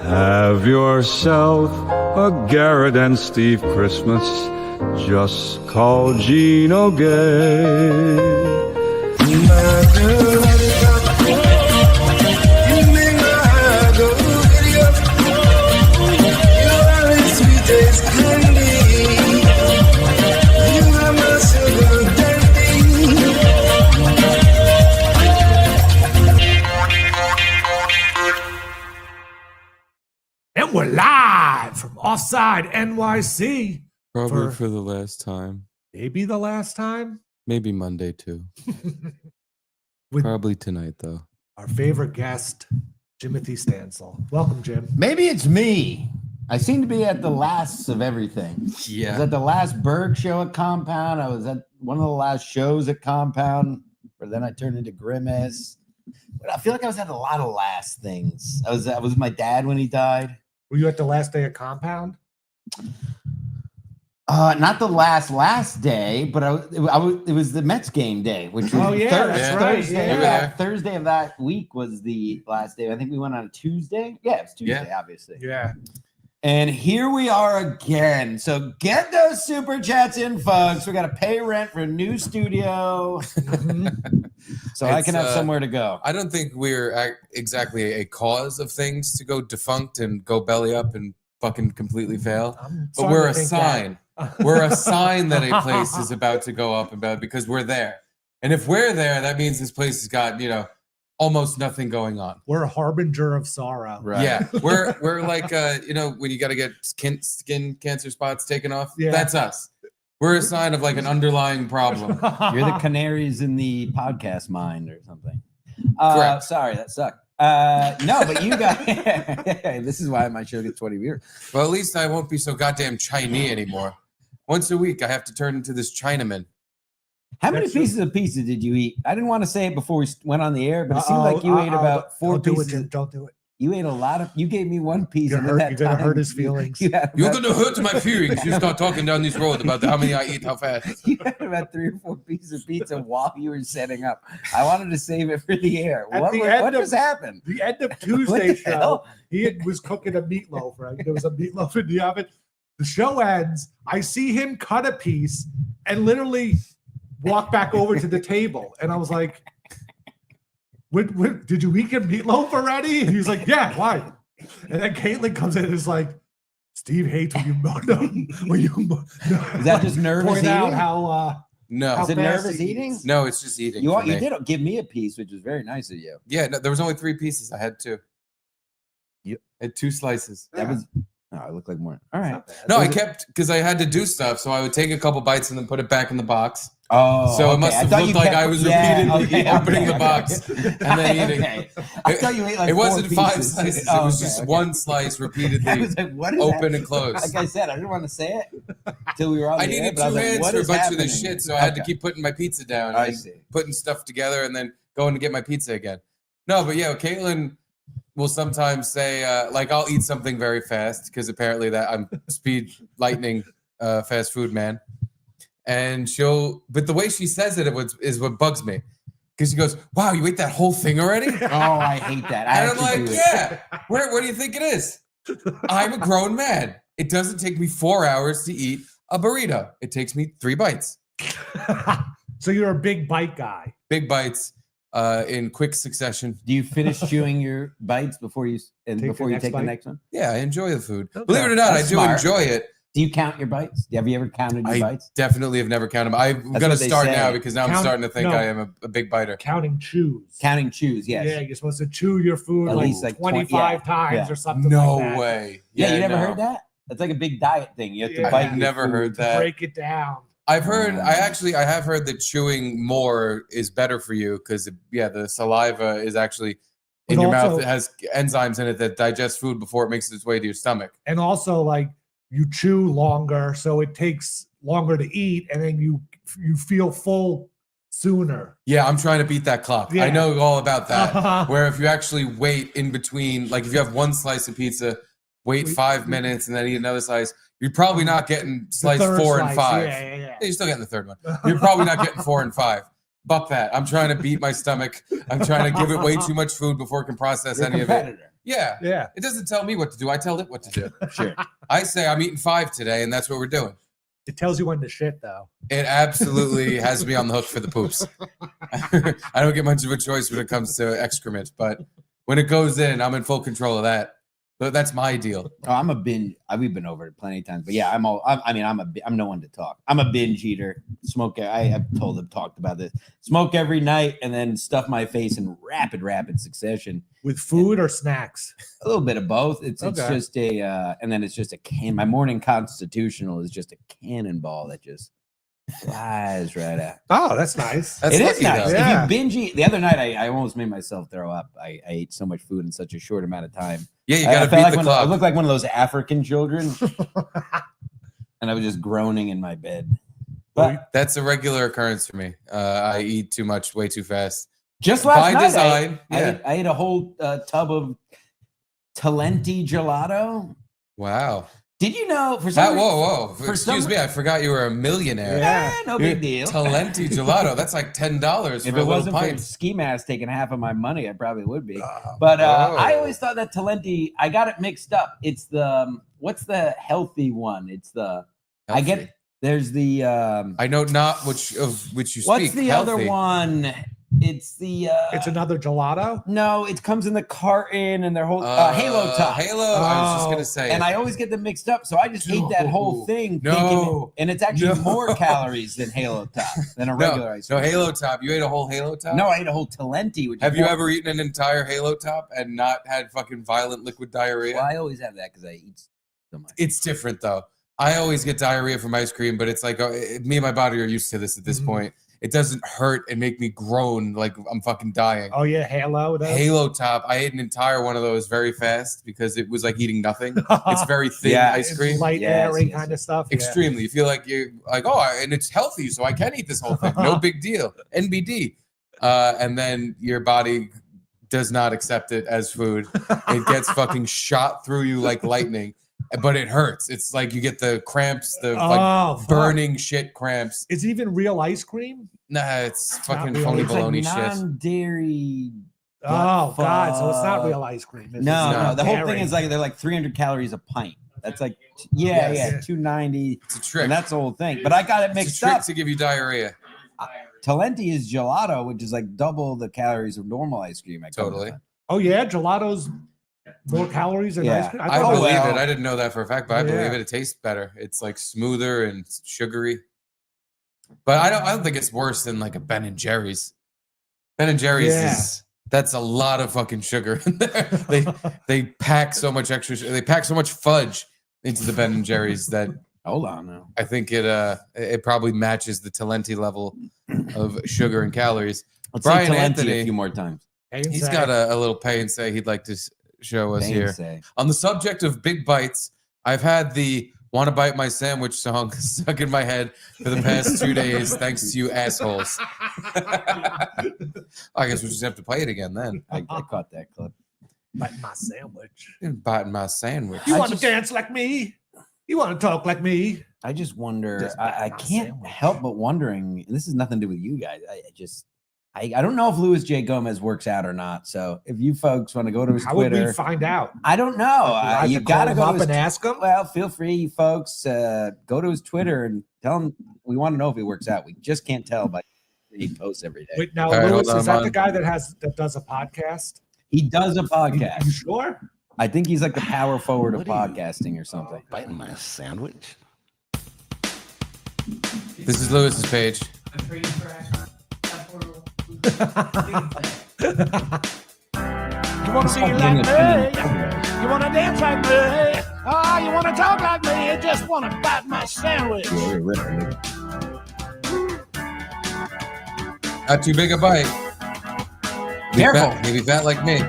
Have yourself a Garrett and Steve Christmas. Just call Gino Gay. And we're live from Offside NYC. Probably for the last time. Maybe the last time. Maybe Monday too. With Probably tonight though. our favorite guest, Jim Stancil. Welcome, Jim. Maybe it's me. I seem to be at the last of everything. I was at the last Berg show at Compound. I was at one of the last shows at Compound, but then I turned into Grimace. But I feel like I was at a lot of last things. I was with my dad when he died. Were you at the last day of Compound? Not the last day, but it was the Mets game day, which was Thursday. Yeah. Thursday of that week was the last day. I think we went on a Tuesday. Yeah, it was Tuesday, obviously. Yeah. And here we are again. So get those super chats in, folks. We got to pay rent for a new studio, so I can have somewhere to go. I don't think we're exactly a cause of things to go defunct and go belly up and fucking completely fail. But we're a sign. We're a sign that a place is about to go up and down because we're there. And if we're there, that means this place has got, almost nothing going on. We're a harbinger of sorrow. Right. Yeah. We're like, when you got to get skin cancer spots taken off, Yeah. that's us. We're a sign of like an underlying problem. You're the canaries in the podcast mind or something. Correct. Sorry, that sucked. No, but you guys, this is why my show gets 20 viewers. Well, at least I won't be so goddamn Chinese anymore. Once a week, I have to turn into this Chinaman. How many pieces of pizza did you eat? I didn't want to say it before we went on the air, but it seemed like you ate about 4 Don't do pieces. it, Jim. Don't do it. You ate a lot of. You gave me one piece. You're going to hurt his feelings. You're gonna hurt my feelings. You start talking down this road about how many I eat, how fast. You had about 3 or 4 pieces of pizza while you were setting up. I wanted to save it for the air. What just happened? The end of Tuesday show, hell? he was cooking a meatloaf, right? There was a meatloaf in the oven. The show ends. I see him cut a piece and literally walk back over to the table. And I was like, did you eat your meatloaf already? And he's like, yeah, why? And then Caitlin comes in and is like, Steve hates when you Is that just nervous point out eating? how No, Is it fast nervous he eating? eats. no, it's just eating. You for me. did give me a piece, which was very nice of you. Yeah, no, there was only 3 pieces. I had 2. You- I had 2 slices. That was. Oh, I look like more. All right. No, I kept because I had to do stuff, so I would take a couple bites and then put it back in the box. Oh, So it okay. must have thought looked you like kept- I was yeah, repeatedly okay, opening okay, the box okay. and then eating. Okay. I thought you ate like It 4 wasn't 5 pieces. slices. Oh, It was okay, just okay. 1 slice I repeatedly was like, what is open that? and closed. Like I said, I didn't want to say it until we were on I the air, needed but 2 was like, hands what for a is bunch of this happening? shit, so I had to Okay. keep putting my pizza down. I and see. putting stuff together and then going to get my pizza again. No, but yeah, Caitlin will sometimes say, I'll eat something very fast because apparently that I'm speed lightning fast food man. And but the way she says it is what bugs me. Because she goes, wow, you ate that whole thing already? Oh, I hate that. And I'm like, yeah, where do you think it is? I'm a grown man. It doesn't take me 4 hours to eat a burrito. It takes me 3 bites. So you're a big bite guy. Big bites in quick succession. Do you finish chewing your bites before you take next the bite? next one? Yeah, I enjoy the food. Okay. Believe it or not, That's I do smart. enjoy it. Do you count your bites? Have you ever counted your I bites? definitely have never counted them. I'm That's going to what they start say. now because now I'm Count- starting to think no. I am a big biter. Counting chews. Counting chews, yes. Yeah, you're supposed to chew your food At like least like 25 yeah, times yeah. or something No like that. way. Yeah, you never no. heard that? That's like a big diet thing. You have to Yeah. bite. I've your never food. heard that. Break it down. I have heard that chewing more is better for you because the saliva is actually in But your mouth. also- It has enzymes in it that digest food before it makes its way to your stomach. And also, like, you chew longer, so it takes longer to eat, and then you feel full sooner. Yeah, I'm trying to beat that clock. Yeah. I know all about that. Where if you actually wait in between, like if you have one slice of pizza, wait 5 minutes and then eat another slice, you're probably not getting slice The third 4 and slice. 5. Yeah. You're still getting the third one. You're probably not getting 4 and 5. Buck that. I'm trying to beat my stomach. I'm trying to give it way too much food before it can process You're a any of it. competitor. Yeah. Yeah. It doesn't tell me what to do. I tell it what to do. Sure. I say I'm eating 5 today, and that's what we're doing. It tells you when to shit, though. It absolutely has me on the hook for the poops. I don't get much of a choice when it comes to excrement, but when it goes in, I'm in full control of that. But that's my deal. Oh, I'm a binge. We've been over it plenty of times, but yeah, I'm no one to talk. I'm a binge eater. Smoke. I have talked about this. Smoke every night and then stuff my face in rapid succession. With food or snacks? A little bit of both. It's Okay. just and then it's just a can. My morning constitutional is just a cannonball that just flies right out. Oh, that's nice. That's It is lucky, nice. though. Yeah. If you binge eat, the other night I almost made myself throw up. I ate so much food in such a short amount of time. Yeah, you I got to felt beat like the I clock. looked like one of those African children, and I was just groaning in my bed. But That's a regular occurrence for me. I eat too much, way too fast. just last By night, design, I ate a whole tub of Talenti gelato. Wow. Did you know? For some Whoa. for Excuse some- me. I forgot you were a millionaire. Yeah. no big deal. Talenti gelato. That's like $10 for If a it little wasn't for pint. Ski Mask taking half of my money, I probably would be. Oh. But Whoa. I always thought that Talenti, I got it mixed up. It's the what's the healthy one? It's the I get it. There's the I know not which you speak. what's the other Healthy. one? It's the It's another gelato? no, it comes in the carton and their whole Halo Top. Halo. I was just Oh. gonna say. And I always get them mixed up, so I just ate that whole No. thing. No. Thinking, and it's actually No. more calories than Halo Top than a regular ice no cream. Halo Top. You ate a whole Halo Top? No, I ate a whole Talenti. Which Have is you more- ever eaten an entire Halo Top and not had fucking violent liquid diarrhea? Well, I always have that because I eat so much. It's different though. I always get diarrhea from ice cream, but it's like me and my body are used to this at this Mhm. point. It doesn't hurt and make me groan like I'm fucking dying. Oh, yeah. Halo. does? Halo Top. I ate an entire one of those very fast because it was like eating nothing. It's very thin Yeah, ice It's cream. light, Yes, airy yes, kind yes. of stuff. Yeah. Extremely. You feel like you're like, and it's healthy, so I can eat this whole thing. No big deal. NBD. And then your body does not accept it as food. It gets fucking shot through you like lightning, but it hurts. It's like you get the cramps, the like Oh, fuck. burning shit cramps. Is it even real ice cream? Nah, it's fucking really. phony It's like baloney shit. non-dairy. Oh, But God. So it's not fuck. real ice cream. It's No, just no. The whole dairy. thing is like they're like 300 calories a pint. That's like Yes. 290, It's a trick. and that's the whole thing. But I got it It's a mixed trick up. to give you diarrhea. Talenti is gelato, which is like double the calories of normal ice cream. Totally. Oh, yeah. Gelato's more calories than Yeah. ice cream. I thought it was- believe well. it. I didn't know that for a fact, but I believe Yeah. it tastes better. It's like smoother and sugary. But I don't think it's worse than like a Ben and Jerry's. Ben and Jerry's Yeah. that's a lot of fucking sugar in there. They pack so much extra. They pack so much fudge into the Ben and Jerry's that Hold on now. I think it probably matches the Talenti level of sugar and calories. Let's Brian say Talenti Anthony- a few more times. He's got a little pay and say he'd like to show us here. Say. On the subject of big bites, I've had the "Want to Bite My Sandwich" song stuck in my head for the past 2 days, thanks to you assholes. I guess we'll just have to play it again then. I caught that clip. Bite my sandwich. Biting my sandwich. You I want just- to dance like me? You want to talk like me? I just wonder. Just I bite my can't sandwich. help but wondering. And this has nothing to do with you guys. I don't know if Luis J. Gomez works out or not. So if you folks want to go to his How would Twitter, we find out? I don't know. I have You to call gotta him go to up his and ask him. Well, feel free, you folks. Go to his Twitter and tell him we want to know if he works out. We just can't tell by he posts every day. Wait, now, All right, Lewis, hold on, is that man. the guy that does a podcast? He does a You podcast. sure? I think he's like the power forward of What are you- podcasting or something. Biting my sandwich? This is Lewis's page. You want to be like me? You want to dance like me? Oh, you want to talk like me? You just want to bite my sandwich. Not too big a bite. Careful. Maybe fat like me.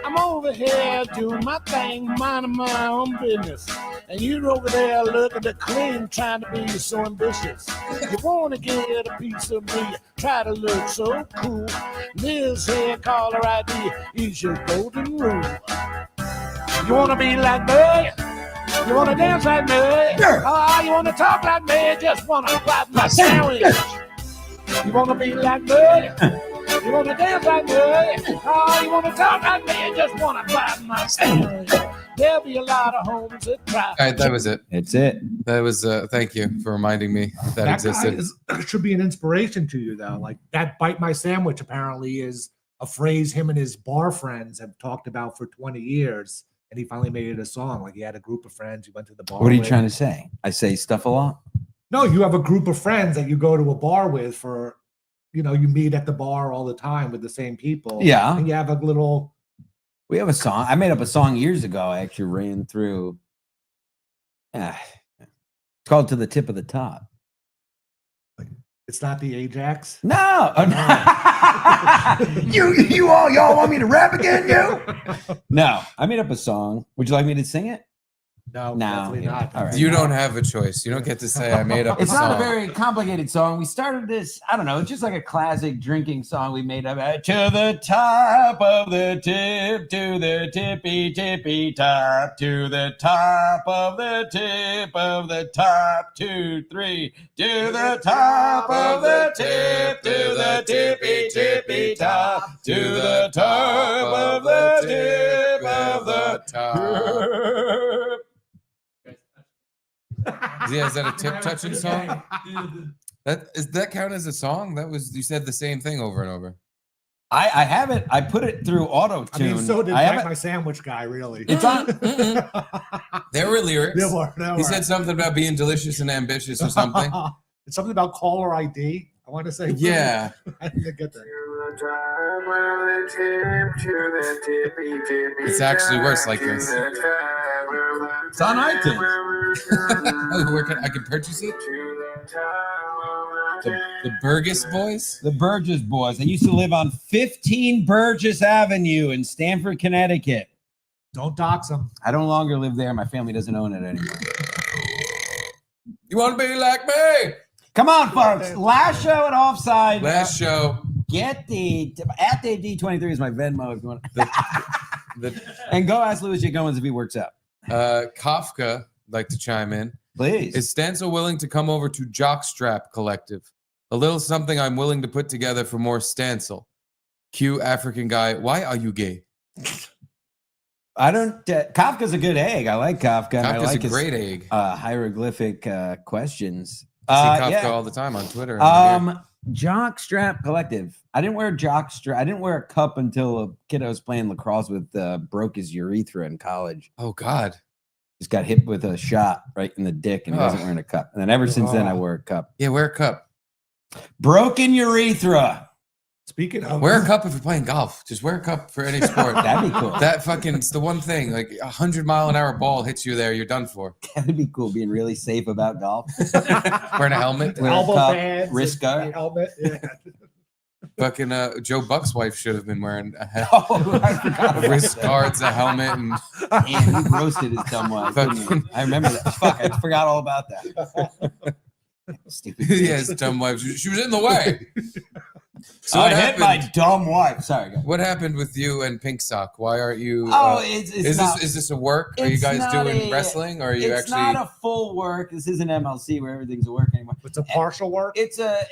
I'm over here doing my thing, minding my own business. And you're over there looking to clean, trying to be so ambitious. You want to get a piece of me, try to look so cool. This here caller ID is your golden rule. You want to be like me? You want to dance like me? Oh, you want to talk like me? Just want to bite my sandwich. You want to be like me? You wanna dance like me? Oh, you wanna talk like me? You just wanna bite my sandwich. There'll be a lot of homes that cry. All right, that was it. It's it. That was thank you for reminding me that existed. Should be an inspiration to you, though. Like that bite my sandwich apparently is a phrase him and his bar friends have talked about for 20 years. And he finally made it a song. Like he had a group of friends. He went to the bar. What are you trying to say? I say stuff a lot. No, you have a group of friends that you go to a bar with for, you meet at the bar all the time with the same people. Yeah. And you have a little. We have a song. I made up a song years ago. I actually ran through. It's called To the Tip of the Top. It's not the Ajax. No. Y'all want me to rap again, you? No, I made up a song. Would you like me to sing it? No, definitely not. All right. You don't have a choice. You don't get to say I made up a It's song. not a very complicated song. We started this, I don't know, it's just like a classic drinking song we made up. To the top of the tip, to the tippy tippy top, to the top of the tip of the top, 2, 3, to the top of the tip, to the tippy tippy top, to the top of the tip of the top. Yeah, is that a tip touching song? That count as a song? You said the same thing over and over. I have it. I put it through auto tune. I mean, so did I Bite My Sandwich guy, really. It's on. There were lyrics. There were. He said something about being delicious and ambitious or something. It's something about caller ID. I want to say. Yeah. I didn't get that. It's actually worse like this. It's on iTunes. I can purchase it? The Burgess Boys? The Burgess Boys. They used to live on 15 Burgess Avenue in Stamford, Connecticut. Don't dox them. I no longer live there. My family doesn't own it anymore. You want to be like me? Come on, folks. Last show at Offside. Last show. Get the at the D23 is my Venmo if you want. And go ask Louis J. Goins if he works out. Kafka like to chime in. Please. Is Stancil willing to come over to Jockstrap Collective? A little something I'm willing to put together for more Stancil. Q African guy. Why are you gay? I don't. Kafka's a good egg. I like Kafka. Kafka's I like a great egg. Hieroglyphic questions. I see Kafka all the time on Twitter. Jockstrap Collective. I didn't wear jockstrap. I didn't wear a cup until a kid I was playing lacrosse with broke his urethra in college. Oh God! Just got hit with a shot right in the dick, and he wasn't wearing a cup. And then ever since then, I wear a cup. Yeah, wear a cup. Broken urethra. Speaking of, wear a cup if you're playing golf. Just wear a cup for any sport. That'd be cool. That fucking, it's the one thing. Like 100-mile-an-hour ball hits you there, you're done for. That'd be cool. Being really safe about golf. Wearing a helmet. Wear elbow a cup, pads, wrist guard. helmet. Yeah. Fucking Joe Buck's wife should have been wearing a I forgot wrist guards, a helmet, and damn, you roasted his dumb wife. didn't you? I remember that. Fuck, I forgot all about that. Stupid. yeah, his dumb wife. She was in the way. So I hit my dumb wife. Sorry, guys. What happened with you and Pink Sock? Why aren't you? Is this a work? Are you guys doing wrestling, or are you it's actually? It's not a full work. This isn't MLC where everything's a work anymore. It's a partial work.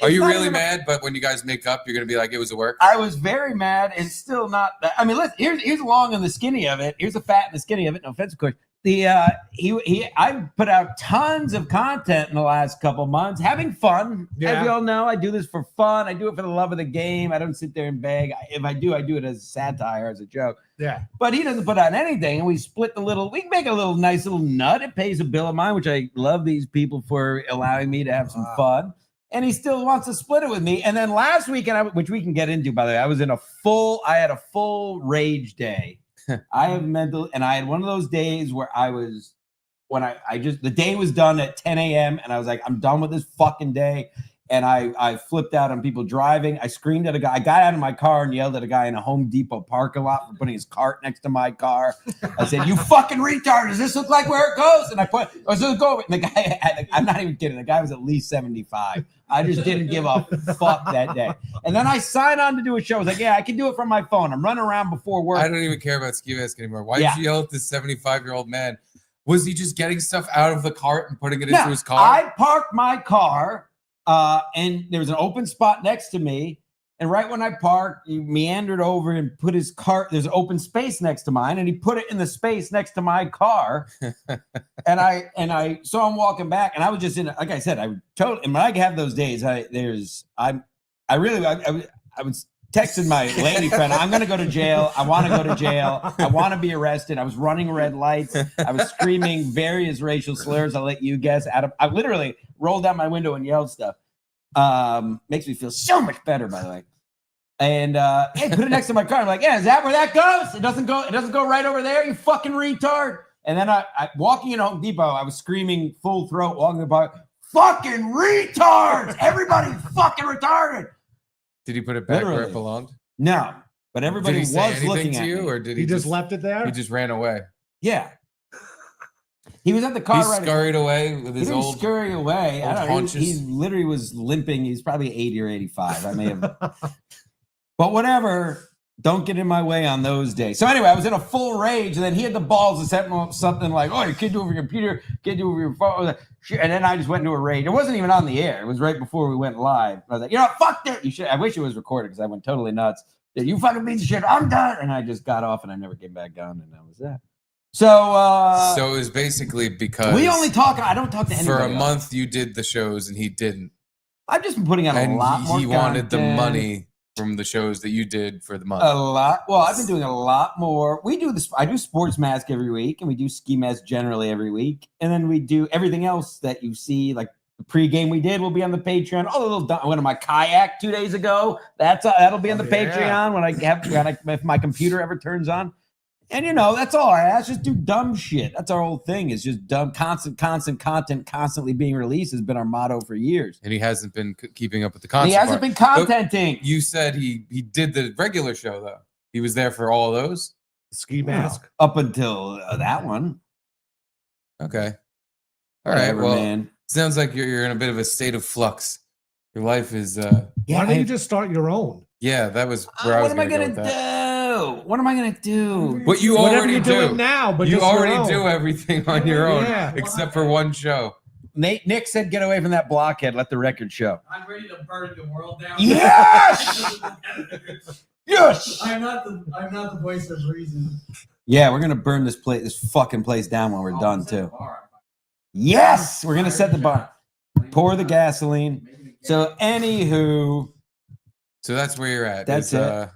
Are you really mad? But when you guys make up, you're gonna be like, it was a work. I was very mad and still not. I mean, listen. Here's the long and the skinny of it. Here's the fat and the skinny of it. No offense, of course. I put out tons of content in the last couple months, having fun. Yeah. As you all know, I do this for fun. I do it for the love of the game. I don't sit there and beg. If I do it as a satire, as a joke. Yeah. But he doesn't put out anything, and we split the little. We can make a little nice little nut. It pays a bill of mine, which I love these people for allowing me to have some fun. And he still wants to split it with me. And then last weekend, which we can get into, by the way, I had a full rage day. I have mental, and I had one of those days where the day was done at 10 a.m. and I was like, I'm done with this fucking day. And I flipped out on people driving. I screamed at a guy. I got out of my car and yelled at a guy in a Home Depot parking lot for putting his cart next to my car. I said, "You fucking retard! Does this look like where it goes?" And I was going to go. And the guy, I'm not even kidding. The guy was at least 75. I just didn't give a fuck that day. And then I signed on to do a show. I was like, "Yeah, I can do it from my phone. I'm running around before work." I don't even care about Ski Mask anymore. Why did you yell at this 75-year-old man? Was he just getting stuff out of the cart and putting it into his car? I parked my car. And there was an open spot next to me, And right when I parked, he meandered over and put his car. There's open space next to mine, and he put it in the space next to my car. and I saw him walking back, and I was just in. Like I said, I totally. And when I have those days, I was texting my lady friend. I'm going to go to jail. I want to go to jail. I want to be arrested. I was running red lights. I was screaming various racial slurs. I'll let you guess. I literally rolled down my window and yelled stuff. Makes me feel so much better, by the way. And hey, put it next to my car. I'm like, yeah, is that where that goes? It doesn't go right over there, you fucking retard. And then I walking in Home Depot, I was screaming full throat, walking about fucking retards. Everybody's fucking retarded. Did he put it back Literally. where it belonged? No, but everybody Did he say was anything looking to at you, me. or did He just left it there? He just ran away. Yeah. He was at the car. He scurried away with his he old. scurry away. I old don't know. haunches. He literally was limping. He's probably 80 or 85. I may have. But whatever. Don't get in my way on those days. So anyway, I was in a full rage, and then he had the balls to set something like, "Oh, you can't do it over your computer, can't do it over your phone." And then I just went into a rage. It wasn't even on the air. It was right before we went live. I was like, fuck that. You should. I wish it was recorded because I went totally nuts. You fucking piece of shit. I'm done. And I just got off, and I never came back on, and that was that. So So it was basically because we only talk. I don't talk to anybody for a else. month you did the shows and he didn't. I've just been putting out And a lot more. he wanted the content. money from the shows that you did for the month. A lot. Well, I've been doing a lot more. We do this. I do Sports Mask every week, and we do Ski Mask generally every week, and then we do everything else that you see, like the pregame we did will be on the Patreon. Oh, the little I went on my kayak 2 days ago. That'll be on the Patreon if my computer ever turns on. And that's all I ask. Just do dumb shit. That's our whole thing. Is just dumb, constant content constantly being released has been our motto for years. And he hasn't been keeping up with the content. He hasn't been contenting. You said he did the regular show though. He was there for all those. Ski mask. Up until that one. Okay. All Whatever, right. Well, man. sounds like you're in a bit of a state of flux. Your life is. Why don't you just start your own? Yeah, that was where I was. What am I gonna do? What am I gonna do? What you Whatever already you're do doing now, but you just your already own. do everything on your own, Yeah. except for one show. Nick said, "Get away from that blockhead. Let the record show." I'm ready to burn the world down. Yes! Yes! I'm not the voice of reason. Yeah, we're gonna burn this fucking place down when we're done too. Yes, we're gonna set the bar. Pour the gasoline. So, anywho, So that's where you're at. That's It's, it.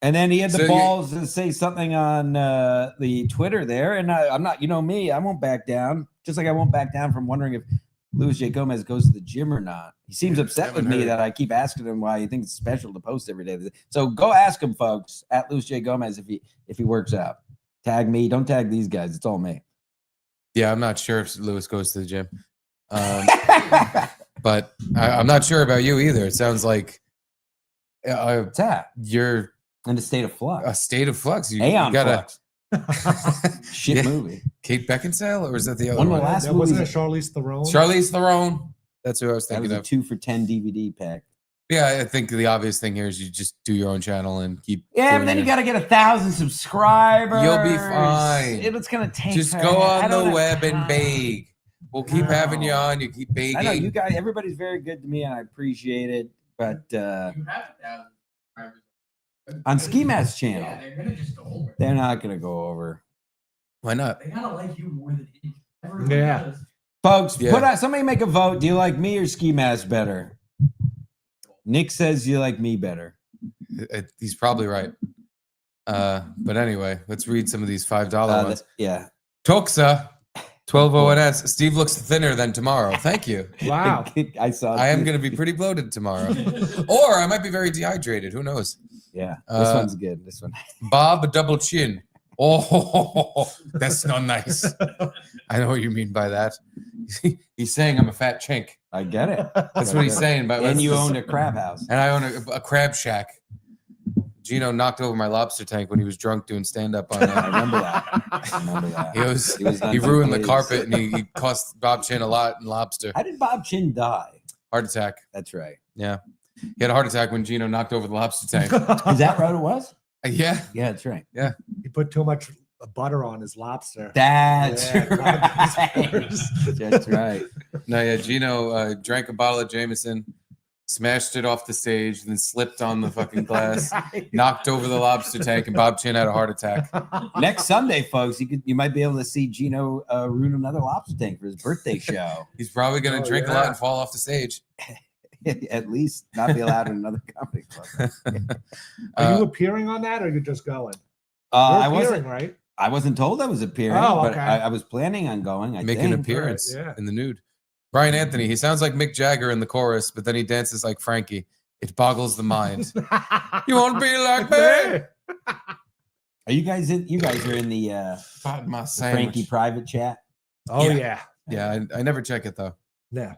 And then he had the So balls to say something on the Twitter there, and I'm not, me, I won't back down. Just like I won't back down from wondering if Luis J. Gomez goes to the gym or not. He seems upset with haven't me heard. that I keep asking him why he thinks it's special to post every day. So go ask him, folks, at Luis J. Gomez if he works out. Tag me. Don't tag these guys. It's all me. Yeah, I'm not sure if Lewis goes to the gym, but I'm not sure about you either. It sounds like What's that? you're In a state of flux. a state of flux. You Aeon got flux. Shit Yeah. movie. Kate Beckinsale, or is that the other One of one? the last That wasn't it movies. Charlize Theron? Charlize Theron. That's who I was That thinking was a of. 2 for $10 DVD pack. Yeah, I think the obvious thing here is you just do your own channel and keep. Yeah, but doing then you it. got to get 1,000 subscribers. You'll be fine. It's gonna take. Just forever. go I on don't the have web and time. beg. We'll keep having you No. on. You keep begging. I know you guys. Everybody's very good to me, and I appreciate it. But You have 1,000 subscribers. on Ski Mask's channel, Yeah, they're gonna just go over. they're not gonna go over. Why not? They gotta like you more than him. Everyone Yeah. does. Folks, Yeah. put out. Somebody make a vote. Do you like me or Ski Mask better? Nick says you like me better. He's probably right. But anyway, let's read some of these $5 ones. Yeah. Toxa, 12 ONS. Steve looks thinner than tomorrow. Thank you. Wow. I saw. I am going to be pretty bloated tomorrow. Or I might be very dehydrated. Who knows? Yeah. This Uh, one's good. This one. Bob Double Chin. Oh, that's not nice. I know what you mean by that. He's saying I'm a fat chink. I get it. That's what he's saying. But And that's you just- own a crab house. And I own a crab shack. Gino knocked over my lobster tank when he was drunk doing stand up on I it. remember that. I remember that. He ruined the carpet and he cost Bob Chin a lot in lobster. How did Bob Chin die? Heart attack. That's right. Yeah. He had a heart attack when Gino knocked over the lobster tank. Is that what it was? Yeah. Yeah, that's right. He put too much butter on his lobster. That's Yeah, right. That's right. No, yeah. Gino drank a bottle of Jameson, smashed it off the stage, then slipped on the fucking glass, knocked over the lobster tank, and Bob Chin had a heart attack. Next Sunday, folks, you might be able to see Gino ruin another lobster tank for his birthday show. He's probably gonna drink a lot and fall off the stage. At least not be allowed in another comedy club. Are you appearing on that, or you're just going? I You're wasn't. appearing, right? I wasn't told I was appearing, Oh, but okay. I was planning on going. I Make an think. appearance Yeah. in the nude. Brian Anthony, he sounds like Mick Jagger in the chorus, but then he dances like Frankie. It boggles the mind. You want to be like me? Are you guys in? You guys are in the God, my Frankie private chat. Oh Yeah. yeah. Yeah, I never check it though. Yeah.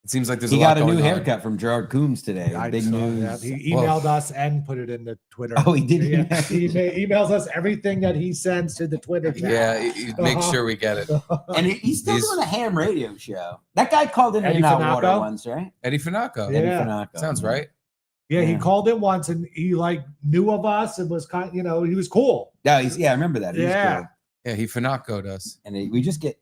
It seems like there's He a lot got a new going on. haircut from Gerard Coombs today. I Big saw news. that. He emailed us and put it in the Twitter. Oh, he did. Yeah, he emails us everything that he sends to the Twitter chat. Yeah, make sure we get it. And he's still He's- doing a ham radio show. That guy called in Eddie Hot Water Fanaco? once, right? Eddie Fanaco. Yeah. Eddie Fanaco. Sounds right. Yeah, he Yeah. called in once and he like knew of us and was kind, he was cool. Yeah, I remember that. He's Yeah. cool. Yeah, he Fanaco'd us. And we just get.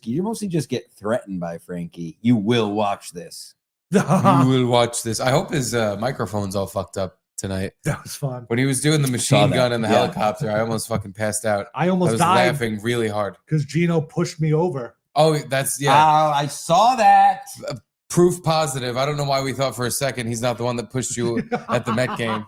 You mostly just get threatened by Frankie. You will watch this. You will watch this. I hope his microphone's all fucked up tonight. That was fun. When he was doing the machine that. gun and the Yeah. helicopter, I almost fucking passed out. I I almost was died laughing really hard. because Gino pushed me over. Oh, that's Oh, I saw that. proof positive. I don't know why we thought for a second he's not the one that pushed you at the Met game,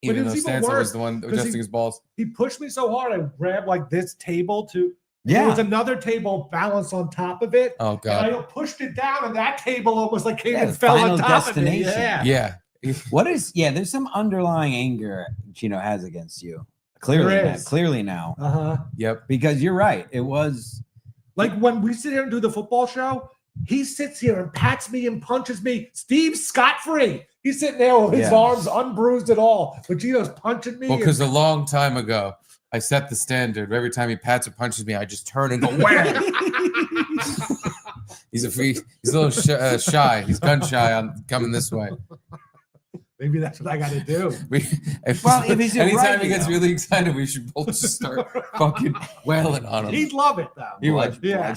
even though it's even Stancil worse, was the one 'cause adjusting he- his balls. He pushed me so hard, I grabbed like this table to. There Yeah. was another table balanced on top of it. Oh And I god. pushed it down, and that table almost like came Yeah, and the fell Final on top Destination. of me. Yeah. Yeah. What is? Yeah, there's some underlying anger Gino has against you. Clearly, There now, is. clearly now, Uh-huh. Yep. because you're right. It was. Like when we sit here and do the football show, he sits here and pats me and punches me. Steve's scot-free. He's sitting there with his Yeah. arms unbruised at all. But Gino's punching me. Well, and- because a long time ago, I set the standard. Every time he pats or punches me, I just turn and go wham. He's a little shy. He's gun shy on coming this way. Maybe that's what I got to do. Well, if he's anytime right, he gets you know. really excited, we should both just start fucking wailing on him. He'd love it, though. He would. Yeah.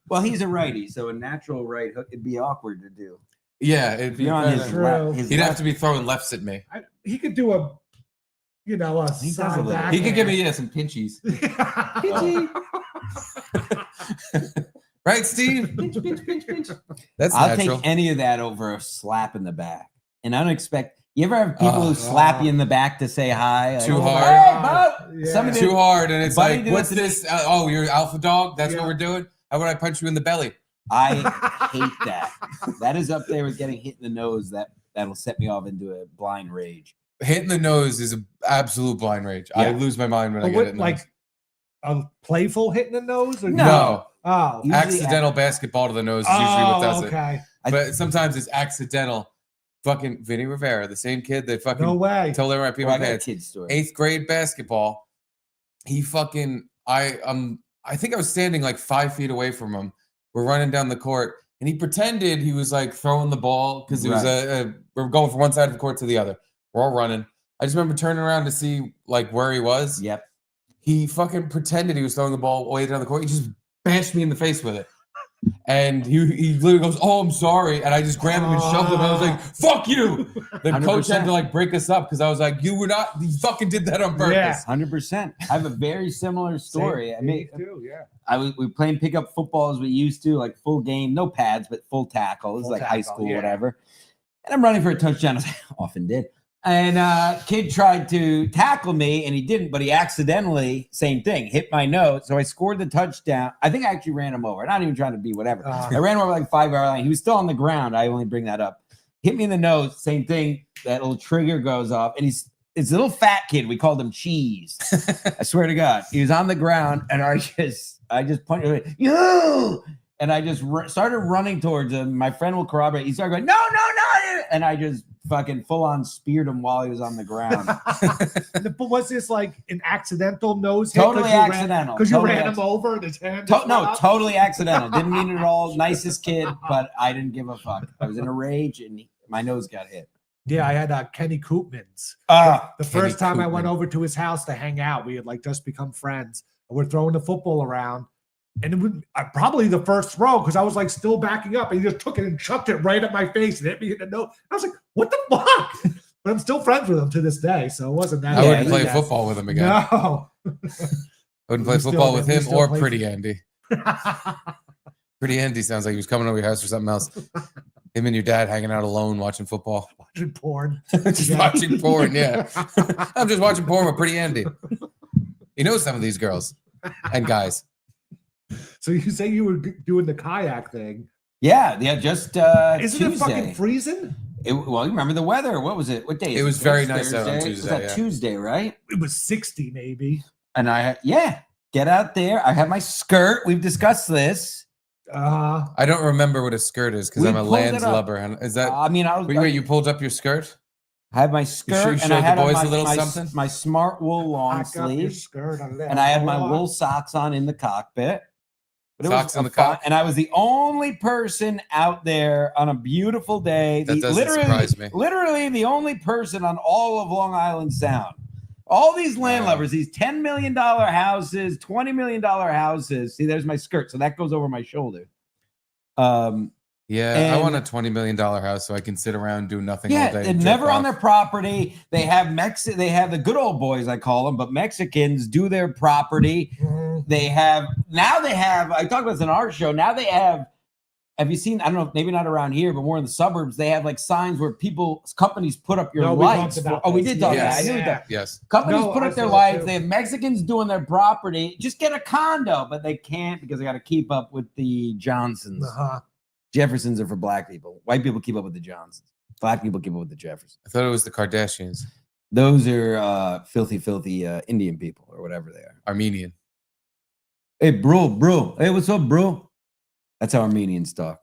Well, he's a righty, so a natural right hook it'd be awkward to do. Yeah, it'd be You're on his kinda- True. his he'd have left- to be throwing lefts at me. He could do a He does a side little. back. He could give me some pinchies. Right, Steve? That's I'll natural. take any of that over a slap in the back. And I don't expect. You ever have people who slap you in the back to say hi? Like, Too "Oh, hard. Hey, bud!" Yeah. Somebody Too hard, and it's Buddy, like, do what's it to me. this? Oh, you're alpha dog? That's Yeah. what we're doing? How would I punch you in the belly? I hate that. That is up there with getting hit in the nose. That'll set me off into a blind rage. Hitting the nose is an absolute blind rage. I Yeah. lose my mind when I But get what, it in the like nose. a playful hit in the nose? Or No. Oh. Usually- Accidental basketball to the nose is usually what does it. Okay. But sometimes it's accidental. Fucking Vinny Rivera, the same kid that fucking No way. told everyone I peed Well, my I got a pants. kid's story. 8th grade basketball. He fucking I think I was standing like 5 feet away from him. We're running down the court, and he pretended he was like throwing the ball because it was we're going from one side of the court to the other. We're all running. I just remember turning around to see like where he was. Yep. He fucking pretended he was throwing the ball way down the court. He just bashed me in the face with it. And he literally goes, "Oh, I'm sorry," and I just grabbed him and shoved him. And I was like, "Fuck you!" Then coach had 100%. to like break us up because I was like, "You fucking did that on purpose." Yeah. 100%. I have a very similar story. I mean, too, yeah. we were playing pickup football as we used to, like full game, no pads, but full tackle. This is Full like high tackle, school, yeah. whatever. And I'm running for a touchdown, as I often did. And kid tried to tackle me, and he didn't, but he accidentally, same thing, hit my nose. So I scored the touchdown. I think I actually ran him over. Not even trying to be whatever. I ran him over like 5-yard line. He was still on the ground. I only bring that up. Hit me in the nose. Same thing. That little trigger goes off, and it's a little fat kid. We called him Cheese. I swear to God, he was on the ground, and I just punched him. You! And I just started running towards him. My friend will corroborate. He started going, no, and I just fucking full on speared him while he was on the ground. But was this like an accidental nose hit? Totally accidental. Because you Totally ran him accidental. over and his hand just went No, up? totally accidental. Didn't mean it at all. Nicest kid, but I didn't give a fuck. I was in a rage, and my nose got hit. Yeah, I had Kenny Koopmans. The Kenny first time I Koopman. went over to his house to hang out, we had like just become friends. And we're throwing the football around. And it would probably the first throw because I was like still backing up, and he just took it and chucked it right at my face and hit me in the nose. I was like, "What the fuck?" But I'm still friends with him to this day, so it wasn't that. I wouldn't play yes. football with him again. No, I wouldn't play football with him or play Pretty Andy. Pretty Andy sounds like he was coming over your house for something else. Him and your dad hanging out alone watching football. watching porn. Just watching porn, yeah. I'm just watching porn with Pretty Andy. He knows some of these girls and guys. So you say you were doing the kayak thing? Yeah, just Isn't Tuesday. it fucking freezing? Well, you remember the weather. What was it? What day? It was very nice out on Thursday? Tuesday, Was that yeah. Tuesday, right? It was 60 maybe. And get out there. I have my skirt. We've discussed this. I don't remember what a skirt is because We I'm a pulled it up. landlubber. And is that? I mean, Wait, you pulled up your skirt? I had my skirt you and I showed had the on boys my, a little my, something? my smart wool long Pack up your sleeve, skirt on that. and I had my wool socks on in the cockpit. But Socks in the fun, cock? and I was the only person out there on a beautiful day. That doesn't surprise me. Literally the only person on all of Long Island Sound. All these landlubbers, these $10 million houses, $20 million houses. See, there's my skirt, so that goes over my shoulder. Yeah, I want a $20 million house so I can sit around and do nothing all Yeah, day. they're and never jerk on off. their property. They have They have the good old boys, I call them, but Mexicans do their property. They have I talked about this in our show. Now they have you seen, I don't know, maybe not around here, but more in the suburbs, they have like signs where companies put up your lights. We did talk about it. I knew that. Yes. Companies No, put I up their saw that lights. too. They have Mexicans doing their property. Just get a condo, but they can't because they got to keep up with the Johnsons. Jeffersons are for black people. White people keep up with the Johnsons. Black people keep up with the Jeffersons. I thought it was the Kardashians. Those are filthy Indian people or whatever they are. Armenian. Hey, bro. Hey, what's up, bro? That's how Armenians talk.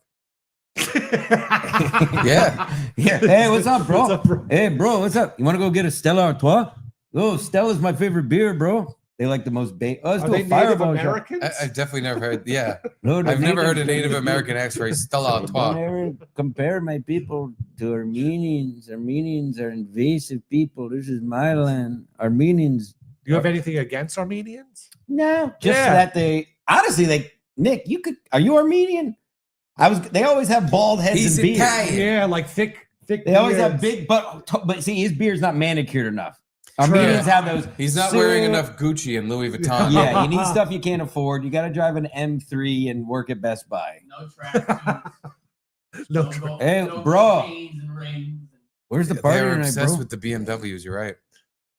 Yeah. Yeah. Hey, what's up, bro? What's up, bro? Hey, bro, what's up? You want to go get a Stella Artois? Oh, Stella's my favorite beer, bro. They like the most let's Are do they a Native fireball shot. Americans? I've definitely never heard. Yeah. No, they're I've never heard a natives. Native American X-ray Stella Don't Artois. ever compare my people to Armenians. Armenians are invasive people. This is my land. Armenians. Do you have anything against Armenians? No, just Yeah. that they honestly, Nick, are you Armenian? They always have bald heads He's and beards. Italian. Yeah, like thick. They always have beards. big, but see, his beard's not manicured enough. Armenians have those. He's not wearing enough Gucci and Louis Vuitton. Yeah, you need stuff you can't afford. You got to drive an M3 and work at Best Buy. No tracksuits. No no tra- gold- Hey, no bro. chains and rings. Where's the party They're tonight, obsessed bro? with the BMWs. You're right.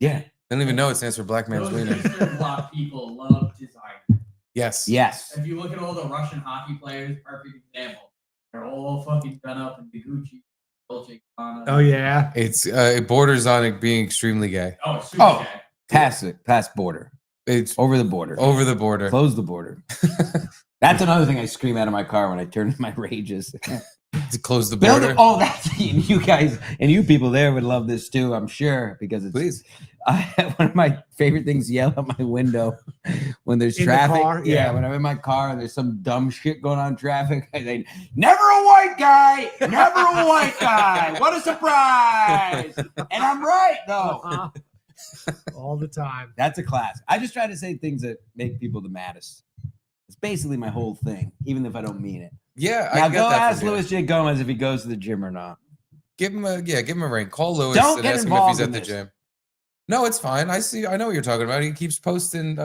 Yeah. They don't even know it stands for Black Man's Those Wiener. Eastern Bloc people love design. Yes. Yes. If you look at all the Russian hockey players, perfect example. They're all fucking done up in the Gucci, Dolce Gabbana. Oh yeah. It borders on it being extremely gay. Oh, it's super Oh. gay. Past border. It's Over the border. over the border. Close the border. That's another thing I scream out of my car when I turn my rages. To close the Build border. it. Oh, that's and you guys and you people there would love this too, I'm sure, because it's Please. one of my favorite things to yell out my window when there's In the traffic. car? Yeah, Yeah. when I'm in my car and there's some dumb shit going on in traffic, I say, never a white guy, never a white guy. What a surprise. And I'm right, though. Uh-huh. All the time. That's a class. I just try to say things that make people the maddest. It's basically my whole thing, even if I don't mean it. Yeah, Now I get go that. ask from you. Louis J. Gomez if he goes to the gym or not. Give him a ring. Call Louis Don't and get ask him if involved he's at in the this. gym. No, it's fine. I know what you're talking about. He keeps posting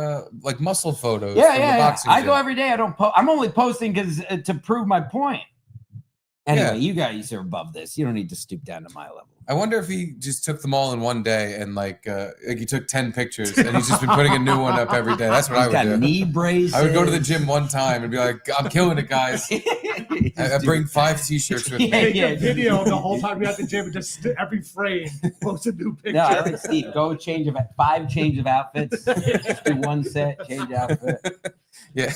like muscle photos. Yeah, from the yeah. boxing I gym. go every day. I don't post. I'm only posting because to prove my point. Anyway, Yeah. you guys are above this. You don't need to stoop down to my level. I wonder if he just took them all in one day and like he took 10 pictures and he's just been putting a new one up every day. That's what He's I got would do. knee braces. I would go to the gym one time and be like, I'm killing it, guys. I bring 5 t-shirts with me. Take Yeah, a video the whole time you're at the gym and just every frame post a new picture. No, I think Steve, go 5 change of outfits. Just do one set, change outfit. Yeah.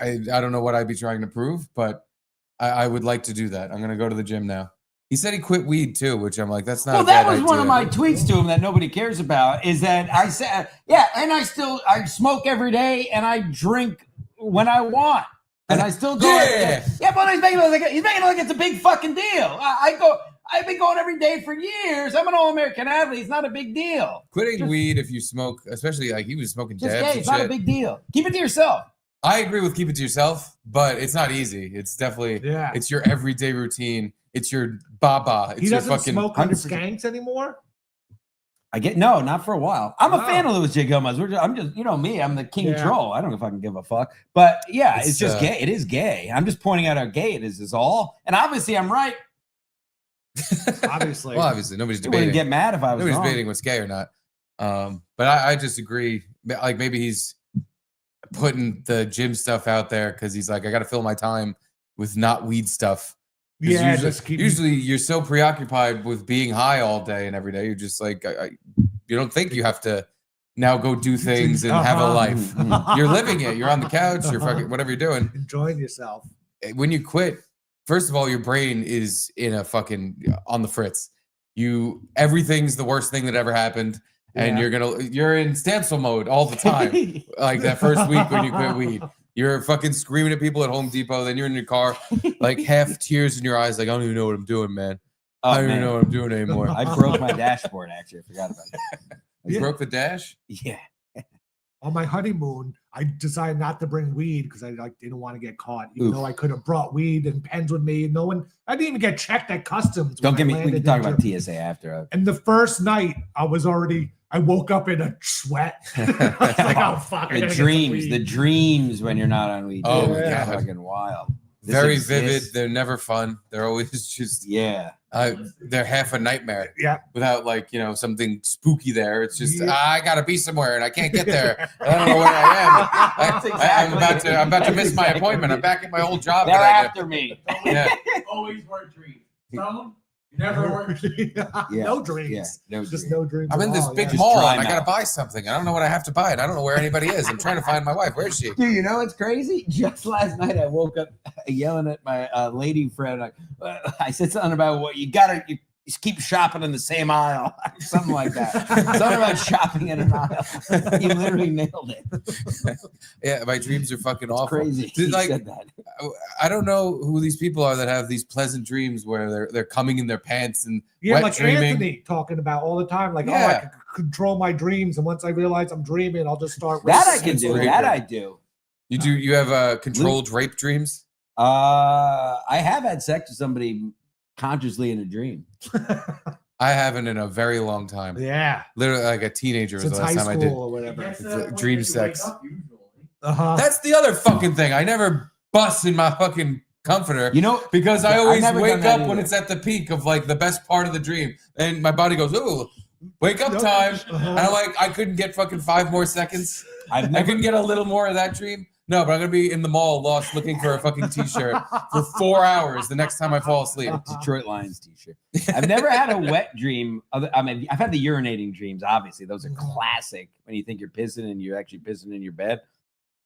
I don't know what I'd be trying to prove, but I would like to do that. I'm going to go to the gym now. He said he quit weed too, which I'm like, that's not Well, a bad that was one of idea. my tweets to him that nobody cares about. Is that I said, yeah, and I smoke every day and I drink when I want, and I still go. Yeah. Yeah, but he's making it like it's a big fucking deal. I've been going every day for years. I'm an All-American athlete. It's not a big deal. Quitting weed if you smoke, especially like he was smoking Just dabs gay. and It's not a shit. big deal. Keep it to yourself. I agree with keep it to yourself, but it's not easy. It's definitely it's your everyday routine. It's your baba. It's He your doesn't fucking smoke on skanks anymore. I get not for a while. I'm a fan of Louis J. Gomez. I'm just, you know me, I'm the king troll. I don't know if I can give a fuck. But yeah, it's just gay. It is gay. I'm just pointing out how gay it is all. And obviously I'm right. Obviously. Well, obviously nobody's You wouldn't debating. get mad if I was Nobody's wrong. debating what's gay or not. But I just agree. Like maybe he's putting the gym stuff out there because he's like, I got to fill my time with not weed stuff. Yeah, usually you're so preoccupied with being high all day and every day. You're just like, you don't think you have to now go do things and have a life. You're living it. You're on the couch. You're fucking whatever you're doing. Enjoying yourself. When you quit, first of all, your brain is in a fucking on the fritz. Everything's the worst thing that ever happened. And you're in Stancil mode all the time. Like that first week when you quit weed. You're fucking screaming at people at Home Depot. Then you're in your car, like half tears in your eyes, like I don't even know what I'm doing, man. I don't even know what I'm doing anymore. I broke my dashboard. Actually, I forgot about that. You broke the dash? Yeah. On my honeymoon, I decided not to bring weed because I didn't want to get caught, even though I could have brought weed and pens with me. No one, I didn't even get checked at customs. Don't get me. We can talk about TSA after. And the first night, I woke up in a sweat. I was like, oh fuck! The dreams when you're not on weed. Oh, yeah, fucking wild. Very vivid. They're never fun. They're always just they're half a nightmare. Yeah. Without something spooky there. It's just I gotta be somewhere and I can't get there. I don't know where I am. I'm about to miss my appointment. I'm back at my old job. They're after me. Yeah. Always work dreams. Stone, never work. No dreams. Yeah, just no dreams. I'm in this big mall and I gotta buy something. I don't know what I have to buy. And I don't know where anybody is. I'm trying to find my wife. Where is she? Dude, you know what's crazy? Just last night I woke up yelling at my lady friend. I said something about what you just keep shopping in the same aisle. Something like that. Something about shopping in an aisle. You literally nailed it. Yeah, my dreams are fucking awful. Crazy. Dude, He said that. I don't know who these people are that have these pleasant dreams where they're coming in their pants and wet like dreaming. Anthony talking about all the time, like, I can control my dreams, and once I realize I'm dreaming, I'll just start. That I can do. That I do. You have controlled rape dreams? I have had sex with somebody consciously in a dream. I haven't in a very long time. Yeah, literally like a teenager was the last time I did. Or whatever. It's dream sex. That's the other fucking thing. I never bust in my fucking comforter, because I always wake up when it's at the peak of like the best part of the dream, and my body goes, "Ooh, wake up time," and I'm like, I couldn't get fucking 5 more seconds. I couldn't get a little more of that dream. No, but I'm gonna be in the mall lost looking for a fucking t-shirt for 4 hours the next time I fall asleep. Detroit Lions t-shirt. I've never had a wet dream. I mean, I've had the urinating dreams. Obviously, those are classic when you think you're pissing and you're actually pissing in your bed.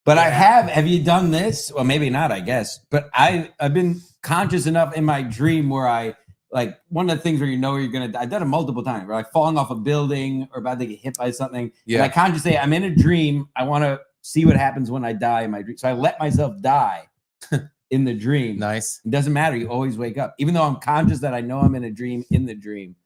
But I have. Have you done this? Well, maybe not, I guess. But I've been conscious enough in my dream where I like one of the things where you're gonna die. I've done it multiple times. Where like falling off a building or about to get hit by something. Yeah. And I consciously say, I'm in a dream. I want to see what happens when I die in my dream. So I let myself die in the dream. Nice. It doesn't matter. You always wake up, even though I'm conscious that I know I'm in a dream. In the dream,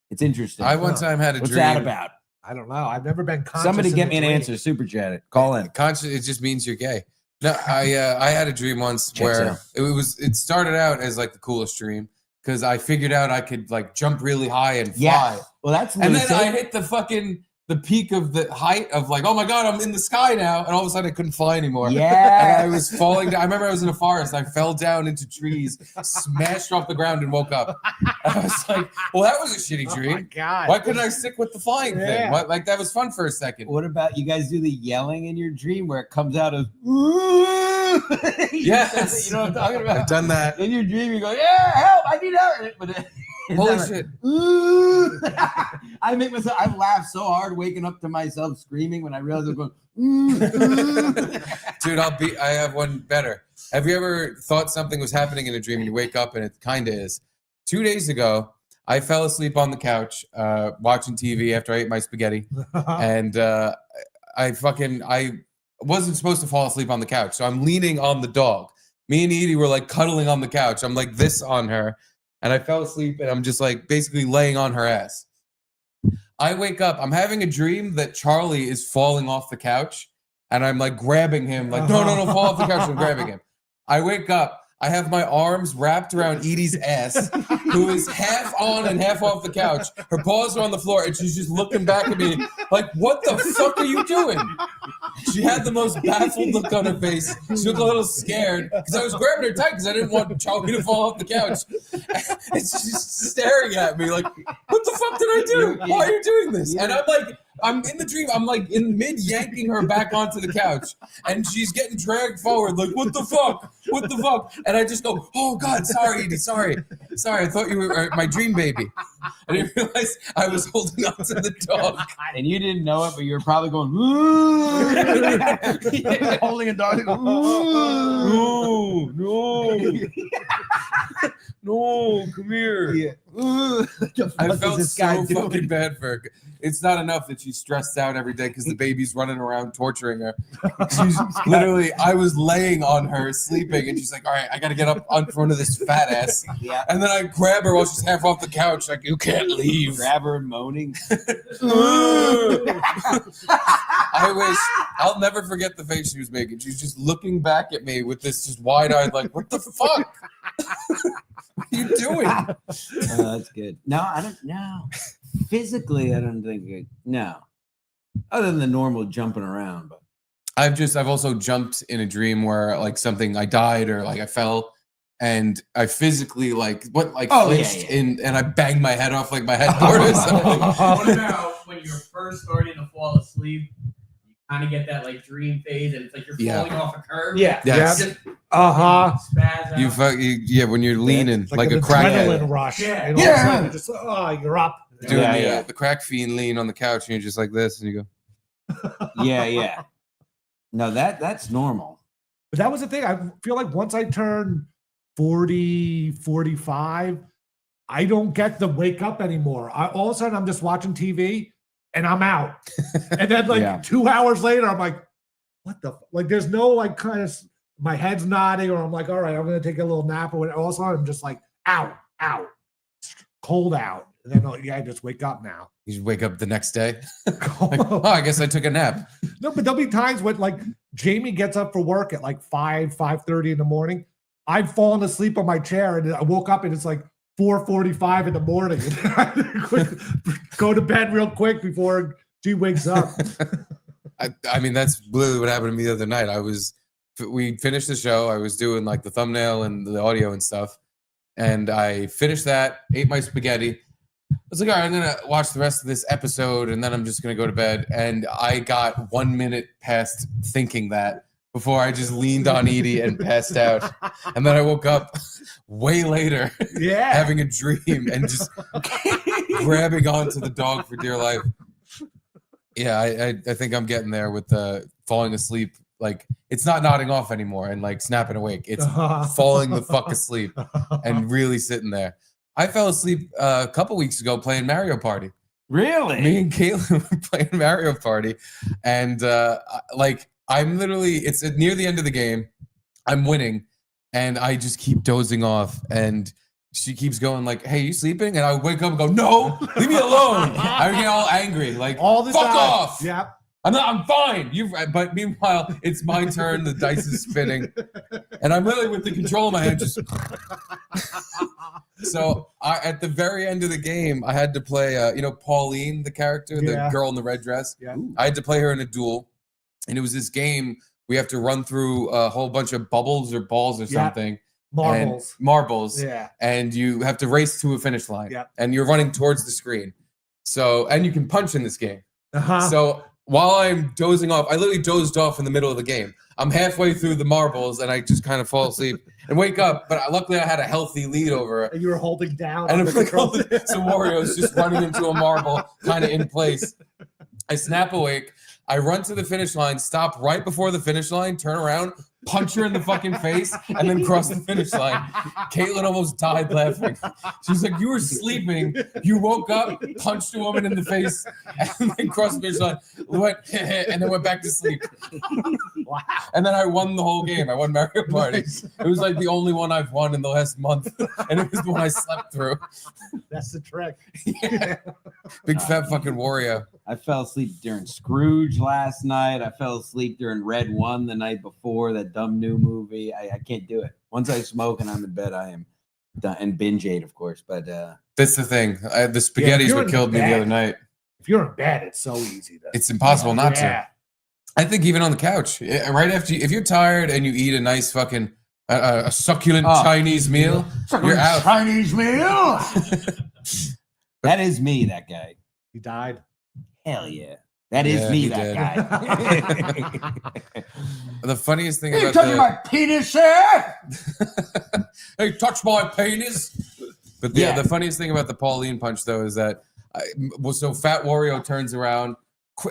it's interesting. I one time had a What's dream. What's that about? I don't know. I've never been conscious. Somebody get me an answer. Super chat it. Call in. Conscious. It just means you're gay. No, I had a dream once where it started out as like the coolest dream because I figured out I could like jump really high and fly. Yeah. Well, that's and then I hit the peak of the height of like, oh my God, I'm in the sky now. And all of a sudden I couldn't fly anymore. Yeah. And I was falling down. I remember I was in a forest. I fell down into trees, smashed off the ground and woke up. I was like, well, that was a shitty dream. Oh my God. Why couldn't I stick with the flying thing? Like that was fun for a second. What about you guys do the yelling in your dream where it comes out of yes. You know what I'm talking about? I've done that. In your dream, you go, yeah, help, I need help. But holy shit. I laugh so hard waking up to myself screaming when I realize I'm going, Dude, I have one better. Have you ever thought something was happening in a dream and you wake up and it kind of is? 2 days ago, I fell asleep on the couch watching TV after I ate my spaghetti. And I wasn't supposed to fall asleep on the couch. So I'm leaning on the dog. Me and Edie were like cuddling on the couch. I'm like this on her. And I fell asleep and I'm just like basically laying on her ass. I wake up. I'm having a dream that Charlie is falling off the couch and I'm like grabbing him, like, no, fall off the couch. I'm grabbing him. I wake up. I have my arms wrapped around Edie's ass, who is half on and half off the couch. Her paws are on the floor, and she's just looking back at me like, what the fuck are you doing? She had the most baffled look on her face. She looked a little scared because I was grabbing her tight because I didn't want Charlie to fall off the couch. And she's just staring at me like, what the fuck did I do? Why are you doing this? And I'm in the dream. I'm like in mid yanking her back onto the couch, and she's getting dragged forward. Like, what the fuck? What the fuck? And I just go, oh God, sorry, Edie, sorry. I thought you were my dream baby. I didn't realize I was holding on to the dog. And you didn't know it, but you were probably going, holding a dog. No, come here. Yeah. I felt so fucking bad for her. It's not enough that she's stressed out every day because the baby's running around torturing her. She's literally, I was laying on her sleeping, and she's like, all right, I got to get up in front of this fat ass. Yeah. And then I grab her while she's half off the couch, like, you can't leave. Grab her and moaning. I'll never forget the face she was making. She's just looking back at me with this just wide-eyed, like, what the fuck? What are you doing? That's good. No, I don't know. Physically, I don't think no. Other than the normal jumping around, but I've also jumped in a dream where like something I died or like I fell and I physically flinched in and I banged my head off like my headboard or something. What about when you're first starting to fall asleep? You kind of get that like dream phase, and it's like you're falling off a curve. Yeah. Yes. Yep. Spaz out. When you're leaning It's like a an crackhead. adrenaline rush. Yeah. And all of a sudden you're just, you're up. Doing the crack fiend lean on the couch and you're just like this and you go. yeah. No, that's normal. But that was the thing. I feel like once I turn 40, 45, I don't get the wake up anymore. All of a sudden I'm just watching TV and I'm out. And then 2 hours later, I'm like, what the, there's no kind of, my head's nodding or I'm like, all right, I'm going to take a little nap or whatever. All of a sudden I'm just like, out, cold out. And then, I just wake up now. You just wake up the next day. I guess I took a nap. No, but there'll be times when Jamie gets up for work at 5:30 in the morning. I've fallen asleep on my chair and I woke up and it's 4:45 in the morning. Go to bed real quick before she wakes up. I mean, that's literally what happened to me the other night. We finished the show. I was doing the thumbnail and the audio and stuff. And I finished that, ate my spaghetti. I was like, all right, I'm going to watch the rest of this episode and then I'm just going to go to bed. And I got 1 minute past thinking that before I just leaned on Edie and passed out. And then I woke up way later having a dream and just grabbing onto the dog for dear life. Yeah, I think I'm getting there with the falling asleep. It's not nodding off anymore and snapping awake. It's falling the fuck asleep and really sitting there. I fell asleep a couple weeks ago playing Mario Party. Really? Me and Caitlin were playing Mario Party. And I'm literally, it's near the end of the game. I'm winning. And I just keep dozing off. And she keeps going hey, you sleeping? And I wake up and go, no, leave me alone. I get all angry. All the fuck time. off. Yeah. I'm fine. But meanwhile, it's my turn. The dice is spinning, and I'm really with the control in my hand. Just so at the very end of the game, I had to play. Pauline, the character, the girl in the red dress. Yeah. I had to play her in a duel, and it was this game. We have to run through a whole bunch of bubbles or balls or something. Marbles. Yeah. And you have to race to a finish line. Yeah. And you're running towards the screen. So, and you can punch in this game. Uh-huh. So while I'm dozing off, I literally dozed off in the middle of the game. I'm halfway through the marbles and I just kind of fall asleep and wake up. But luckily I had a healthy lead over it. And you were holding down. And I'm some Warriors just running into a marble kind of in place. I snap awake. I run to the finish line, stop right before the finish line, turn around, punch her in the fucking face, and then cross the finish line. Caitlin almost died laughing. She's like, you were sleeping, you woke up, punched a woman in the face, and then crossed the finish line, and then went back to sleep. Wow. And then I won the whole game. I won Mario Party. Nice. It was the only one I've won in the last month, and it was the one I slept through. That's the trick. Yeah. Big fat fucking warrior. I fell asleep during Scrooge last night. I fell asleep during Red One the night before, that dumb new movie. I can't do it. Once I smoke and I'm in bed, I am done. And binge ate, of course. But That's the thing. The spaghetti's what killed me the other night. If you're in bed, it's so easy. It's impossible not to. I think even on the couch, right after, if you're tired and you eat a nice fucking a succulent Chinese meal, you're out. Chinese meal. That is me, that guy. He died. Hell yeah. That is me, that guy. The funniest thing Are you about touching my penis, sir? Hey, touch my penis. But the funniest thing about the Pauline punch, though, is that so Fat Wario turns around,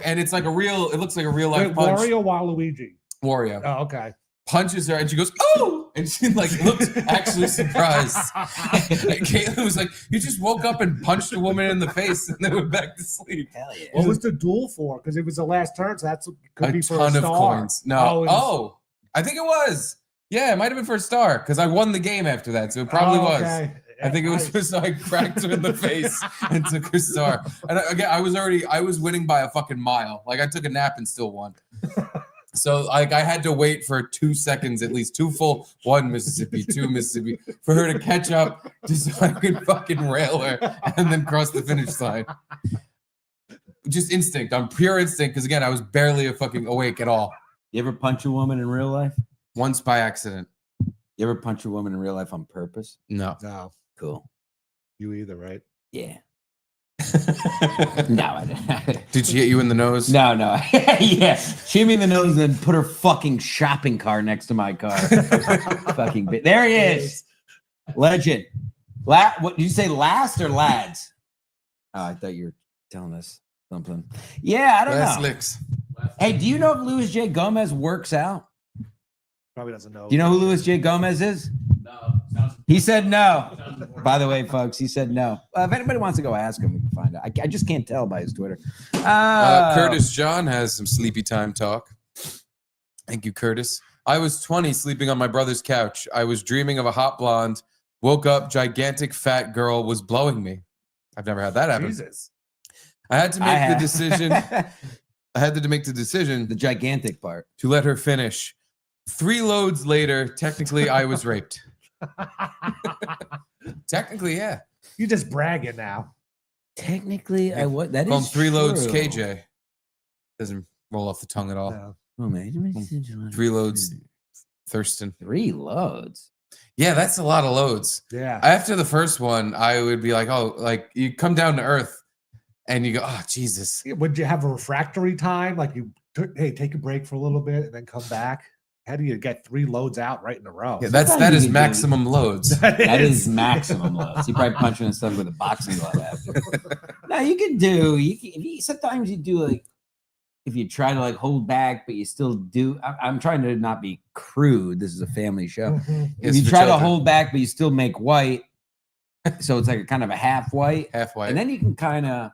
and it's like it looks like a real life punch. Wario, Waluigi. Wario. Oh, okay. Punches her, and she goes, "Oh!" And she like looks actually surprised. And Caitlin was like, "You just woke up and punched a woman in the face, and then went back to sleep." Hell yeah. What was the duel for? Because it was the last turn, so that's could be for a ton of star. coins. No, I think it was. Yeah, it might have been for a star because I won the game after that, so it probably was. Okay. I think it was just so I cracked her in the face and took her star. And again, I was winning by a fucking mile. Like I took a nap and still won. So like I had to wait for 2 seconds, at least 2 full, 1 Mississippi, 2 Mississippi, for her to catch up just so I could fucking rail her and then cross the finish line. Just instinct. I'm pure instinct because again, I was barely fucking awake at all. You ever punch a woman in real life? Once by accident. You ever punch a woman in real life on purpose? No. No. Cool. You either, right? Yeah. No, I didn't. Did she hit you in the nose? No. Yeah. She hit me in the nose and then put her fucking shopping cart next to my car. Fucking bitch. There he is. Legend. What did you say, last or lads? Oh, I thought you were telling us something. Yeah, I don't Last know. licks. Hey, do you know if Luis J. Gomez works out? Probably doesn't know. Do you know who Luis J. Gomez is? No. He said no. By the way, folks, he said no. If anybody wants to go ask him, we can find out. I just can't tell by his Twitter. Curtis John has some sleepy time talk. Thank you, Curtis. I was 20 sleeping on my brother's couch. I was dreaming of a hot blonde. Woke up, gigantic fat girl was blowing me. I've never had that happen. Jesus. I had to make the decision. I had to make the decision. The gigantic part. To let her finish. 3 loads later, technically, I was raped. Technically, yeah. You just bragging now. Technically, I would. That Call him is 3 loads true. KJ. Doesn't roll off the tongue at all. No. Oh, man. 3 loads Thurston. 3 loads. Yeah, that's a lot of loads. Yeah. After the first one, I would be like, oh, like you come down to earth and you go, oh, Jesus. Would you have a refractory time? Like you take a break for a little bit and then come back? How do you get 3 loads out right in a row? Yeah, that is maximum loads. That is maximum loads. You probably punch in stuff with a boxing glove after. No, you can do. Sometimes you do like if you try to like hold back, but you still do. I'm trying to not be crude. This is a family show. Mm-hmm. If you try to hold back, but you still make white, so it's like a kind of a half white, and then you can kind of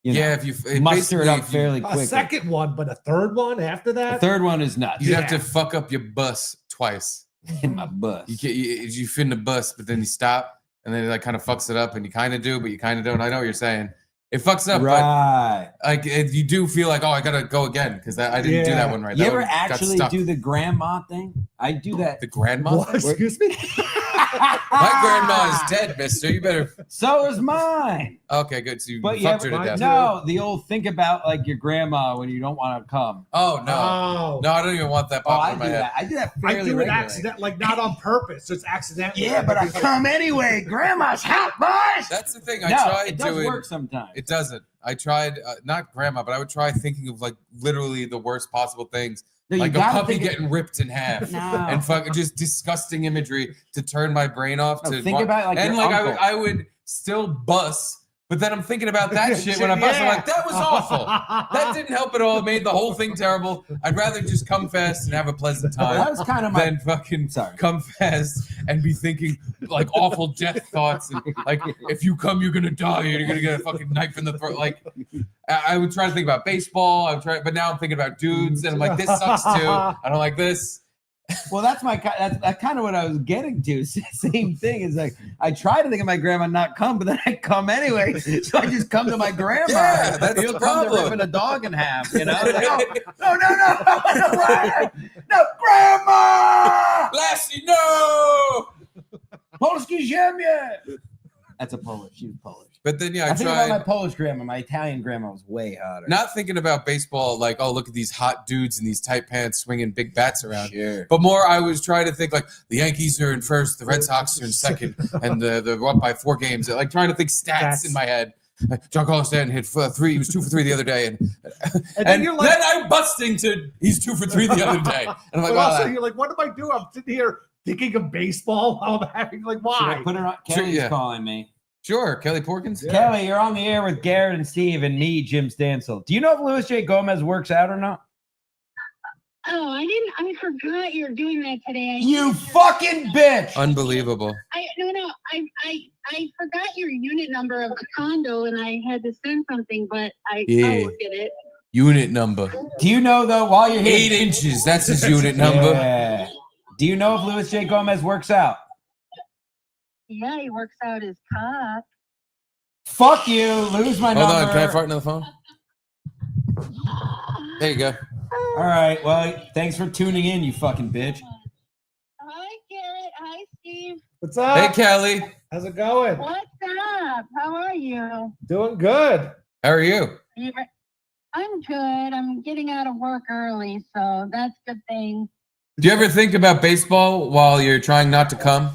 if you muster it up fairly a quick. second one, but a third one after that. The third one is nuts. You have to fuck up your bus twice. In my bus. You fin the bus, but then you stop, and then it like kind of fucks it up, and you kind of do, but you kind of don't. I know what you're saying. It fucks up, right? But like you do feel like, oh, I gotta go again because I didn't do that one right. You that ever one actually do the grandma thing? I do that. The grandma? What? Excuse me. My grandma is dead, mister. You better. So is mine. Okay, good. So you But fucked her to death. No, the old think about like your grandma when you don't want to come. Oh no, no, I don't even want that popping in my head. I do that. I Fairly do it regularly. accident, like not on purpose. It's accidental. Yeah, but I come anyway. Grandma's hot, boys. That's the thing. No, I tried it does doing. work sometimes. It doesn't. I tried not grandma, but I would try thinking of like literally the worst possible things. No, like a puppy getting ripped in half and fucking just disgusting imagery to turn my brain off. No, think about it like and your like uncle. I would still bust, but then I'm thinking about that shit when I bust. I'm like, that was awful. That didn't help at all. It made the whole thing terrible. I'd rather just come fast and have a pleasant time That was kind of my. than fucking come fast and be thinking like awful death thoughts and like if you come you're gonna die and you're gonna get a fucking knife in the throat. Like I would try to think about baseball. But now I'm thinking about dudes and I'm like, this sucks too. I don't like this. Well, that's kind of what I was getting to. Same thing. It's like I try to think of my grandma not come, but then I come anyway. So I just come to my grandma. Yeah, that's You'll the come to problem. ripping a dog in half. You know? Like, no, grandma. Lassie, no. Polski ziemię. That's a Polish. She was Polish. But then, I think about my tried Polish grandma. My Italian grandma was way hotter. not thinking about baseball like, oh, look at these hot dudes in these tight pants swinging big bats around. Sure. But more, I was trying to think like the Yankees are in first, the Red Sox are in second, and they're up by 4 games. Like trying to think stats in my head. John Carlos Stanton hit 3. He was 2 for 3 the other day, and then you're like, then I'm busting to he's 2 for 3 the other day, and I'm like, but wow. also you're like, what do I do? I'm sitting here thinking of baseball while I'm having like, Should why? I put her on? Sure, Kelly's yeah. calling me. Sure, Kelly Porkins. Yeah. Kelly, you're on the air with Garrett and Steve and me, Jim Stancil. Do you know if Luis J. Gomez works out or not? Oh, I forgot you're doing that today. You fucking bitch! Unbelievable. I forgot your unit number of the condo, and I had to send something, but I'll look at it. Unit number. Do you know though? While you're here, 8 inches. That's his unit number. Yeah. Do you know if Luis J. Gomez works out? Yeah, he works out his cock. Fuck you! Lose my Hold number. on, can I fart into the phone? There you go. All right. Well, thanks for tuning in, you fucking bitch. Hi, Garrett. Hi, Steve. What's up? Hey, Kelly. How's it going? What's up? How are you? Doing good. How are you? I'm good. I'm getting out of work early, so that's a good thing. Do you ever think about baseball while you're trying not to come?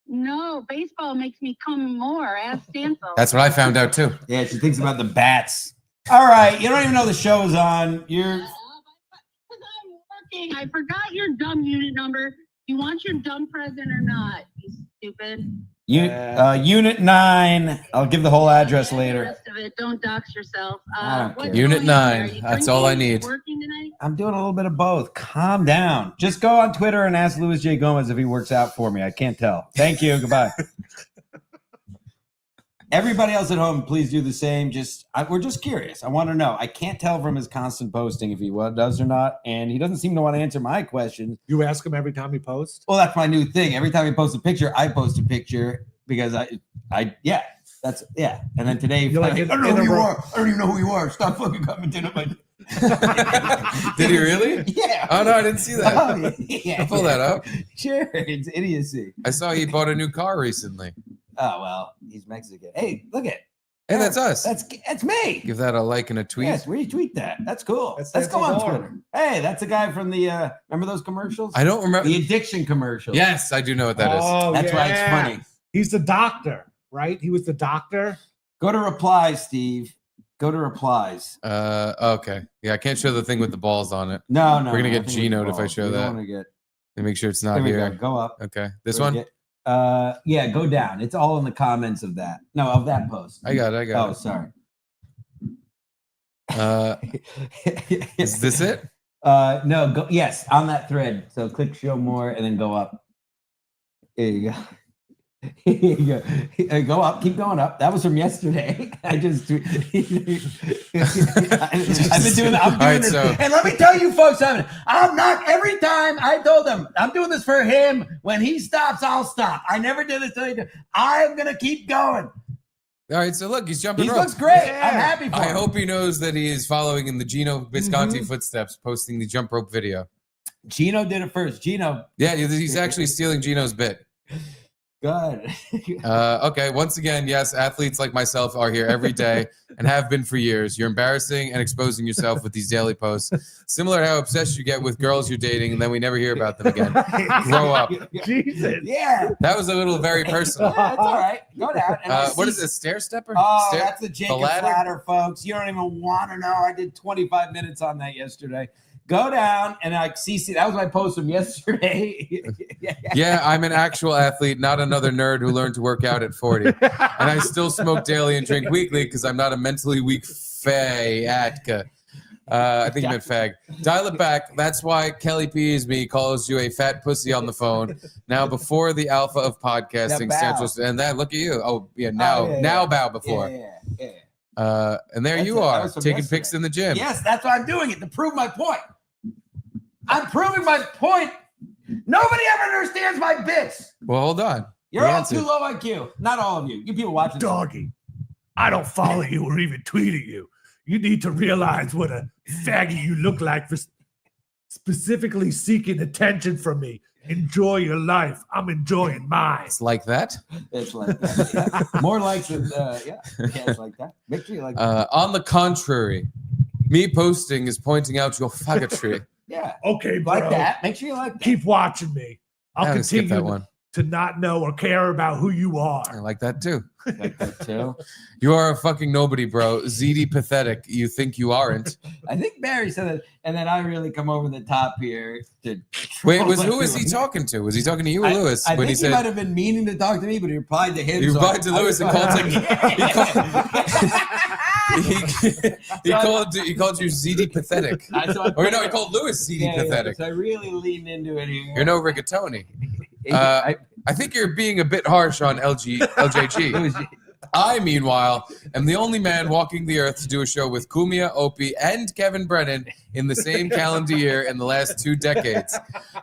No, baseball makes me come more. Ask Stancil. That's what I found out too. Yeah, she thinks about the bats. All right, you don't even know the show's on. You're. Because I'm working. I forgot your dumb unit number. You want your dumb present or not? You stupid. Unit 9. I'll give the whole address The later. rest of it. Don't dox yourself. I don't care. Unit going on there? 9. Are you That's all I drinking? need. Working tonight? I'm doing a little bit of both. Calm down. Just go on Twitter and ask Luis J. Gomez if he works out for me. I can't tell. Thank you. Goodbye. Everybody else at home, please do the same. We're just curious. I want to know. I can't tell from his constant posting if he does or not, and he doesn't seem to want to answer my questions. You ask him every time he posts? Well, that's my new thing. Every time he posts a picture, I post a picture because And then today, You're like, I don't know who you are. I don't even know who you are. Stop fucking commenting on my. Did he really? Yeah. Oh no, I didn't see that. Oh, yeah. I'll pull that up. Sure, it's idiocy. I saw he bought a new car recently. Oh well, he's Mexican. Hey, look at. Hey, that's us. That's me. Give that a like and a tweet. Yes, retweet that. That's cool. That's Let's go on Stancil's Twitter. Hey, that's a guy from the. Remember those commercials? I don't remember. The addiction commercials. Yes, I do know what that is. Oh, That's why it's yeah. funny. He's the doctor, right? He was the doctor. Go to replies, Steve. Go to replies. Okay. Yeah, I can't show the thing with the balls on it. No, We're gonna get nothing with G-note the if I balls. show We don't that. wanna get- Let me make sure it's There not we here. go. Go up. Okay. This We're one? gonna yeah, go down. It's all in the comments of that. No, of that post. I got it. Oh, sorry. Is this it? No, go yes, on that thread. So click show more and then go up. There you go. Here you go. Go up, keep going up. That was from yesterday. I've been doing All right, this. so- And let me tell you folks something. I'm not every time I told them I'm doing this for him. When he stops, I'll stop. I never did this till he did. I'm gonna keep going. All right, so look, he's jumping He rope. looks great. Yeah. I'm happy for I him. hope he knows that he is following in the Gino Visconti footsteps, posting the jump rope video. Gino did it first. Gino, Yeah, he's actually stealing Gino's bit. good. Okay, once again, yes, athletes like myself are here every day and have been for years. You're embarrassing and exposing yourself with these daily posts. Similar to how obsessed you get with girls you're dating and then we never hear about them again. Grow up. Jesus. Yeah. That was a little very personal. Yeah, that's all right. Go down. And I What see- is this, stair stepper? Oh, Stair- that's the Jacob ladder? ladder, folks. You don't even want to know. I did 25 minutes on that yesterday. Go down and I see. That was my post from yesterday. Yeah, I'm an actual athlete, not another nerd who learned to work out at 40. And I still smoke daily and drink weekly because I'm not a mentally weak fayatka. I think you meant fag. Dial it back. That's why Kelly Pees me calls you a fat pussy on the phone. Now, before the alpha of podcasting, Now bow. Stancil, and then look at you. Oh, yeah, now, yeah, now yeah. bow before. Yeah. And there That's you it. That are, was from taking yesterday. pics in the gym. Yes, that's why I'm doing it to prove my point. I'm proving my point. Nobody ever understands my bits. Well, hold on. You're The all answer. too low IQ. Not all of you. You people watching. Doggy, I don't follow you or even tweeting you. You need to realize what a faggot you look like for specifically seeking attention from me. Enjoy your life. I'm enjoying mine. It's like that. It's like that. Yeah. More likes than yeah. It's like that. Make sure you like that. On the contrary, me posting is pointing out your faggotry. Yeah. Okay, bro. Like that. Make sure you like that. Keep watching me. I'll I skip continue that one. to not know or care about who you I are. like that too. Like that too. You are a fucking nobody, bro. ZD pathetic. You think you aren't. I think Barry said that, and then I really come over the top here to. Wait, troll who was he everyone. talking to? Was he talking to you or Lewis? I when think he he might said have been meaning to talk to me, but he replied to him. he so replied to I Lewis and called him. He called you ZD pathetic. Or no, he called Lewis ZD pathetic. So I really leaned into it here. You're no rigatoni. I think you're being a bit harsh on LJG. I, meanwhile, am the only man walking the earth to do a show with Kumia, Opie, and Kevin Brennan in the same calendar year in the last 2 decades.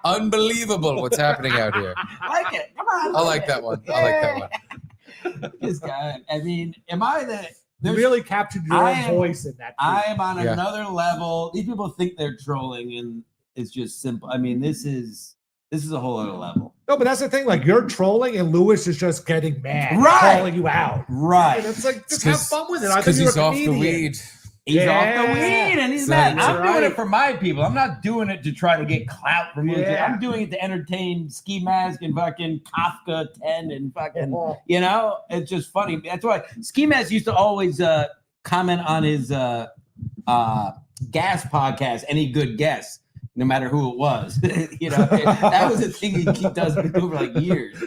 Unbelievable what's happening out here. I like it. Come on. I like that one. I like that one. This guy. I mean, am I the? You there's- really captured your I own am- voice in that. I am on Yeah. another level. These people think they're trolling, and it's just simple. I mean, this is a whole other level. No, but that's the thing. Like, you're trolling, and Lewis is just getting mad, Right. calling you out. Right. And it's like, just have fun with it. I Because think he's you're a off the comedian. weed. He's off the Yeah. weed and he's So mad. that's I'm doing right. it for my people. I'm not doing it to try to get clout from you. Yeah. I'm doing it to entertain Ski Mask and fucking Kafka 10 and fucking, you know, it's just funny. That's why Ski Mask used to always comment on his gas podcast, any good guess, no matter who it was. You know, that was a thing he does over like years.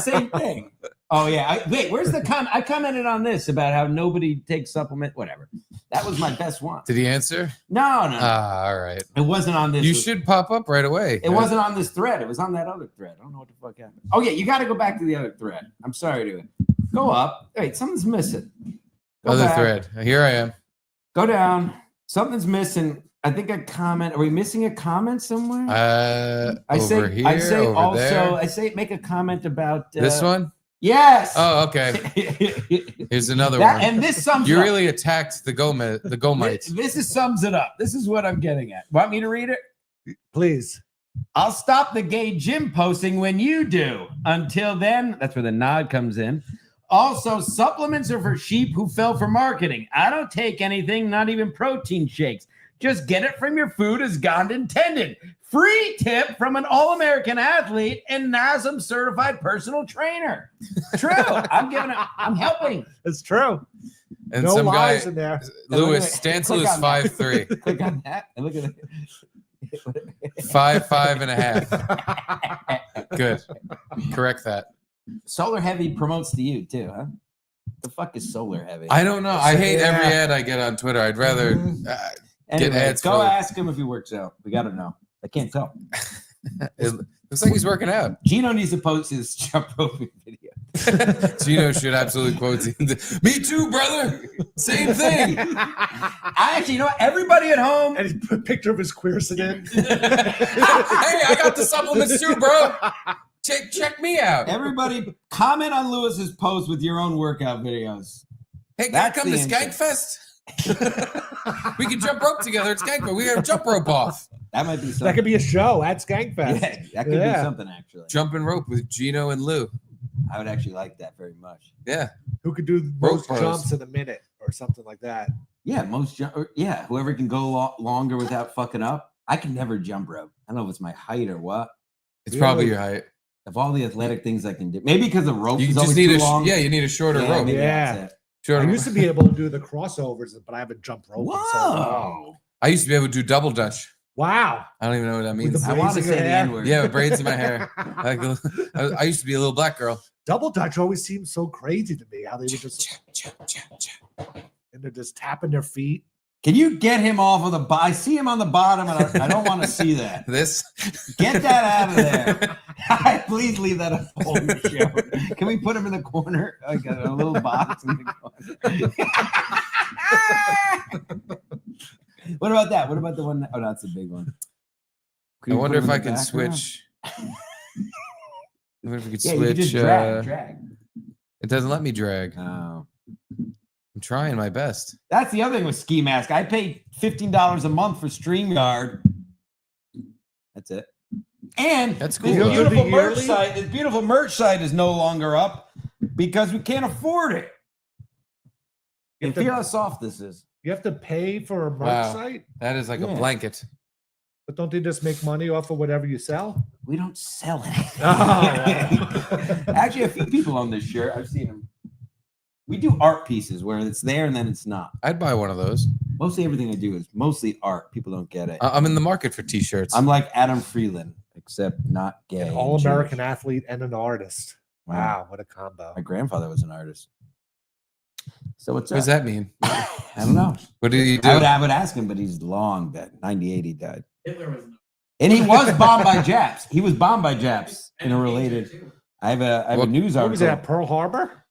Same thing. Oh yeah. Wait, where's the comment? I commented on this about how nobody takes supplement. Whatever. That was my best one. Did he answer? No. All right. It wasn't on this. You should pop up right away. It wasn't on this thread. It was on that other thread. I don't know what the fuck happened. Oh yeah, you got to go back to the other thread. I'm sorry to go up. Wait, something's missing. Go Other back. thread. Here I am. Go down. Something's missing. I think a comment. Are we missing a comment somewhere? I say. Over here, I say over also. there. I say make a comment about This one? Yes. Oh, okay. Here's another That, one. and this sums. You it up. really attacked the Gomites. This sums it up. This is what I'm getting at. Want me to read it? Please. I'll stop the gay gym posting when you do. Until then, that's where the nod comes in. Also, supplements are for sheep who fell for marketing. I don't take anything, not even protein shakes. Just get it from your food as God intended. Free tip from an all-American athlete and NASM certified personal trainer. True. I'm helping. It's true. And No some guy, lies in there. Lewis Click Stancil is on that. 5'3", Click on that and look at it. 5'5" and a half. Good. Correct that. Solar Heavy promotes to you too, huh? The fuck is Solar Heavy? I don't know. I hate Yeah. every ad I get on Twitter. I'd rather Anyway, ads go for it. ask him if he works out. We got to know. I can't tell. it looks like he's working out. Gino needs to post his jump roping video. Gino should absolutely quote me too, brother. Same thing. I actually, you know what? Everybody at home, And he put a picture of his quercetin. Hey, I got the supplements too, bro. Check me out. everybody comment on Lewis's post with your own workout videos. Hey, can I That's come to the answer. Skankfest? We can jump rope together at Skankfest. We have jump rope off. That might be something. That could be a show at Skankfest. Yeah, that could Yeah. be something actually. Jumping rope with Gino and Lou. I would actually like that very much. Yeah. Who could do Rope most pose. jumps in a minute or something like that? Yeah, whoever can go longer without fucking up. I can never jump rope. I don't know if it's my height or what. It's probably Really? your height. Of all the athletic things I can do, maybe because the rope You is just always need too a long. you need a shorter Yeah, rope. maybe Yeah. that's it. I Shorter. used to be able to do the crossovers, but I haven't jumped rope. in so long. Whoa. I used to be able to do double dutch. Wow. I don't even know what that With means. the I want to braids in say your the hair? N-word. Yeah, with braids in my hair. I used to be a little black girl. Double Dutch always seems so crazy to me. How they would just and they're just tapping their feet. Can you get him off of the I see him on the bottom, and I don't want to see that. This Get that out of there. Please leave that up on the show. Can we put him in the corner? Like a little box in the corner. What about that? What about the one? Oh, that's a big one. I wonder if I can switch. I wonder if we could Yeah, switch. you just drag. It doesn't let me drag. Oh. I'm trying my best. That's the other thing with Ski Mask. I pay $15 a month for StreamYard. That's it. And That's cool. this though. beautiful merch site is no longer up because we can't afford it. You feel how soft this is. You have to pay for a merch Wow. site, That is like a Yeah. blanket. but don't they just make money off of whatever you sell? We don't sell it. Oh. Actually, a few people on this shirt, I've seen them. We do art pieces where it's there and then it's not. I'd buy one of those. Mostly everything I do is mostly art. People don't get it. I'm in the market for t-shirts. I'm like Adam Freeland, except not gay. An and all-American Jewish. athlete and an artist. Wow, what a combo. My grandfather was an artist. So what's What does up? that mean? I don't know. What did he do? I would ask him, but he's long dead. 98 he died. Hitler was And he was bombed by Japs. He was bombed by Japs in a related. I have a What- news What was article. that, Pearl Harbor?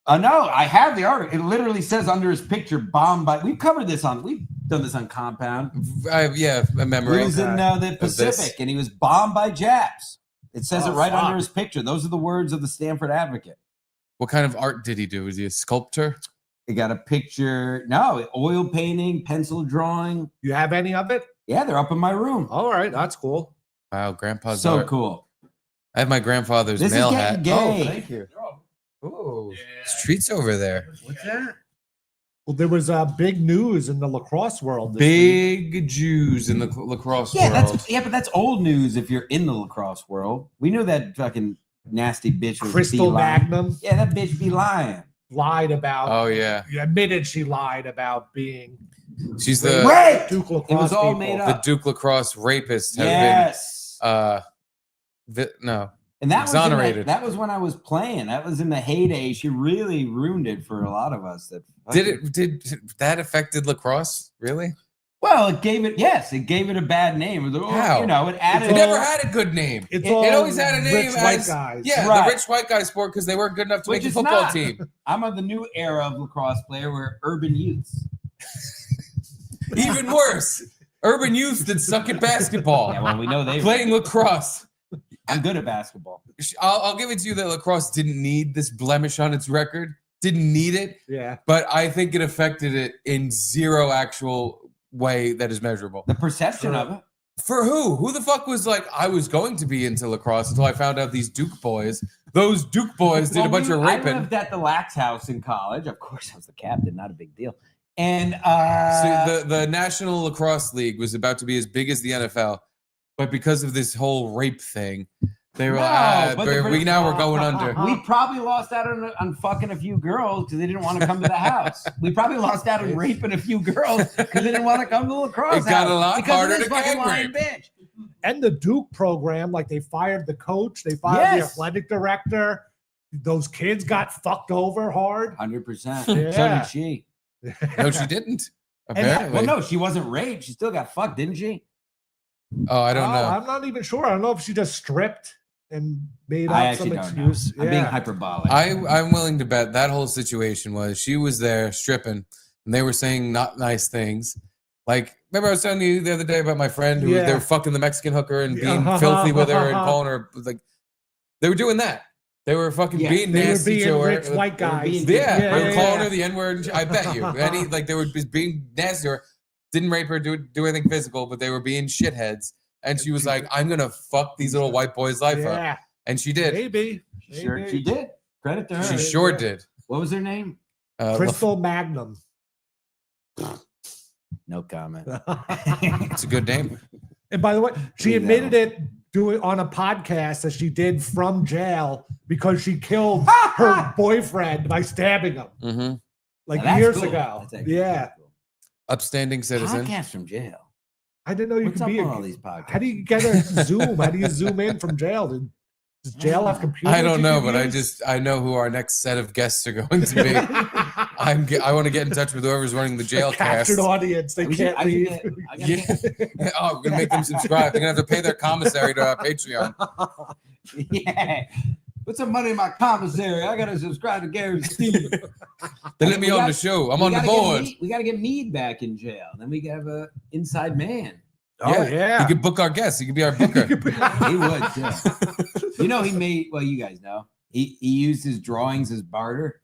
No, I have the article. It literally says under his picture, bombed by. We've covered this on. We've done this on Compound. Yeah, a He memory. was in the this. Pacific, and he was bombed by Japs. It says Oh, it right fuck. under his picture. Those are the words of the Stanford Advocate. What kind of art did he do? Was he a sculptor? They got a picture. No, oil painting, pencil drawing. You have any of it? Yeah, they're up in my room. All right, that's cool. Wow, grandpa's So art. cool. I have my grandfather's This is mail getting hat. gay. Oh, thank you. Oh, streets over there. What's that? Well, there was big news in the lacrosse world. This week. Big Jews in the lacrosse Yeah, world. but that's old news if you're in the lacrosse world. We knew that fucking nasty bitch was Crystal be lying. Magnum Yeah, that bitch be lying. lied about. Oh yeah, You admitted she lied about being she's the Right. Duke lacrosse. It was all people. made the up. Duke lacrosse rapist has Yes. been no. And that exonerated. Was that was when I was playing. That was in the heyday. She really ruined it for a lot of us. Did that affected lacrosse? Really? Well, it gave it a bad name. It was, How? You know, it added. It never had a good name. It's It all always had a name rich white as- guys. Yeah, Right. the rich white guy sport because they weren't good enough to Which make a is football not. team. I'm of the new era of lacrosse player where urban youths. Even worse, urban youth that suck at basketball. Yeah, well, we know they Playing lacrosse. I'm good at basketball. I'll give it to you that lacrosse didn't need this blemish on its record. Didn't need it, Yeah. but I think it affected it in zero actual way that is measurable. The perception of it. For who? Who the fuck was like, I was going to be into lacrosse until I found out these Duke boys. Those Duke boys did a bunch of I raping. lived at the Lax House in college. Of course, I was the captain. Not a big deal. And See, the National Lacrosse League was about to be as big as the NFL, but because of this whole rape thing, they were No, but we're going under. we probably lost out on fucking a few girls because they didn't want to come to the house. We probably lost out on raping a few girls because they didn't want to come to the lacrosse It got house a lot because of harder this to fucking gang lying rape. bitch. And the Duke program, like they fired the coach, they fired the Yes. athletic director. Those kids got fucked over hard. 100%. So Yeah. did she. No, she didn't. And Apparently. well, no, she wasn't raped. She still got fucked, didn't she? Oh, I don't know. I'm not even sure. I don't know if she just stripped and made I up some actually don't know. excuse. I'm being hyperbolic. I'm willing to bet that whole situation was she was there stripping and they were saying not nice things. Like, remember I was telling you the other day about my friend who they were fucking the Mexican hooker and being filthy with her and calling her like they were doing that. They were fucking being they were nasty being to her. rich white guys. Yeah, they were calling yeah. her the N-word. I bet you. They were just being nasty to her. Didn't rape her, do anything physical, but they were being shitheads. And she was like, I'm gonna fuck these little white boys' life up. Yeah, And she did. maybe. Sure, she did. Credit to her. She sure did. What was her name? Crystal Magnum. No comment. It's a good name. And by the way, she Leave that admitted it doing on a podcast that she did from jail because she killed her boyfriend by stabbing him Mm-hmm. like Now that's years cool. ago. That's actually Yeah, pretty cool. Upstanding citizen. Podcast from jail. I didn't know you What's could up be. on all these podcasts? How do you get a Zoom? How do you zoom in from jail? Does jail have computers? I don't you know, can but use? I know who our next set of guests are going to be. I want to get in touch with whoever's running the jail cast. captured audience. They can't leave. Yeah. Oh, we're gonna make them subscribe. They're gonna have to pay their commissary to our Patreon. Yeah. Put some money in my commissary. I gotta subscribe to Garrett and Steve. They let me We on got- the show. I'm We on the gotta get board. We got to get Mead back in jail. Then we can have a inside man. Oh yeah. He could book our guests. He could be our booker. He would too. You know, he made. Well, you guys know. He used his drawings as barter.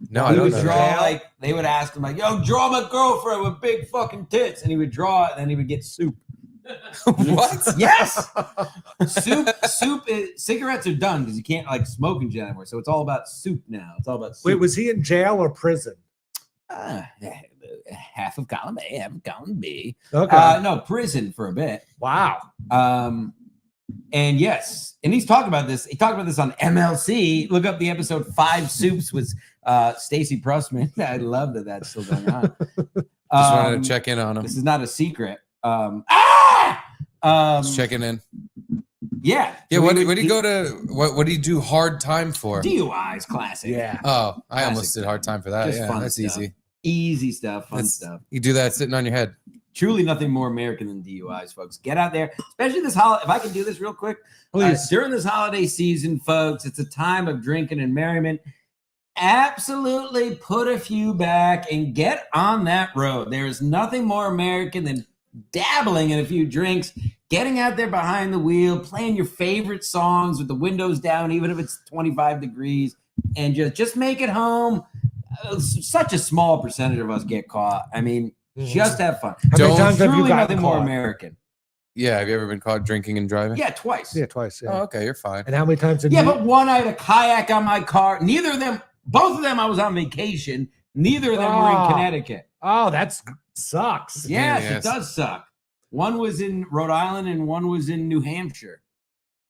No, I He don't would know. draw that. like they would ask him like, "Yo, draw my girlfriend with big fucking tits," and he would draw it, and then he would get soup. What? Yes, soup. Cigarettes are done because you can't like smoke in jail anymore. So it's all about soup now. It's all about soup. Wait, was he in jail or prison? Half of column A, half of column B. Okay. No, prison for a bit. Wow. And yes, and he's talked about this. He talked about this on MLC. Look up the episode 5 Soups with Stacey Pressman. I love that that's still going on. Just wanted to check in on him. This is not a secret. Just checking in. Yeah. Yeah. So What we did he go to? What did he do hard time for? DUIs, classic. Yeah. Oh, I Classic. almost did hard time for that. Just Yeah, fun that's stuff. easy. Easy stuff, fun That's- stuff. You do that sitting on your head. Truly nothing more American than DUIs, folks. Get out there, especially this holiday. If I can do this real quick, Please. during this holiday season, folks, it's a time of drinking and merriment. Absolutely put a few back and get on that road. There is nothing more American than dabbling in a few drinks, getting out there behind the wheel, playing your favorite songs with the windows down, even if it's 25 degrees, and just make it home. Such a small percentage of us get caught. I mean, just have fun. How many Don't- times have you Truly gotten nothing more caught? American. Yeah. Have you ever been caught drinking and driving? Yeah, twice. Yeah, twice. Yeah. Oh, okay. You're fine. And how many times have Yeah, you? but one I had a kayak on my car. Neither of them, both of them, I was on vacation. Neither of them were in Ah. Connecticut. Oh, that's sucks. Yes, Yes. it does suck. One was in Rhode Island and one was in New Hampshire.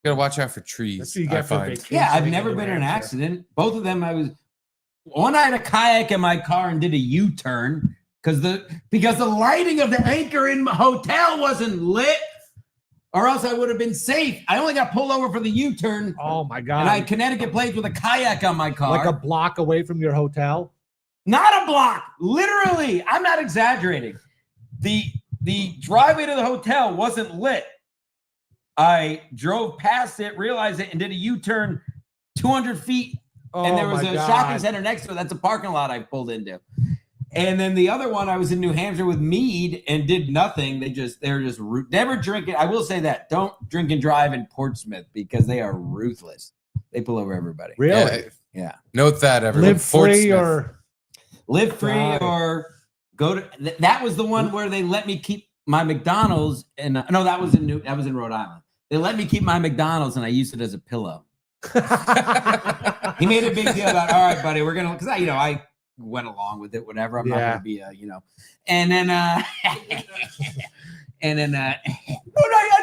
You gotta watch out for That's trees. what you I get for find. vacation. Yeah, I've never been in an accident. Both of them, one I had a kayak in my car and did a U-turn because the lighting of the Anchor Inn hotel wasn't lit, or else I would have been safe. I only got pulled over for the U-turn, Oh my and I god! had Connecticut plates with a kayak on my car. Like a block away from your hotel. Not a block, literally. I'm not exaggerating. The driveway to the hotel wasn't lit. I drove past it, realized it, and did a U-turn 200 feet. Oh And there was my a God. shopping center next to it. That's a parking lot I pulled into. And then the other one, I was in New Hampshire with Mead and did nothing. They were just never drinking. I will say that. Don't drink and drive in Portsmouth because they are ruthless. They pull over everybody. Really? Yeah. Note that, everyone. Live free Portsmouth. or Live free Got it. or go to that was the one where they let me keep my McDonald's and no, that was in Rhode Island. They let me keep my McDonald's and I used it as a pillow. He made a big deal about, all right, buddy, we're gonna, because I went along with it, whatever. I'm not Yeah. gonna be and then I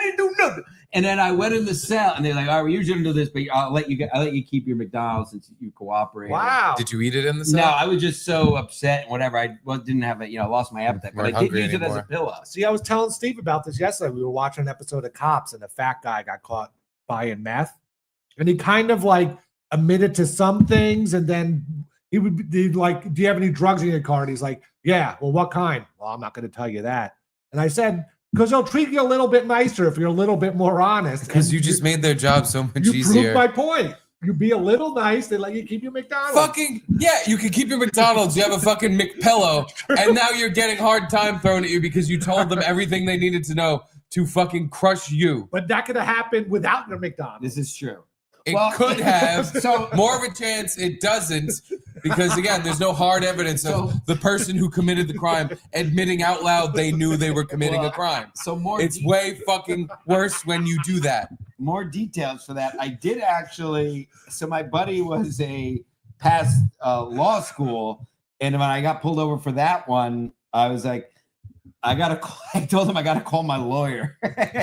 didn't do nothing. And then I went in the cell and they're like, all right, we usually don't do this, but I'll let you keep your McDonald's since you cooperate. wow. Did you eat it in the No, cell? I was just so upset and whatever. I didn't have it, lost my appetite, but Weren't I did hungry use it as a anymore. pillow. See, I was telling Steve about this yesterday. We were watching an episode of Cops, and the fat guy got caught buying meth, and he kind of like admitted to some things, and then he'd like, "Do you have any drugs in your car?" And he's like, "Yeah." Well, what kind? Well, I'm not going to tell you that. And I said, because they'll treat you a little bit nicer if you're a little bit more honest. Because And you just made their job so much you easier. proved my point. You be a little nice, they let you keep your McDonald's. Fucking yeah, you can keep your McDonald's. You have a fucking McPillow, and now you're getting hard time thrown at you because you told them everything they needed to know to fucking crush you. But that could have happened without your McDonald's. This is true. It Well, could have. So More of a chance it doesn't, because again, there's no hard evidence of the person who committed the crime admitting out loud they knew they were committing a crime. so more It's way fucking worse when you do that. more details for that. I did actually. So my buddy was past law school, and when I got pulled over for that one, I was like, I told him I gotta call my lawyer.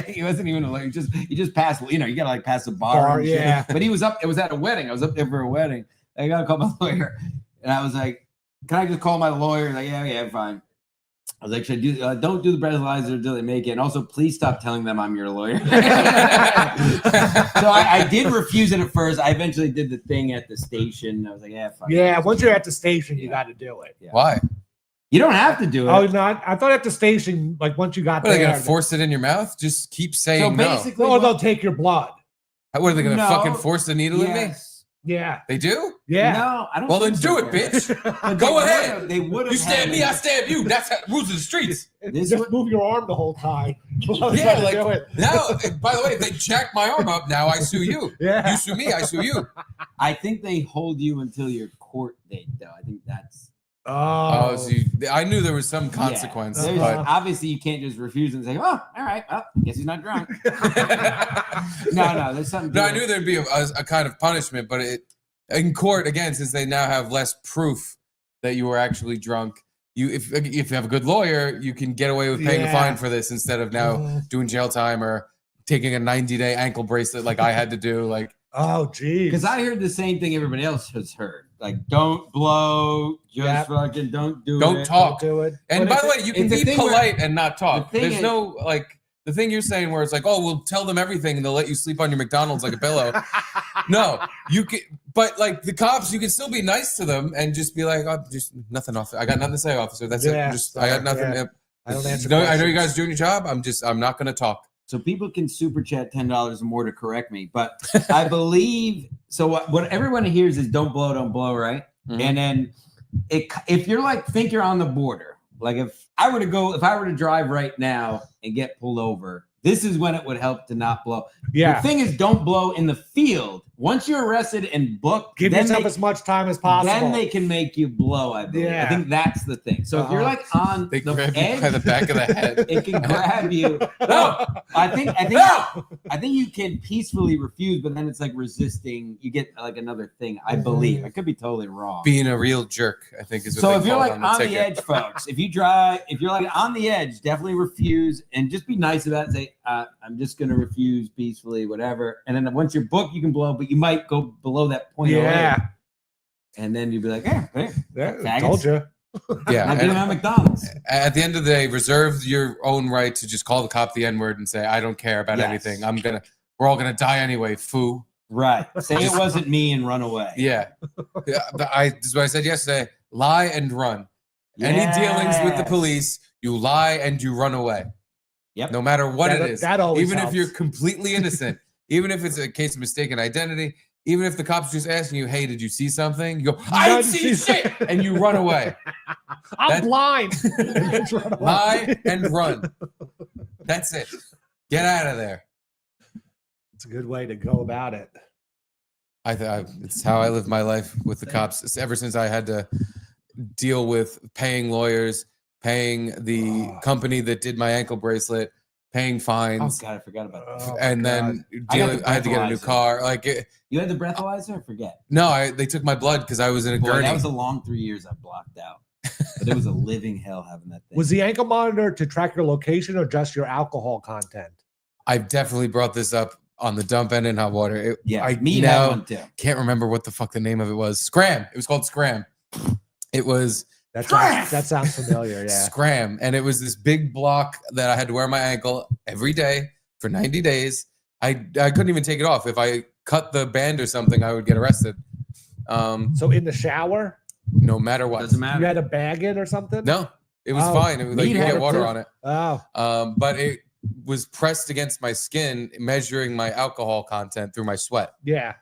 He wasn't even a lawyer. He just passed. You gotta like pass a bar. and shit. Yeah. But he was up. It was at a wedding. I was up there for a wedding. I gotta call my lawyer, and I was like, "Can I just call my lawyer?" He's like, yeah, fine. I was like, "Should I do? Don't do the breathalyzer until they make it, and also please stop telling them I'm your lawyer." So I did refuse it at first. I eventually did the thing at the station. I was like, "Yeah, fuck it." Yeah, once you're at the station, you got to do it. Yeah. Why? You don't have to do it. Oh, no, I thought at the station, like once you got What, are they there, gonna force it in your mouth? Just keep so saying no. basically, or they'll take your blood. What, are they gonna No. fucking force the needle in me? yes. Yeah. They do? Yeah. No, I don't. Well, then think do so, it, Garrett. bitch. But Go they ahead. would've- They would have. You stab me, I stab you. That's how rules of the streets. This Just would, move your arm the whole time. Yeah, like now. By the way, if they jack my arm up, now I sue you. Yeah. You sue me, I sue you. I think they hold you until your court date, though. I think that's. Oh, so I knew there was some consequence, There's- but obviously you can't just refuse and say, "Oh, all right, well, guess he's not drunk." No, there's something. no, I to knew it. there'd be a kind of punishment, but in court again, since they now have less proof that you were actually drunk. If you have a good lawyer, you can get away with paying a fine for this instead of now doing jail time or taking a 90-day ankle bracelet like I had to do. Like, Oh, geez. Because I heard the same thing everybody else has heard. Like, don't blow, just fucking don't do it. don't talk. Do it. And But by the way, you can it's the be thing where- polite and not talk. the thing There's is- no like the thing you're saying where it's like, oh, we'll tell them everything and they'll let you sleep on your McDonald's like a pillow. No, you can, but like the cops, you can still be nice to them and just be like, oh, just nothing, officer. I got nothing to say, officer. That's Yeah, it. Just I got nothing. yeah. I don't answer I know you questions. guys doing your job. I'm not going to talk. So people can super chat $10 or more to correct me, but I believe so. What everyone hears is don't blow, right? Mhm. And then if you're like think you're on the border, like if I were to drive right now and get pulled over, this is when it would help to not blow. Yeah. The thing is, don't blow in the field. Once you're arrested and booked, Give then yourself they, as much time as possible. then they can make you blow. I believe. Yeah. I think that's the thing. So if you're like on They the grab you edge, by the back of the head. it can grab you. No, I think no. I think you can peacefully refuse, but then it's like resisting. You get like another thing. I believe. I could be totally wrong. Being a real jerk, I think is what So they if you're call it like on the ticket. edge, folks, if you're like on the edge, definitely refuse and just be nice about it. Say, I'm just gonna refuse peacefully, whatever. And then once you're booked, you can blow, but you might go below that point. Yeah. And then you'd be like, hey, Yeah, faggots. told you. Yeah, I'm and getting at McDonald's. at the end of the day, reserve your own right to just call the cop the N-word and say, I don't care about Yes. anything. We're all gonna die anyway, foo. Right. Say it wasn't me and run away. Yeah. This is what I said yesterday. Lie and run. Any dealings with the Yes. police, you lie and you run away. Yep. No matter what That- it is. that always even helps. if you're completely innocent, even if it's a case of mistaken identity, even if the cops just asking you, hey, did you see something? You go, I didn't see shit, and you run away. I'm That- blind. And just run away. Lie and run. That's it. Get out of there. It's a good way to go about it. It's how I live my life with the cops. It's ever since I had to deal with paying lawyers, paying the company that did my ankle bracelet, paying Oh fines, God, I forgot about that. Oh, and God. then I got dealing. the I had to get a new breathalyzer. car. Like You had the breathalyzer? I forget. no, they took my blood because I was in a Boy, gurney. that was a long 3 years I blocked out. But it was a living hell having that thing. Was the ankle monitor to track your location or just your alcohol content? I've definitely brought this up on the dump and in hot water. yeah, I me now had one too. can't remember what the fuck the name of it was. Scram. It was called Scram. It was That sounds familiar. Yeah. Scram, and it was this big block that I had to wear my ankle every day for 90 days. I couldn't even take it off. If I cut the band or something, I would get arrested. So in the shower, No matter what. Doesn't you matter. had to bag it or something? No, it was Oh, fine. It was like meat you had get it water too. on it. Oh, But it was pressed against my skin, measuring my alcohol content through my sweat. yeah.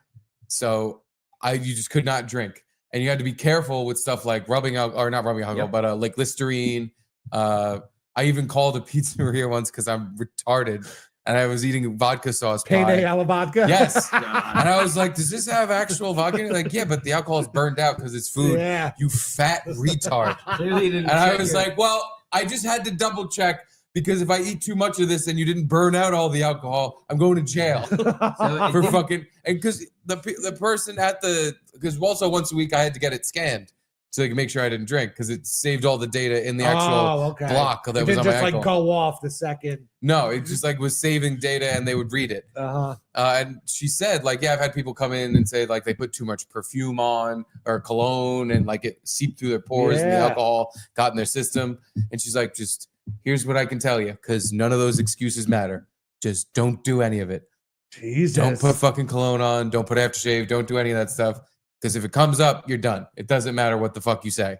So you just could not drink, and you had to be careful with stuff like rubbing alcohol, or not rubbing alcohol, Yep. but like Listerine. I even called a pizzeria once because I'm retarded, and I was eating vodka sauce Payday pie. alla vodka? Yes, and God. I was like, "Does this have actual vodka?" And like, yeah, but the alcohol is burned out because it's food. Yeah. You fat retard. Clearly you didn't And I check was your- like, well, I just had to double check because if I eat too much of this and you didn't burn out all the alcohol, I'm going to jail So it for didn't- fucking. And because the person at because also once a week I had to get it scanned so they could make sure I didn't drink because it saved all the data in the actual okay. block that It was didn't on my just ankle. like go off the second. No, it just like was saving data and they would read it. Uh-huh. And she said, like, yeah, I've had people come in and say, like, they put too much perfume on or cologne and like it seeped through their pores and the Yeah. alcohol got in their system. And she's like, just here's what I can tell you because none of those excuses matter. Just don't do any of it. Jesus. Don't put fucking cologne on. Don't put aftershave. Don't do any of that stuff. Because if it comes up, you're done. It doesn't matter what the fuck you say.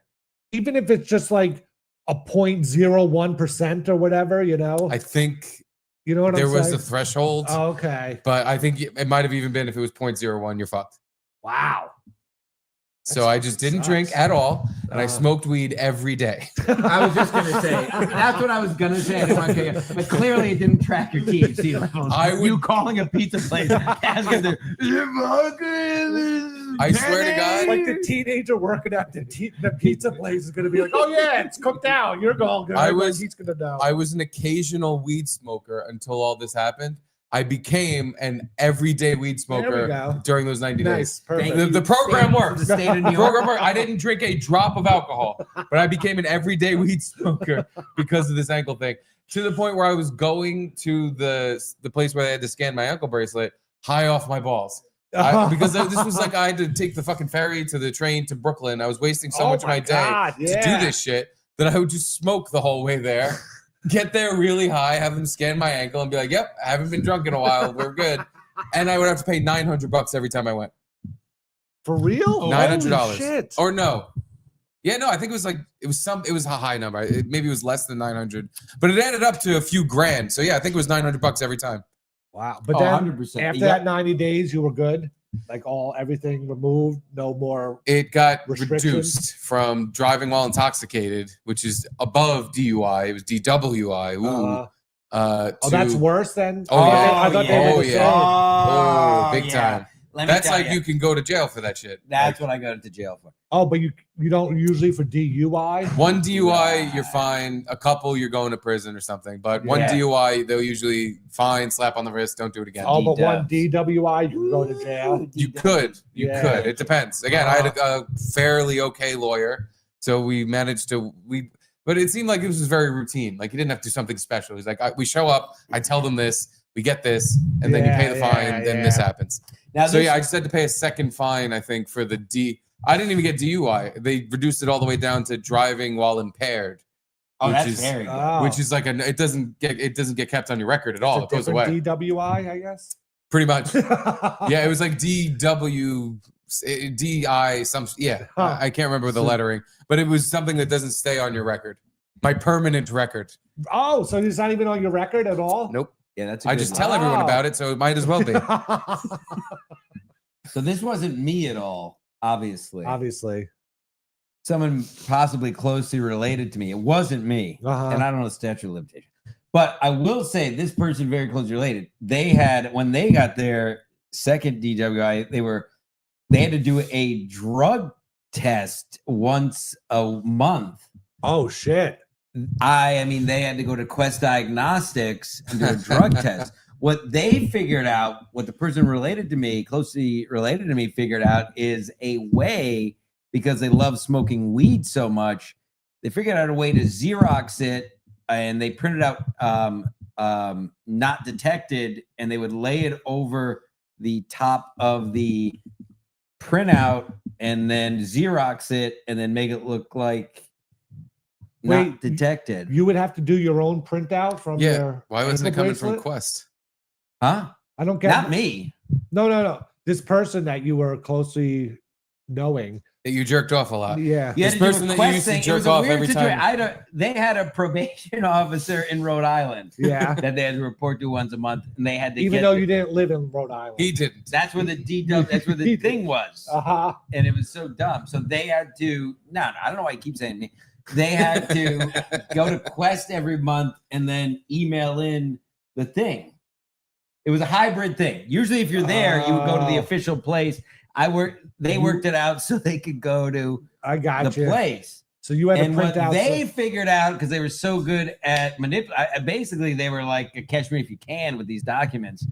Even if it's just like a 0.01% or whatever, you know? I think You know what there I'm was saying? a threshold, Okay. but I think it might have even been if it was 0.01, you're fucked. Wow. So I just didn't drink at all, and I smoked weed every day. I was just gonna say that's what I was gonna say. I didn't want to get you, but clearly it didn't track your THC levels. You calling a pizza place asking them, I swear to God, Like the teenager working at the pizza place is gonna be like, "Oh yeah, it's cooked out. You're all good." He's gonna know. I was an occasional weed smoker until all this happened. I became an everyday weed smoker during those 90 days. Perfect. The program works. The state of New The program York. worked. I didn't drink a drop of alcohol, but I became an everyday weed smoker because of this ankle thing. To the point where I was going to the place where they had to scan my ankle bracelet, high off my balls. Because this was like I had to take the fucking ferry to the train to Brooklyn. I was wasting so much of my day to do this shit that I would just smoke the whole way there. Get there really high, have them scan my ankle, and be like, "Yep, I haven't been drunk in a while. We're good." And I would have to pay $900 every time I went. For real? $900. Or no? Yeah, no. I think it was like it was a high number. Maybe it was less than 900, but it added up to a few grand. So yeah, I think it was $900 every time. Wow. But then 100%. after that 90 days, you were good. Like everything removed, no more. It got restrictions? reduced from driving while intoxicated, which is above DUI. It was DWI. Ooh. That's worse than. Oh, yeah. I thought they were the same. Oh, big time. That's like you. you can go to jail for that shit. That's what I go to jail for. Oh, but you don't usually for DUI. One DUI, you're fine. A couple, you're going to prison or something. But one DUI, they'll usually fine, slap on the wrist, don't do it again. Oh, but one DWI, you can go to jail. You could. It depends. Again, I had a fairly okay lawyer, so we managed to But it seemed like it was very routine. Like you didn't have to do something special. He's like, we show up, I tell them this, we get this, and then you pay the fine, then this happens. Now, I just had to pay a second fine, I think, for the I didn't even get DUI. They reduced it all the way down to driving while impaired. Oh, that's very good. Which is like it doesn't get kept on your record at all. It goes away. DWI, I guess. Pretty much. Yeah, it was like DI some. Yeah, I can't remember the lettering, but it was something that doesn't stay on your record. My permanent record. Oh, so it's not even on your record at all? Nope. Yeah, that's. I just tell everyone about it, so it might as well be. So this wasn't me at all. Obviously. Someone possibly closely related to me. It wasn't me. And I don't know the statute of limitation. But I will say this person very closely related. They had, when they got their second DWI, they had to do a drug test once a month. Oh shit. I mean, they had to go to Quest Diagnostics and do a drug test. What they figured out, what the person closely related to me figured out is a way, because they love smoking weed so much, they figured out a way to Xerox it, and they printed out not detected, and they would lay it over the top of the printout and then Xerox it and then make it look like not detected. You would have to do your own printout from your. Why wasn't it coming bracelet? from Quest? Huh? I don't get. Not me. No. This person that you were closely knowing. That you jerked off a lot. Yeah. This person that you used to jerk off every time. They had a probation officer in Rhode Island. Yeah. That they had to report to once a month, and they had to. Even though you didn't live in Rhode Island. He didn't. That's where the that's where the thing was. And it was so dumb. So they had to. No, I don't know why I keep saying me. They had to go to Quest every month and then email in the thing. It was a hybrid thing. Usually, if you're there, you would go to the official place. They worked it out so they could go to the place. So you had to print what out. They figured out, because they were so good at manipulating. Basically, they were like a catch me if you can with these documents.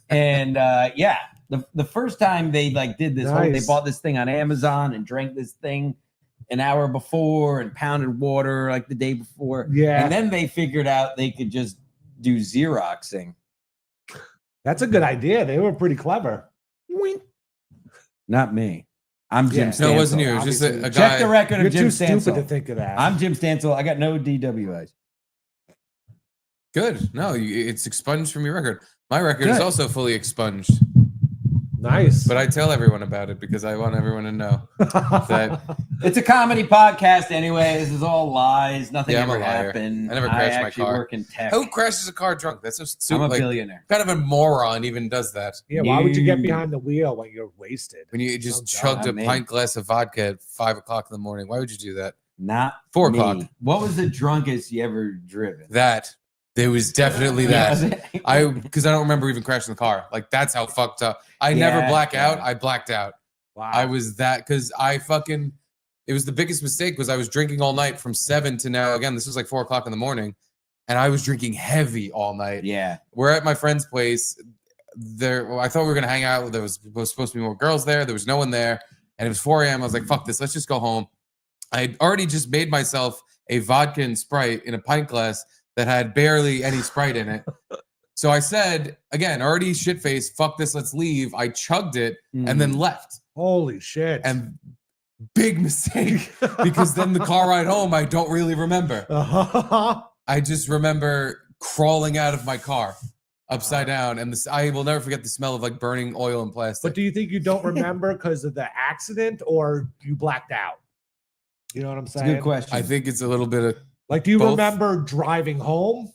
And the first time they did this, they bought this thing on Amazon and drank this thing an hour before and pounded water like the day before. Yeah. And then they figured out they could just do Xeroxing. That's a good idea. They were pretty clever. Not me. I'm Jim Stancil. No, it wasn't you. It was just a guy. Check the record You're of Jim too Stancil. stupid to think of that. I'm Jim Stancil. I got no DWIs. Good. No, it's expunged from your record. My record is also fully expunged. Nice. But I tell everyone about it because I want everyone to know that. It's a comedy podcast anyway. This is all lies. Nothing Yeah, I'm a ever liar. happened. I never crashed my actually car. work in tech. Who crashes a car drunk? That's so I'm stupid. a Like, billionaire. kind of a moron even does that. Yeah, why would you get behind the wheel when you're wasted? When you just So chugged a dumb. pint glass of vodka at 5 o'clock in the morning. Why would you do that? Not 4 me. o'clock. What was the drunkest you ever driven? That. There was definitely Was that. it? Because I don't remember even crashing the car. Like, that's how fucked up. I never Yeah, black out. yeah. I blacked out. Wow. I was that because it was the biggest mistake was I was drinking all night from 7 to now. Again, this was like 4 o'clock in the morning. And I was drinking heavy all night. Yeah. We're at my friend's place. I thought we were going to hang out. There was supposed to be more girls there. There was no one there. And it was 4 a.m. I was like, fuck this. Let's just go home. I had already just made myself a vodka and Sprite in a pint glass that had barely any Sprite in it. So I said, again, already shit-faced, fuck this, let's leave. I chugged it and then left. Holy shit. And big mistake because then the car ride home, I don't really remember. I just remember crawling out of my car upside down. And I will never forget the smell of like burning oil and plastic. But do you think you don't remember because of the accident or you blacked out? You know what I'm It's a saying? good question. I think it's a little bit of Like, do you both. remember driving home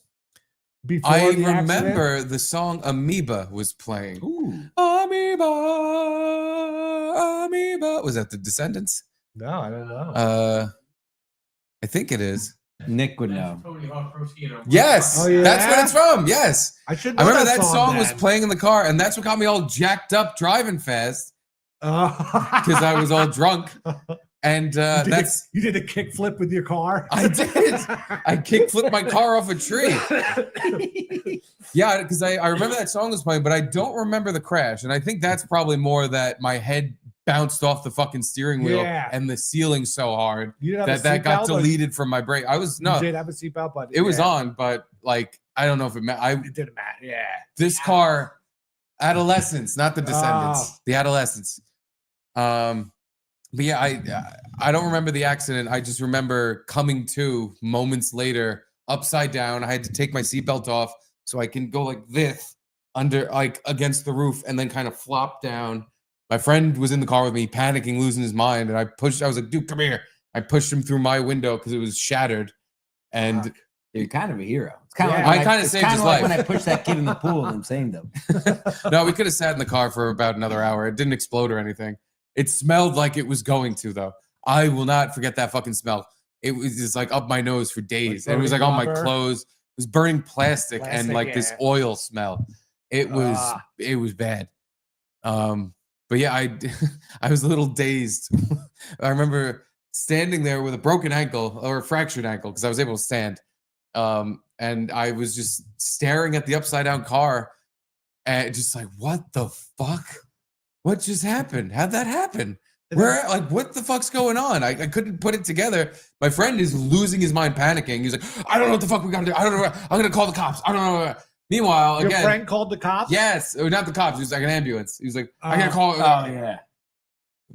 before I the remember accident? the song Amoeba was playing. Ooh. Amoeba, Amoeba. Was that the Descendants? No, I don't know. I think it is. Nick would know. Tony Hawk Pro Skater. Yes, Oh, yeah? that's what it's from. Yes, I should I know remember that song was then. playing in the car, and that's what got me all jacked up driving fast because I was all drunk. And you did a kickflip with your car. I did. I kickflipped my car off a tree. Yeah, because I remember that song was playing, but I don't remember the crash. And I think that's probably more that my head bounced off the fucking steering wheel and the ceiling so hard You didn't have a that got seatbelt, or deleted from my brain. You did have a seatbelt, but it was on, but like I don't know if it meant It didn't matter. Yeah. this car, adolescence, not the Descendants, the adolescence. But yeah, I don't remember the accident. I just remember coming to moments later, upside down. I had to take my seatbelt off so I can go like this under, like against the roof, and then kind of flop down. My friend was in the car with me, panicking, losing his mind, and I was like, "Dude, come here!" I pushed him through my window because it was shattered, and You're kind of a hero. It's kind of Yeah. like I kinda saved his like life. when I pushed that kid in the pool and saved him. no, we could have sat in the car for about another hour. It didn't explode or anything. It smelled like it was going to, though. I will not forget that fucking smell. It was just like up my nose for days. Like And it was like on my burning rubber? clothes. It was burning plastic and Plastic, like this yeah. oil smell. It was bad. But yeah, I was a little dazed. I remember standing there with a broken ankle or a fractured ankle because I was able to stand. And I was just staring at the upside down car and just like, what the fuck? What just happened? How'd that happen? Where, like, what the fuck's going on? I couldn't put it together. My friend is losing his mind, panicking. He's like, I don't know what the fuck we gotta do. I don't know. I'm gonna call the cops. I don't know. Meanwhile, Your again, friend called the cops? yes, or not the cops. He was like an ambulance. He was like, I gotta call. yeah.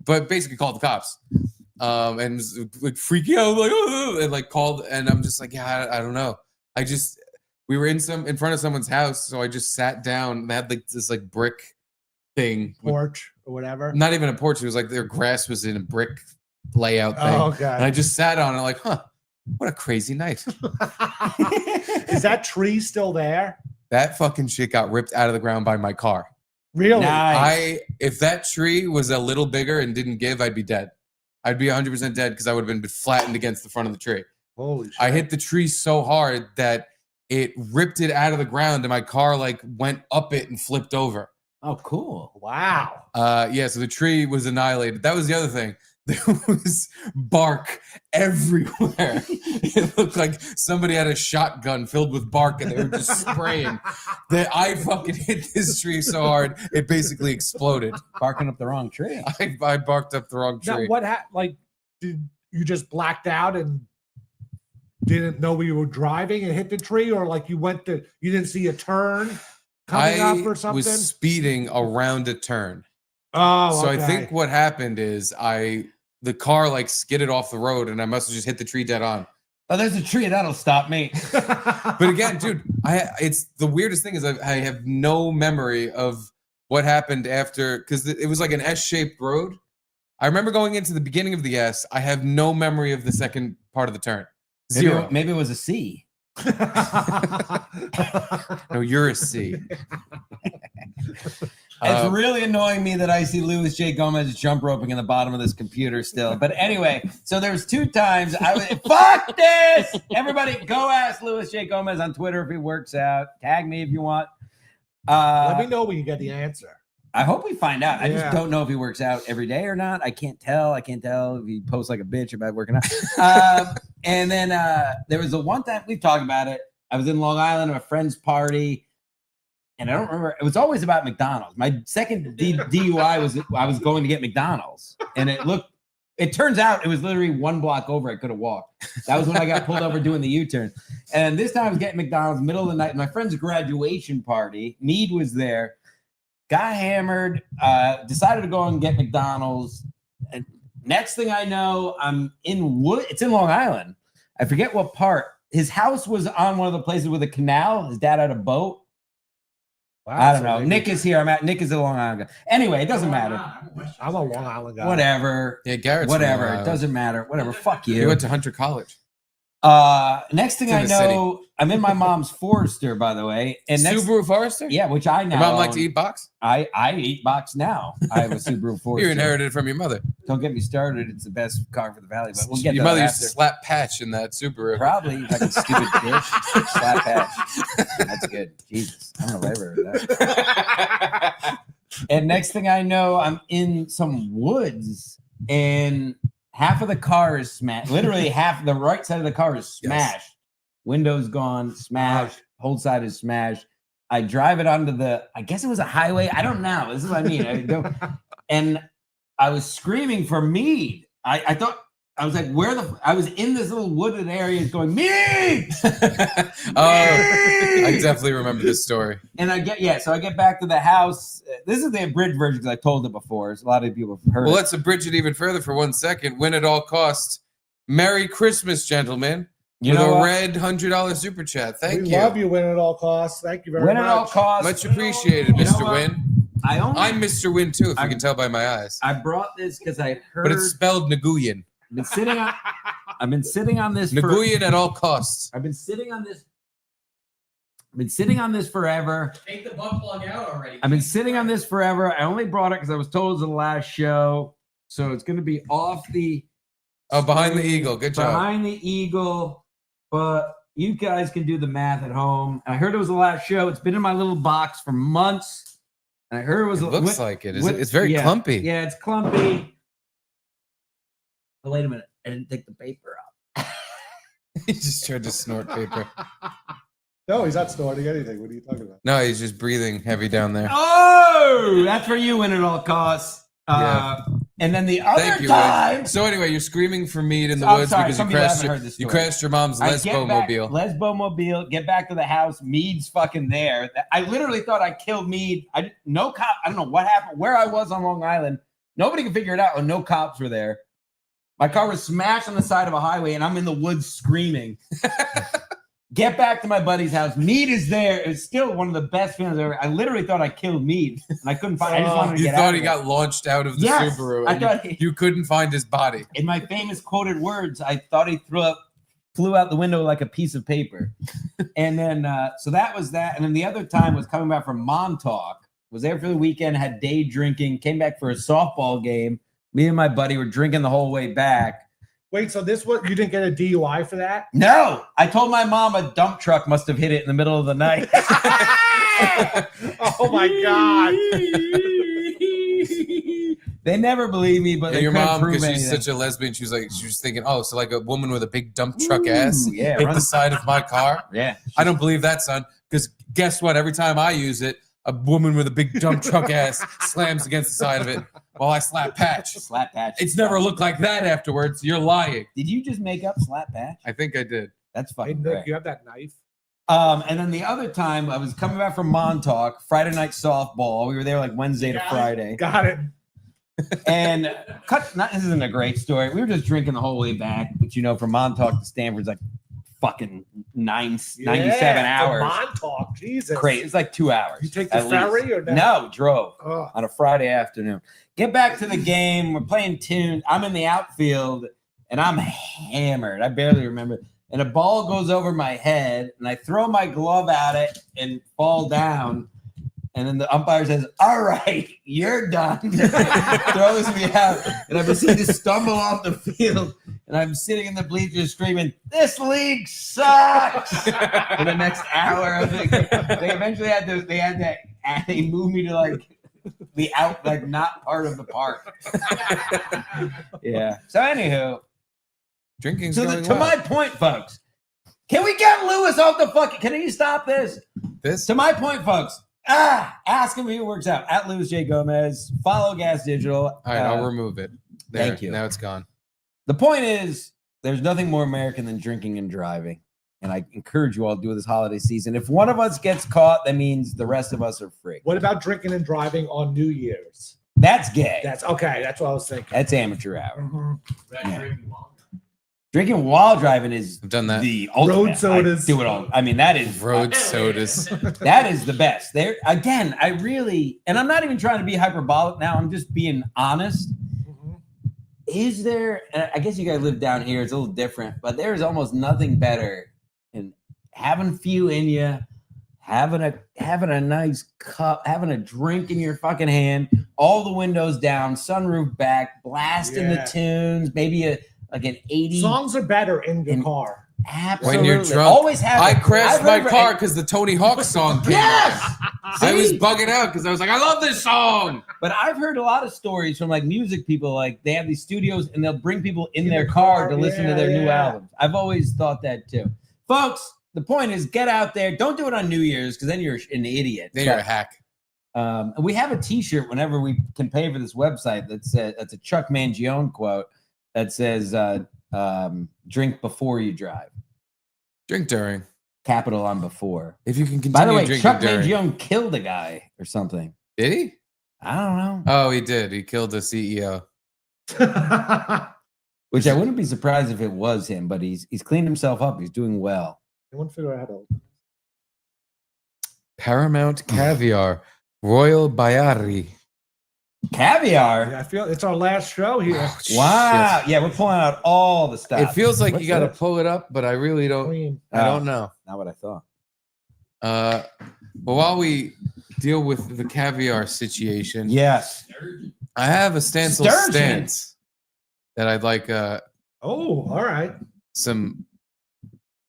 But basically called the cops. And was like freaking out, like, oh, and like called, and I'm just like, yeah, I don't know. We were in front of someone's house, so I just sat down. They had like this like brick thing, Porch or whatever. not even a porch. It was like their grass was in a brick layout thing, Oh, and I God. just sat on it, like, huh, what a crazy night. Is that tree still there? That fucking shit got ripped out of the ground by my car. Really? Nice. If that tree was a little bigger and didn't give, I'd be dead. I'd be 100% dead because I would have been flattened against the front of the tree. Holy shit. I hit the tree so hard that it ripped it out of the ground, and my car like went up it and flipped over. Oh, cool. Wow. Yeah, so the tree was annihilated. That was the other thing. There was bark everywhere. It looked like somebody had a shotgun filled with bark and they were just spraying. That I fucking hit this tree so hard it basically exploded. Barking up the wrong tree. I barked up the wrong Now, tree. what happened? Like, did you just blacked out and didn't know you were driving and hit the tree, or like you didn't see a turn coming up or something? was speeding around a turn. Oh, So I okay. think what happened is the car like skidded off the road and I must have just hit the tree dead on. Oh, there's a tree that'll stop me. But again, dude, it's the weirdest thing is I have no memory of what happened after, because it was like an S-shaped road. I remember going into the beginning of the S. I have no memory of the second part of the turn. Zero. Maybe it was a C. No, you're a C. It's really annoying me that I see Louis J. Gomez jump roping in the bottom of this computer still. But anyway, so there's 2 times I was fuck this. Everybody, go ask Louis J. Gomez on Twitter if he works out. Tag me if you want. Let me know when you get the answer. I hope we find out. I Yeah. just don't know if he works out every day or not. I can't tell if he posts like a bitch about working out. And then there was the one time we've talked about it. I was in Long Island at a friend's party, and I don't remember. It was always about McDonald's. My second DUI was I was going to get McDonald's, and it turns out it was literally 1 block over. I could have walked. That was when I got pulled over doing the U-turn. And this time I was getting McDonald's middle of the night. My friend's graduation party. Mead was there. Got hammered, decided to go and get McDonald's. And next thing I know, I'm in Wood. It's in Long Island. I forget what part. His house was on one of the places with a canal. His dad had a boat. Wow, I don't know. Nick is here. Nick is a Long Island guy. Anyway, it doesn't matter. I'm a Long Island guy. Whatever. Yeah, Garrett's Whatever. from, It doesn't matter. Whatever. Fuck He you. went to Hunter College. Next thing It's in I the know, I'm in my mom's Forester, by the way. And next, Subaru Forester? yeah, which I now Your mom like own. to eat box? I eat box now. I have a Subaru Forester. You inherited it from your mother. Don't get me started. It's the best car for the valley, but we'll get Your to mother that used to after. slap patch in that Subaru. Probably like a stupid bitch. Slap patch. That's good. Jesus, I'm gonna live with that. And next thing I know, I'm in some woods, and half of the car is smashed. Literally half the right side of the car is smashed. Windows gone, smashed. Whole side is smashed. I drive it onto I guess it was a highway. I don't know. This is what I mean. And I was screaming for Mead. I thought, I was like, I was in this little wooded area going, Mead! I definitely remember this story. And so I get back to the house. This is the abridged version because I told it before. So a lot of people have heard Well, it. let's abridge it even further for 1 second. Win at all costs. Merry Christmas, gentlemen. With a red $100 super chat. Thank we you. love you, Win at all costs. Thank you very Win much. at all costs. Much appreciated, You know Mr. what? Win. I'm Mr. Win too, if you can tell by my eyes. I brought this because I heard. But it's spelled Naguyan. I've been sitting on this. Naguyan at all costs. I've been sitting on this forever. Take the butt plug out already. I've been sitting on this forever. I only brought it because I was told it was the last show. So it's going to be off the. Oh, behind the eagle. Good job. Behind the eagle. But you guys can do the math at home. I heard it was the last show. It's been in my little box for months. And I heard it was. It looks like it. It's very clumpy. Yeah, it's clumpy. Oh, wait a minute. I didn't take the paper out. He just tried to snort paper. No, he's not snorting anything. What are you talking about? No, he's just breathing heavy down there. Oh, that's for you, Win at all costs. Yeah. And then the other Thank you, time. Win. So anyway, you're screaming for meat in the I'm woods sorry, because some you people haven't heard crashed, this you story. crashed your mom's I get back- Lesbo-mobile. Lesbo-mobile. Get back to the house. Mead's fucking there. I literally thought I killed Mead. No cop. I don't know what happened. Where I was on Long Island, nobody could figure it out. And no cops were there. My car was smashed on the side of a highway, and I'm in the woods screaming. Get back to my buddy's house. Mead is there. It's still one of the best feelings ever. I literally thought I killed Mead, and I couldn't find. I just wanted to You get thought out he of got launched out of the Yes, Subaru. I And thought you couldn't find his body. in my famous quoted words, I thought he flew out the window like a piece of paper. And then, so that was that. And then the other time was coming back from Montauk. Was there for the weekend, had day drinking, came back for a softball game. Me and my buddy were drinking the whole way back. Wait, so you didn't get a DUI for that? No, I told my mom a dump truck must have hit it in the middle of the night. Oh my God. They never believe me, but And they your couldn't mom, prove because she's anything. such a lesbian, she was thinking, oh, so like a woman with a big dump truck ass yeah, hit run- the side of my car. Yeah. I don't believe that, son. Because guess what? Every time I use it, a woman with a big dump truck ass slams against the side of it while I slap patch. Slap patch. It's never looked like that afterwards. You're lying. Did you just make up slap patch? I think I did. That's Hey, fucking Nick, great. you have that knife? And then the other time I was coming back from Montauk, Friday night softball. We were there like Wednesday to Friday. Got it. And this isn't a great story. We were just drinking the whole way back, but from Montauk to Stanford's like fucking 97 hours. Montauk, Jesus. Crazy. It's like 2 hours. You take the at ferry least. or no? No, drove Oh. on a Friday afternoon. Get back to the game. We're playing tunes. I'm in the outfield and I'm hammered. I barely remember. And a ball goes over my head and I throw my glove at it and fall down. And then the umpire says, "All right, you're done." Throws me out. And I proceed to stumble off the field. And I'm sitting in the bleachers screaming, "This league sucks!" for the next hour. They eventually had to, they moved me to like the out, like not part of the park. Yeah. So anywho, Drinking's to going to well. my point, folks, can we get Lewis off the fucking, can he stop this? This To my point, folks, ask him if it works out. At Louis J. Gomez, follow Gas Digital. All right, I'll remove it. There, Thank you. Now it's gone. The point is, there's nothing more American than drinking and driving. And I encourage you all to do it this holiday season. If one of us gets caught, that means the rest of us are free. What about drinking and driving on New Year's? That's gay. That's okay. That's what I was thinking. That's amateur hour. Mhm. Yeah. Drinking while driving is I've done that. the ultimate. Road sodas. I do it all. I mean, that is Road sodas. that is the best. There again, I really, and I'm not even trying to be hyperbolic now. I'm just being honest. Mhm. Is there? And I guess you guys live down here. It's a little different, but there's almost nothing better than having a few in you, having a nice cup, having a drink in your fucking hand, all the windows down, sunroof back, blasting Yeah. the tunes, maybe like an 80. Songs are better in your In- car. Absolutely. When you're drunk, Always have. I it. crashed I my remember- car because the Tony Hawk song came Yes. on. I was See? bugging out because I was like, I love this song. But I've heard a lot of stories from like music people, like they have these studios and they'll bring people in their car to listen to their new Yeah. albums. I've always thought that too. Folks, the point is get out there. Don't do it on New Year's because then you're an idiot. Then you're a hack. And we have a t-shirt whenever we can pay for this website that's a Chuck Mangione quote that says, drink before you drive. Drink during. Capital on before. If you can continue By the way, drinking Chuck during. Mangione killed a guy or something. Did he? I don't know. Oh, he did. He killed the E CEO. Which I wouldn't be surprised if it was him, but he's cleaned himself up. He's doing well. I want to figure out how to. Paramount Caviar. Royal Bayari. Caviar. I feel it's our last show here. Wow. Yeah, we're pulling out all the stuff. It feels like What's you got to this? pull it up, but I really don't. Queen. I don't know. Not what I thought. But while we deal with the caviar situation, Yes. I have a Stancil Sturgeon. stance that I'd like Oh, all right. some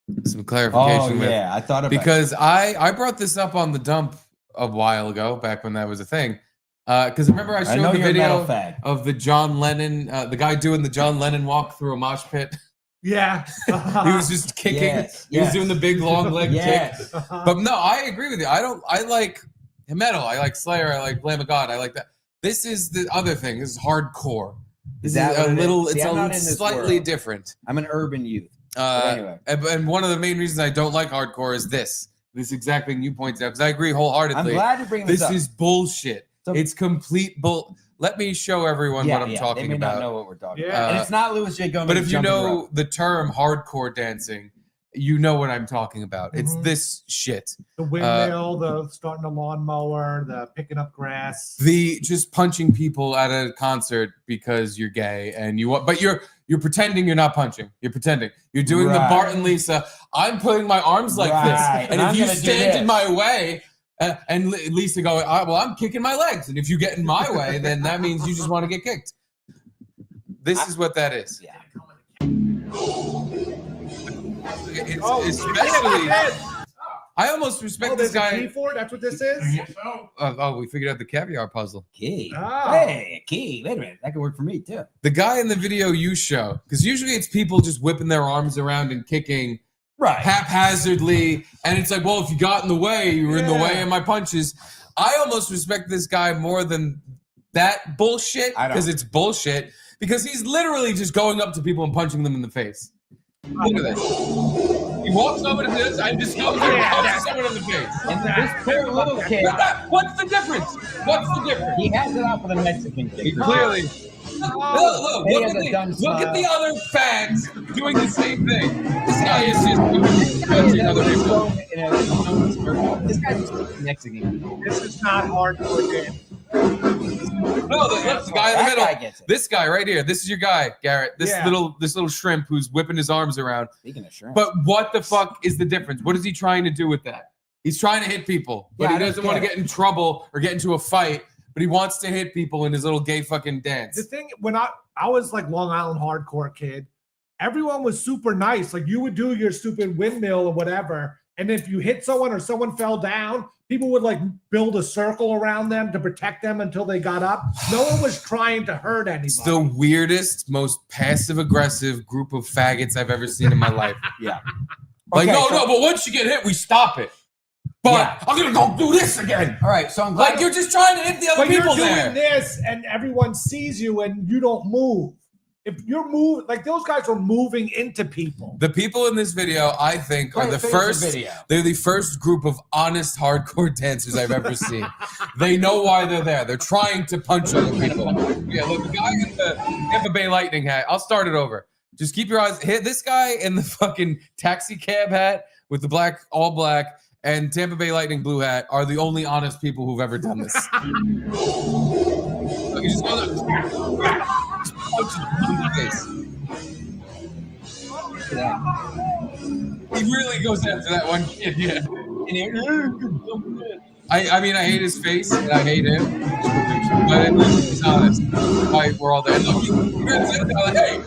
Oh, clarification with. yeah. I thought about Because I brought this up on the dump a while ago, back when that was a thing. Because remember I I know showed the you're a metal video fag. of the John Lennon, the guy doing the John Lennon walk through a mosh pit. Yeah. He was just kicking. Yes, He was yes. doing the big long leg kick. Yes. But no, I agree with you. I like metal. I like Slayer. I like Lamb of God. I like that. This is the other thing. This is hardcore. This is that what a it little. is? See, It's I'm not a in this slightly world. different. I'm an urban youth. But anyway. And one of the main reasons I don't like hardcore is this exact thing you pointed out. Because I agree I'm wholeheartedly. glad you're bringing this This up. is bullshit. So- It's complete bull. Let me show everyone what I'm They talking may about. not know what we're talking Yeah. about. And it's not Louis J. Gomez. But if you jumping know rope. the term hardcore dancing, you know what I'm talking about. It's Mhm. this shit. The windmill, the starting a lawnmower, the picking up grass. The just punching people at a concert because you're gay and you want, but you're pretending you're not punching. You're pretending. You're doing the Right. Bart and Lisa. I'm putting my arms like Right. this, and And if I'm you gonna do stand in this. my way, and Lisa going, well, I'm kicking my legs, and if you get in my way, then that means you just want to get kicked. This is what that is. Yeah. It's especially. I almost respect Oh, this there's a key guy. for it? That's what this is? Oh, we figured out the caviar puzzle. Key. Oh. Hey, key. Wait a minute. That could work for me too. The guy in the video you show, because usually it's people just whipping their arms around and kicking Right. haphazardly, and it's like, well, if you got in the way, you were in the Yeah. way of my punches. I almost respect this guy more than that bullshit, I don't. because it's bullshit, because he's literally just going up to people and punching them in the face. Look at this. He walks over to this and just goes and punches someone in the face. And this poor little kid, What's the difference? What's the difference? he has it out for the Mexican kid. Clearly. Look He has a dumb at the smile. other fags doing the same thing. This guy is just judging other people. This guy's just Mexican. This is not hardcore game. No, the guy in the middle. Guy gets it. This guy right here. This is your guy, Garrett. This Yeah. little shrimp who's whipping his arms around. Speaking of shrimp. But what the fuck is the difference? What is he trying to do with that? He's trying to hit people, but Yeah, he I don't doesn't want to get get in trouble or get into a fight. But he wants to hit people in his little gay fucking dance. The thing when I was like Long Island hardcore kid, everyone was super nice. Like you would do your stupid windmill or whatever, and if you hit someone or someone fell down, people would like build a circle around them to protect them until they got up. No one was trying to hurt anybody. It's the weirdest, most passive-aggressive group of faggots I've ever seen in my life. Yeah. Like, Okay, no, so- no, but once you get hit, we stop it. But Yeah. I'm gonna go do this again. All right, so I'm glad Like you're just trying to hit the other But you're people doing there. this, and everyone sees you, and you don't move. If you're moving, like those guys are moving into people. The people in this video, I think, are Wait, the finish first. the video. They're the first group of honest hardcore dancers I've ever seen. They know why they're there. They're trying to punch other people. Yeah, look, the guy in the Tampa Bay Lightning hat. I'll start it over. Just keep your eyes. Hit this guy in the fucking taxi cab hat with the black, all black, and Tampa Bay Lightning blue hat are the only honest people who've ever done this. Look, you just go there. Just punch him in the face. He really goes after that one kid, yeah. I mean, I hate his face and I hate him, but at least he's honest. Right, we're all there. And look, he grabs him like, hey,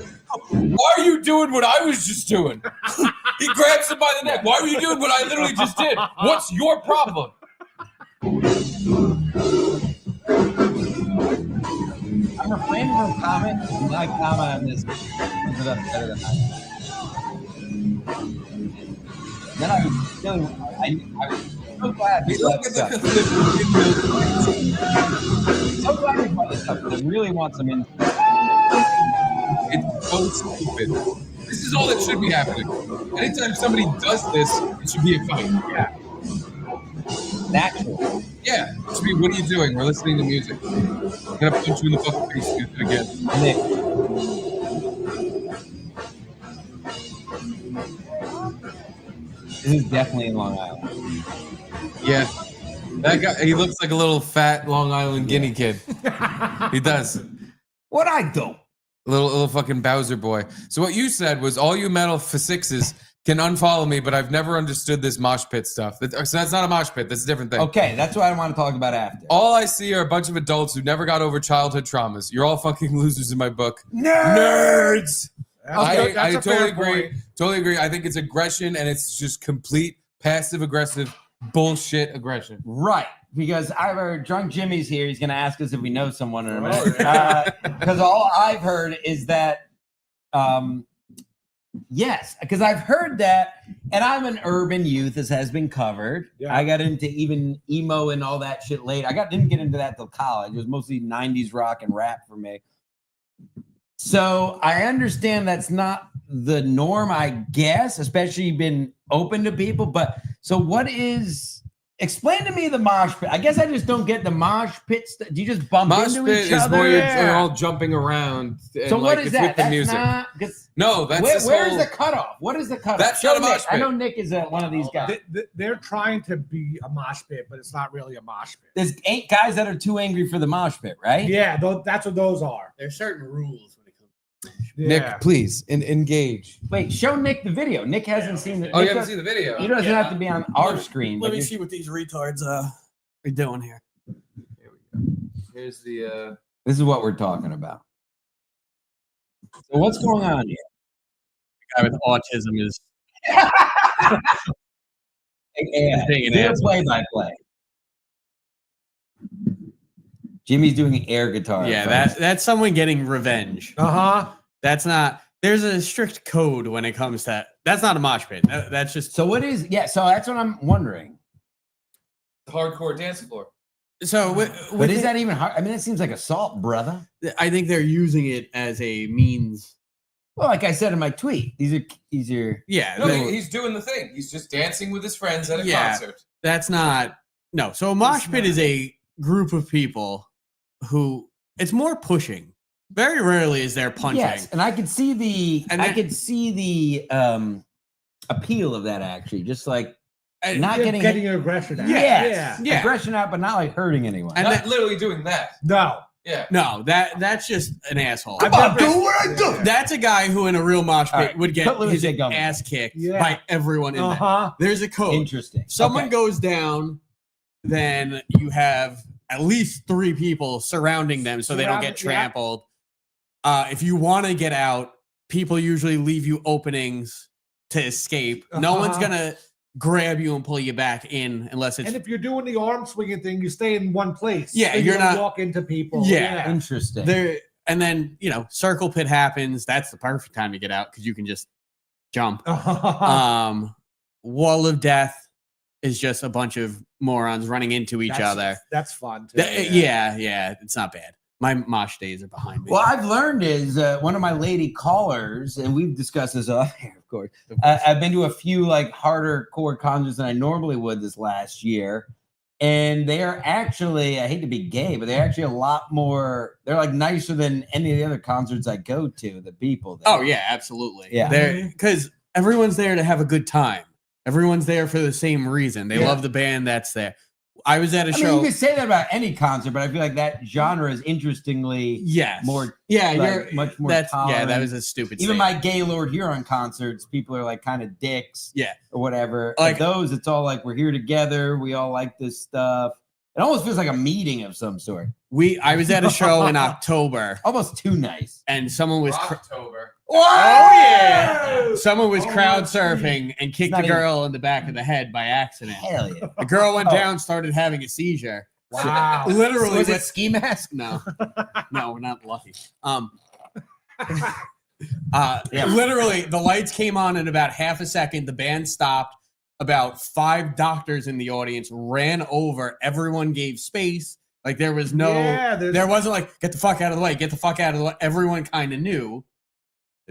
why are you doing what I was just doing? He grabs him by the neck. Why are you doing what I literally just did? What's your problem? I'm refraining from comment. My comment on this is better than I. Then I was feeling, I was so glad we Look left at stuff. the So glad we brought this up. I really want some insight. It's so stupid. This is all that should be happening. Anytime somebody does this, it should be a fight. Yeah. Natural. Yeah. It should be, what are you doing? We're listening to music. I'm gonna punch you in the fucking face if you do it again. Nick. This is definitely in Long Island. Yeah. That guy, he looks like a little fat Long Island guinea kid. He does. What I do? Little fucking Bowser boy. So what you said was all you metal sixes can unfollow me, but I've never understood this mosh pit stuff. So that's not a mosh pit. That's a different thing. Okay, that's what I want to talk about after. All I see are a bunch of adults who never got over childhood traumas. You're all fucking losers in my book. Nerds! I That's a fair totally agree. point. Totally agree. I think it's aggression and it's just complete passive aggressive bullshit aggression. Right, because either drunk Jimmy's here, he's going to ask us if we know someone in a minute. Because all I've heard is that, yes, because I've heard that, and I'm an urban youth, as has been covered. Yeah. I got into even emo and all that shit late. Didn't get into that till college. It was mostly 90s rock and rap for me. So I understand that's not the norm, I guess, especially been open to people. But so what is, explain to me the mosh pit. I guess I just don't get the mosh pit. Do you just bump Mosh into pit each is other? where you're all jumping around. And So what like, is it's that? with the That's music. not, 'cause No, that's this where's whole, the cutoff? What is the cutoff? That's Show not a mosh Nick. I pit. know Nick is one of these guys. They're trying to be a mosh pit, but it's not really a mosh pit. There's 8 guys that are too angry for the mosh pit, right? Yeah, that's what those are. There's certain rules when it comes. Yeah. Nick, please engage. Wait, show Nick the video. Nick hasn't seen the. Oh, you Nick haven't seen the video? He doesn't have to be on our screen. Let but me you're- see what these retards are doing here. Here we go. Here's the This is what we're talking about. So what's going on here? The guy with autism is Yeah, Taking do a ass. play-by-play. Jimmy's doing air guitar. Yeah, folks. that's someone getting revenge. Uh-huh. That's not. There's a strict code when it comes to that. That's not a mosh pit. That's just. So what is? Yeah, so that's what I'm wondering. hardcore dance floor. So, But is that even hard? I mean, it seems like assault, brother. I think they're using it as a means. Well, like I said in my tweet, these are. Yeah, No, they- he's doing the thing. He's just dancing with his friends at a Yeah. concert. that's not. No. So a mosh pit is a group of people who it's more pushing. Very rarely is there punching. Yes, and I could see the. And I that- could see the appeal of that actually. Just like And not getting your aggression out. yes, Yeah. aggression out, but not like hurting anyone. And Not literally doing that. No. Yeah. no, that's just an asshole. Come on, do what I do. That's a guy who in a real mosh pit All right, would get put Louis his J. Gomez. ass kicked Yeah. by everyone in there. There's a code. Interesting. Someone Okay. goes down, then you have at least 3 people surrounding them so they don't get trampled. If you want to get out, people usually leave you openings to escape. No one's gonna grab you and pull you back in unless it's. And if you're doing the arm swinging thing, you stay in one place. Yeah, so you you're don't not- walk into people. Yeah. Interesting. there. And then circle pit happens. That's the perfect time to get out because you can just jump. Wall of Death is just a bunch of morons running into each other. That's fun too. Yeah, it's not bad. My mosh days are behind me. What I've learned is one of my lady callers, and we've discussed this off here, of course. I've been to a few like harder core concerts than I normally would this last year. And they are actually, I hate to be gay, but they're actually a lot more, they're like nicer than any of the other concerts I go to, the people there. Oh, yeah, absolutely. Yeah. Because everyone's there to have a good time. Everyone's there for the same reason. They love the band that's there. I was at a I show. mean, you can say that about any concert, but I feel like that genre is interestingly more, you're much more that tolerant. was a stupid Even statement. my Gaylord Huron concerts, people are like kind of dicks, Yeah. or whatever. Like At those, it's all like we're here together. We all like this stuff. It almost feels like a meeting of some sort. I was at a show in October, Almost too nice. and someone was October. someone was Oh, crowd let's surfing and kicked not a girl in the back of the head by accident. Hell yeah. The girl went Oh. down, started having a seizure. Wow. Literally, Was it went- ski mask? no, we're not lucky. Yeah. Literally, the lights came on in about half a second. The band stopped. About 5 doctors in the audience ran over. Everyone gave space. Like there was no, there wasn't like get the fuck out of the way, get the fuck out of the way. Everyone kind of knew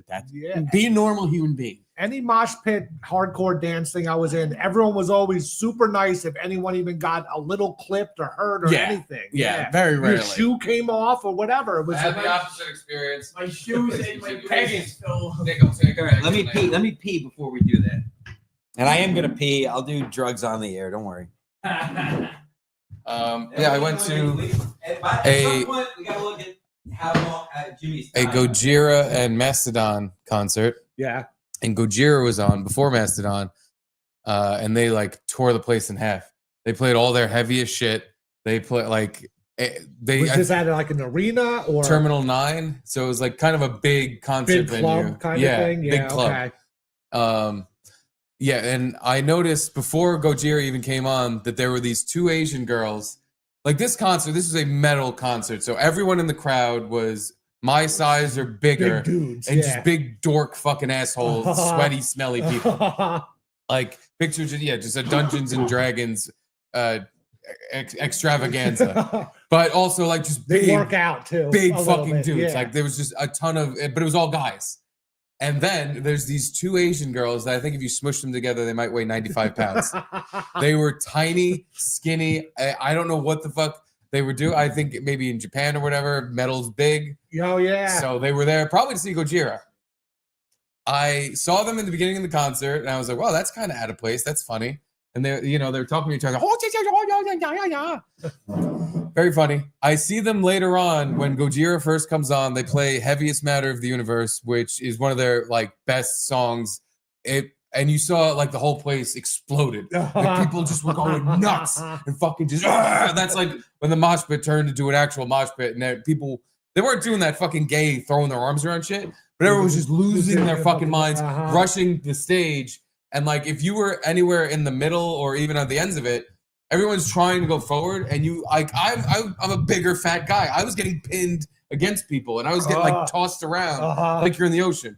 that be a normal human being. Any mosh pit hardcore dance thing I was in, everyone was always super nice if anyone even got a little clipped or hurt or anything. Yeah, very rarely. Your shoe came off or whatever. It was I had the like, opposite experience. My shoes and my pants. All right, let me pee. Let me pee before we do that. And I am gonna pee. I'll do drugs on the air. Don't worry. Yeah, I went to We gotta look at how long Jimmy's a Gojira and Mastodon concert, yeah. and Gojira was on before Mastodon, and they like tore the place in half. They played all their heaviest shit. They play like they Was this at like an arena or Terminal 9, so it was like kind of a big concert big venue, club kind of thing? Yeah, big club. okay. Yeah, and I noticed before Gojira even came on that there were these 2 Asian girls. Like this concert, this was a metal concert, so everyone in the crowd was my size or bigger, Big dudes, and yeah. just big dork fucking assholes, sweaty, smelly people. Like pictures of just a Dungeons and Dragons extravaganza, but also like just They big, work out too. big a little fucking bit, dudes. yeah. Like there was just a ton of, but it was all guys. And then there's these 2 Asian girls that I think if you smush them together, they might weigh 95 pounds. They were tiny, skinny. I don't know what the fuck they were doing. I think maybe in Japan or whatever, metal's big. Oh yeah. So they were there probably to see Gojira. I saw them in the beginning of the concert, and I was like, "Wow, that's kind of out of place. That's funny." And they were talking to each other. Very funny. I see them later on when Gojira first comes on. They play "Heaviest Matter of the Universe," which is one of their like best songs. And you saw like the whole place exploded. Like, people just were going nuts and fucking just. That's like when the mosh pit turned into an actual mosh pit, and people they weren't doing that fucking gay throwing their arms around shit, but everyone was just losing their fucking minds, rushing the stage. And like if you were anywhere in the middle or even at the ends of it, everyone's trying to go forward, and you like I'm a bigger fat guy. I was getting pinned against people, and I was getting like tossed around like you're in the ocean.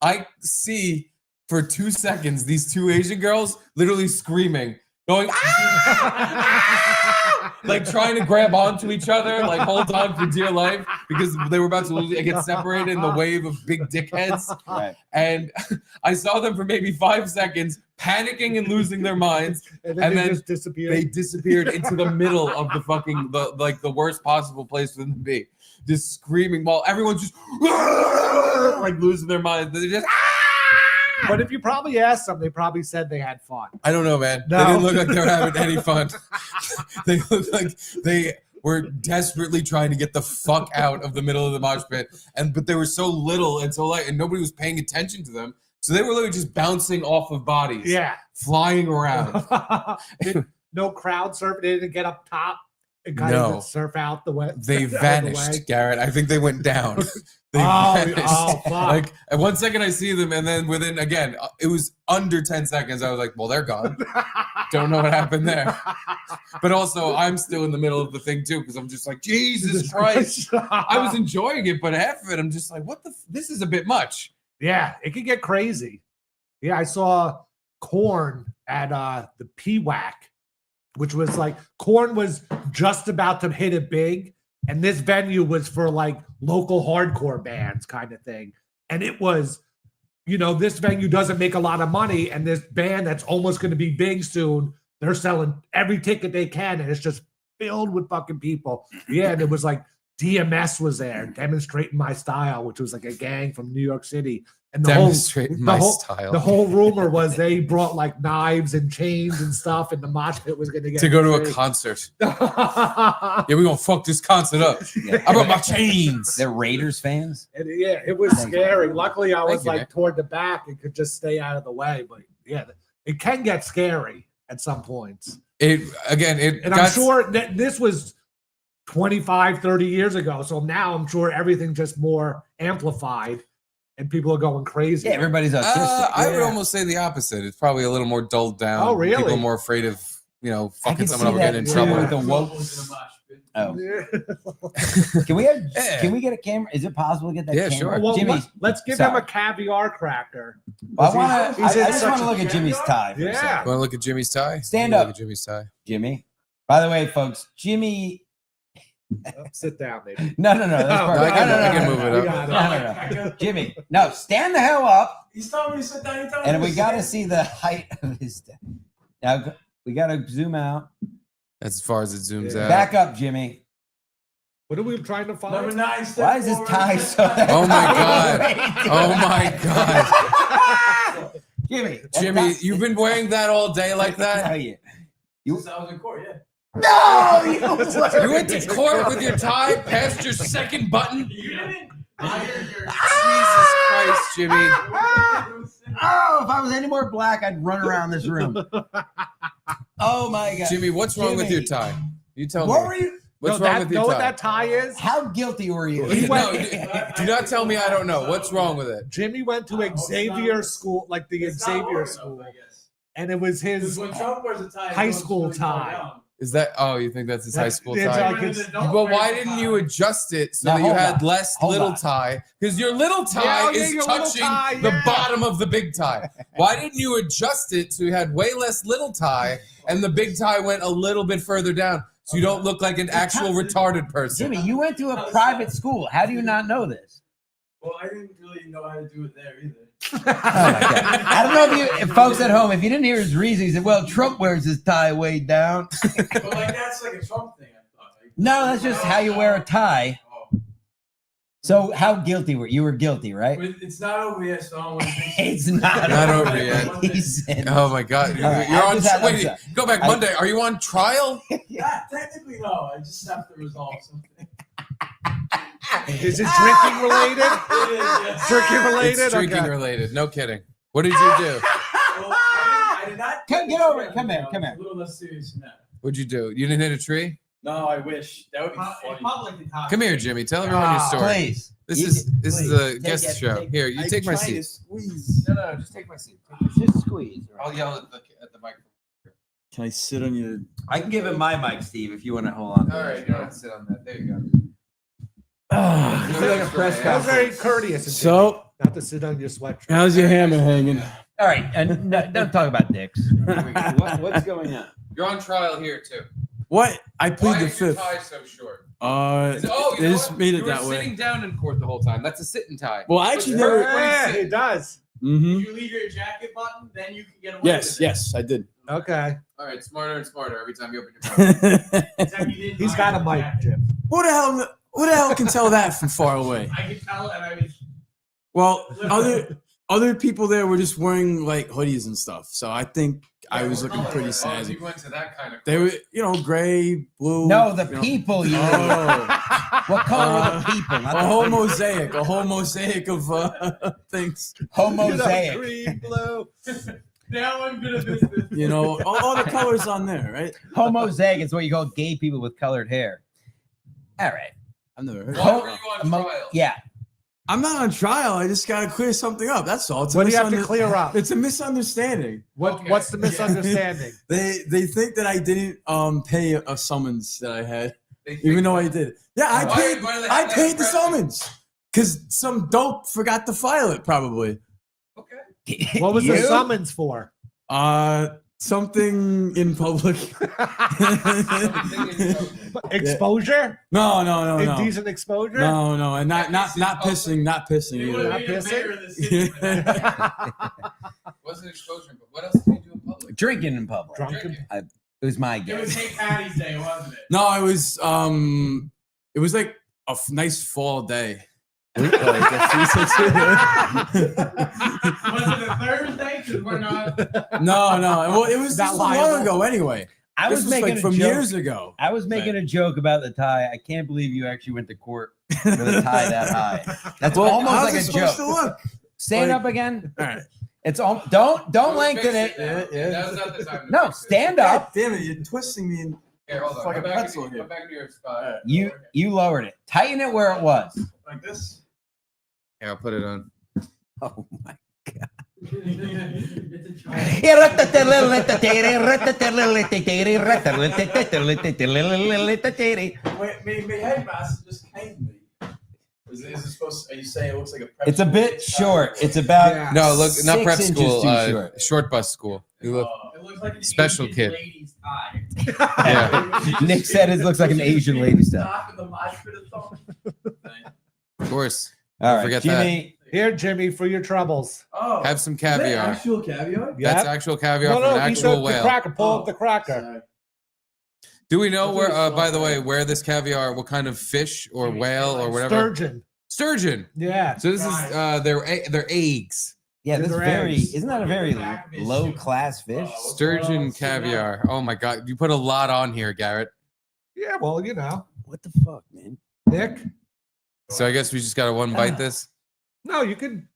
I see for 2 seconds these 2 Asian girls literally screaming, going ah! Like trying to grab onto each other, like hold on for dear life because they were about to lose, get separated in the wave of big dickheads. Right. And I saw them for maybe 5 seconds, panicking and losing their minds, and then they just disappeared. They disappeared into the middle of the fucking the worst possible place for them to be, just screaming while everyone's just like losing their minds. They're just But if you probably asked them, they probably said they had fun. I don't know, man. No. They didn't look like they were having any fun. They looked like they were desperately trying to get the fuck out of the middle of the mosh pit, but they were so little and so light, and nobody was paying attention to them. So they were literally just bouncing off of bodies, Yeah. flying around. No crowd surf. They didn't get up top and kind No. of surf out the way. They vanished, Garrett. I think they went down. They vanished. Fuck. Like at 1 second I see them, and then within again, it was under 10 seconds. I was like, well, they're gone. Don't know what happened there. But also, I'm still in the middle of the thing too, because I'm just like, Jesus Christ. I was enjoying it, but half of it, I'm just like, what the? This is a bit much. Yeah, it could get crazy. Yeah, I saw Korn at the PWAC, which was like Korn was just about to hit it big, and this venue was for like local hardcore bands kind of thing. And it was, this venue doesn't make a lot of money, and this band that's almost going to be big soon, they're selling every ticket they can, and it's just filled with fucking people. Yeah, and it was like DMS was there, Demonstrating My Style, which was like a gang from New York City. And the whole rumor was they brought like knives and chains and stuff, and the mosh pit was going to get to go to a concert. Yeah, we're gonna fuck this concert up. I brought my chains. They're Raiders fans. And yeah, it was scary. Luckily, I was toward the back and could just stay out of the way. But yeah, it can get scary at some points. And I'm sure that this was 25, 30 years ago. So now I'm sure everything just more amplified. And people are going crazy. Yeah, everybody's autistic. I would almost say the opposite. It's probably a little more dulled down. Oh, really? People are more afraid of, fucking someone up or getting in trouble. With the woke. Oh. Can we get a camera? Is it possible to get that camera? Sure. Well, Jimmy, let's give him a caviar cracker. Well, I just want to look at Jimmy's tie. Yeah. Want to look at Jimmy's tie? Stand up. Look at Jimmy's tie. Jimmy. By the way, folks, Jimmy. Sit down, baby. No. That's I can move it up. No. Jimmy, no, stand the hell up. He's telling me to sit down. And we got to see the height of his. Now we got to zoom out. That's as far as it zooms out. Back up, Jimmy. What are we trying to find? Number 9. Why is this tie so? Oh my god! Oh my god! Jimmy, you've been wearing that all day like that? Hell yeah. I was in court, yeah. No, you went to court with your tie past your second button. You didn't. Jesus Christ, Jimmy! Oh, if I was any more black, I'd run around this room. Oh my god, Jimmy, what's wrong with your tie? You tell me. What were you? What's wrong with your tie? Know what that tie is? How guilty were you? Do not tell me I don't know. What's wrong with it? Jimmy went to Xavier School, like the Xavier School, and it was his high school tie. Is that? Oh, you think that's his high school it's tie? like But why didn't you adjust it so that you had less little tie? Because your little tie is touching the bottom of the big tie. Why didn't you adjust it so you had way less little tie and the big tie went a little bit further down so you don't look like an actual retarded person? Jimmy, you went to a private school. How do you not know this? Well, I didn't really know how to do it there either. I don't know if folks at home, if you didn't hear his reason, he said, well, Trump wears his tie way down. But that's like a Trump thing, I thought. No, that's just how you wear a tie. So how guilty were you? You were guilty, right? It's not over yet, so I don't want to It's not over yet. He said, oh my God! You're on. Wait, go back Monday. Are you on trial? Yeah, technically no. I just have to resolve something. Is it drinking related? It is, yes. Drinking related? It's drinking related. No kidding. What did you do? Well, I did not. Get over it. Come here. A little less serious than that. What'd you do? You didn't hit a tree? No, I wish. That would be funny. Come here, Jimmy. Tell everyone your story. Please. This is a guest show. Here, you take my seat. No, just take my seat. Just squeeze. I'll yell at the microphone. Can I sit on your? I can give him my mic, Steve, if you want to hold on. All right, you don't have to sit on that. There you go. Like a press That was very courteous. Of So, not to sit on your sweatshirt. how's your hammer hanging? All right, and don't talk about dicks. What's going on? You're on trial here too. What? I plead Why the is your fifth. tie so short? They you just made it you were that way. sitting down in court the whole time. That's a sitting tie. Well, I actually But never. everybody's sitting. It does. Mm-hmm. If you leave your jacket button, then you can get away Yes, with it. yes, I did. Okay. All right, smarter and smarter every time you open your mouth. Except you didn't He's hide got a your mic, jacket. Jim. Who the hell can tell that from far away? I can tell, and I mean, Well, other people there were just wearing like hoodies and stuff. So I think I was looking pretty snazzy. You went to that kind of. They were, gray, blue. No, the you know. people. You. Oh. What color were the people? Not A the whole mosaic of things. whole mosaic. Green, blue. Now I'm gonna miss this. All the colors on there, right? Whole mosaic is what you call gay people with colored hair. All right. I've never heard. Why Of were that. you on trial? Yeah. I'm not on trial. I just gotta clear something up. That's all. It's a What do you have to misunder- clear up? It's a misunderstanding. What's the misunderstanding? They think that I didn't pay a summons that I had, even though I did. Yeah, I Why paid. do they I have that paid the impression? summons because some dope forgot to file it. Probably. Okay. What was You? the summons for? Something in public. Exposure? No. Indecent exposure? No, and not pissing, not pissing It either. would have been mayor of the city for that. Wasn't exposure, but what else did you do in public? Drinking in public. Drunken. It was my It was guess. St. Patty's Day, wasn't it? No, it was like a nice fall day. Was it a Thursday? Because we're not. No. Well, it was Not this was long liable. ago anyway. I This was was making like a from joke. years ago. I was making a joke about the tie. I can't believe you actually went to court with a tie that high. That's almost how's like it a supposed joke. to look? Stand Like- up again. All right. It's all. Don't lengthen Fix it. Yeah. That was not the time to No, fix it. stand God up. damn it! You're twisting me. Here, hold on. It's like Come a back, pretzel to, here. come back to your spot. You lowered it. Tighten it where it was. Like this. Here, I'll put it on. Oh my. It's a child. My headmaster just hanged me. Is it supposed? Are you saying it looks like a? Prep It's a school? bit short. It's about Yeah. No, look, not 6 prep inches school. too short. Short bus school. You look. It looks like an Special Asian kid. lady's tie. Yeah. Nick said it looks like an Asian lady stuff. Top of the mosh pit of something. Of course. All right, Forget Jimmy. Here, Jimmy, for your troubles. Oh, Have some is that caviar. actual caviar? That's Yeah. actual caviar No, from an eat actual the whale. cracker. Pull up Oh, the cracker. Sorry. Do we know I where? think it's By the small. way, where this caviar? What kind of fish or whale or whatever? Sturgeon. Sturgeon. Yeah. So this is their eggs. Yeah, this is They're very. eggs. Isn't that a very low class fish? Sturgeon caviar. Oh my god, you put a lot on here, Garrett. Yeah, well, you know. What the fuck, man? Nick? So I guess we just got to one bite this. No, you could.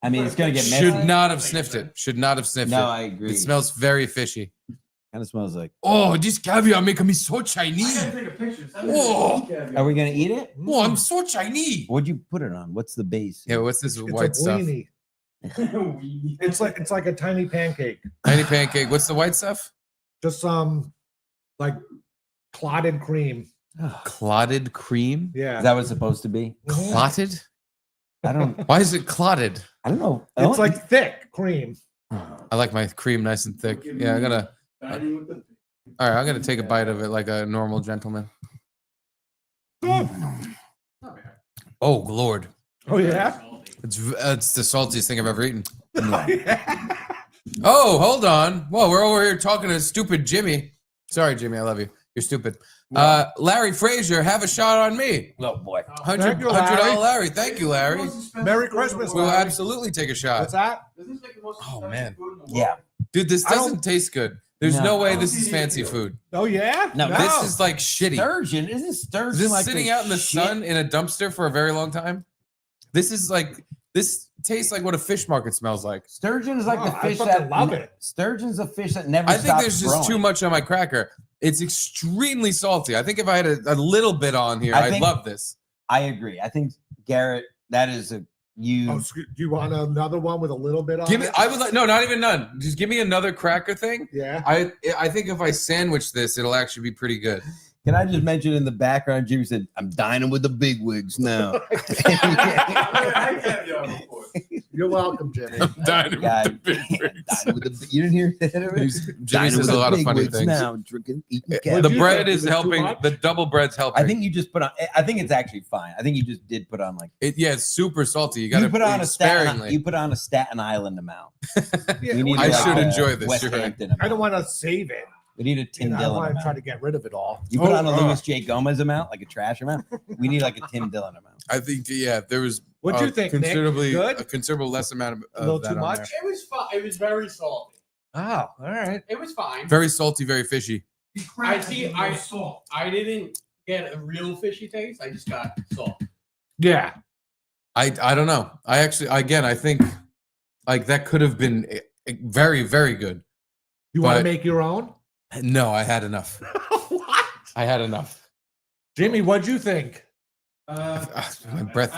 I mean, it's gonna get messy. Should not have sniffed it. Should not have sniffed No, it. I agree. It smells very fishy. Kind of smells like. Oh, this caviar making me so I Chinese. gotta take a picture. Send me Whoa. the caviar. Are we gonna eat it? Oh, I'm so Chinese. What'd you put it on? What's the base? Yeah, what's this It's white a stuff? weenie. Weenie. It's like a tiny pancake. Tiny pancake. What's the white stuff? Just like clotted cream. Clotted cream. Yeah. Is that what it's supposed to be? Clotted? I don't. Why is it clotted? I don't know. It's like thick cream. I like my cream nice and thick. Yeah, I'm gonna. Dining with the- All right, I'm gonna take a bite of it like a normal gentleman. Oh Lord, Oh yeah. it's the saltiest thing I've ever eaten. Oh, hold on. Whoa, we're over here talking to stupid Jimmy. Sorry, Jimmy, I love you. You're stupid. Larry Frazier, have a shot on me. Oh boy. Thank you, $100 Larry. Thank you, Larry. Merry Christmas, We'll Larry. absolutely take a shot. What's that? Oh, man. Yeah. Dude, this I don't- doesn't taste good. There's No. no way this is fancy food. Oh yeah. No, This is like shitty. Sturgeon. Isn't sturgeon This like sitting the out in the shit? sun in a dumpster for a very long time. This tastes like what a fish market smells like. Sturgeon is like Oh, the I fish fucking that love it. Sturgeon's a fish that never. I think stops there's just growing. too much on my cracker. It's extremely salty. I think if I had a little bit on here, I I'd think- love this. I agree. I think Garrett, that is a you. Oh, do you want another one with a little bit on Give me. it? I would like no, not even none. Just give me another cracker thing. Yeah. I think if I sandwich this, it'll actually be pretty good. Can I just mention in the background, Jimmy said, "I'm dining with the bigwigs now." You're welcome, Jimmy. I'm dying with Yeah, the big dining with the, you didn't hear that? Jimmy Dining says with a the lot of funny bigwigs things. now, drinking, eating. The What'd you bread think? is Is it too helping. much? The double bread's helping. I think you just put on. I think it's actually fine. I think you just did put on like yeah, it's super salty. You got to you put on a Staten. sparingly. You put on a Staten Island amount. Yeah, We need I like should a enjoy this, West you're right. Hampton I don't amount. want to save it. We need a Tim I Dillon want to amount. try to get rid of it all. You put on a Oh, Louis J. Gomez amount, like a trash amount. We need like a Tim Dillon amount. I think there was What'd you think, Nick? considerably Good? a considerable less amount of A little that too on much? there. It was fine. It was very salty. Oh, all right. It was fine. Very salty, very fishy. I didn't get a real fishy taste. I just got salt. Yeah. I don't know. I think like that could have been very, very good. You want to But- make your own? No, I had enough. What? I had enough. Jimmy, what'd you think? My breath.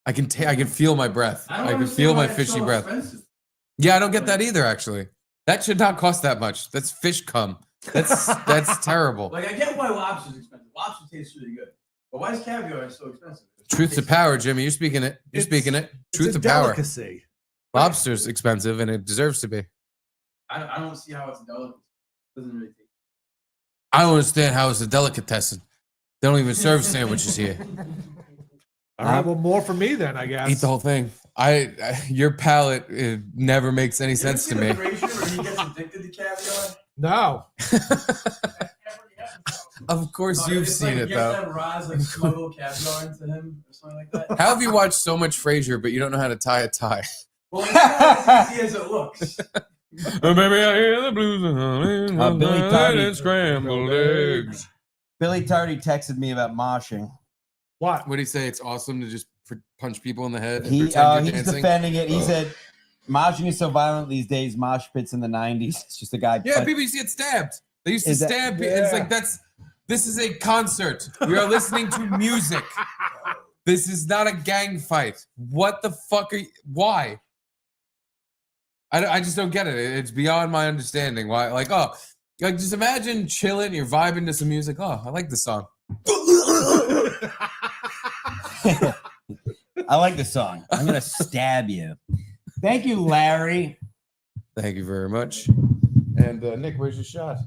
I can feel my breath. I can feel my fishy breath. Expensive. Yeah, I don't get that either. Actually, that should not cost that much. That's fish cum. That's terrible. Like I get why lobster's expensive. Lobster tastes really good, but why is caviar so expensive? Truth to power, Jimmy. You're speaking it. You're speaking it. Truth It's a to power. delicacy. Lobster's expensive, and it deserves to be. I don't see how it's a delicacy. It doesn't really taste. I don't understand how it's a delicatessen. They don't even serve sandwiches here. All right, well, more for me then, I guess. Eat the whole thing. Your palate it never makes any sense to me. Where he gets addicted to caviar. No. Of course, you've It's seen like it you have to though. have Roz like smuggle caviar into him or something like that. How have you watched so much Frasier, but you don't know how to tie a tie? Well, it's not as easy as it looks. Oh, baby, I hear the blues and Billy Tardy. scrambled eggs. Billy Tardy texted me about moshing. What? What do you say? It's awesome to just punch people in the head. And He pretend you're he's dancing? defending it. He said moshing is so violent these days. Mosh pits in the 90s. It's just a guy. Yeah, people used to get stabbed. They used to Is that- stab people. It's like this is a concert. We are listening to music. This is not a gang fight. What the fuck are you? Why? I just don't get it. It's beyond my understanding. Why? Like, just imagine chilling, you're vibing to some music. Oh, I like this song. I like the song. I'm gonna stab you. Thank you, Larry. Thank you very much. And Nick, where's your shot?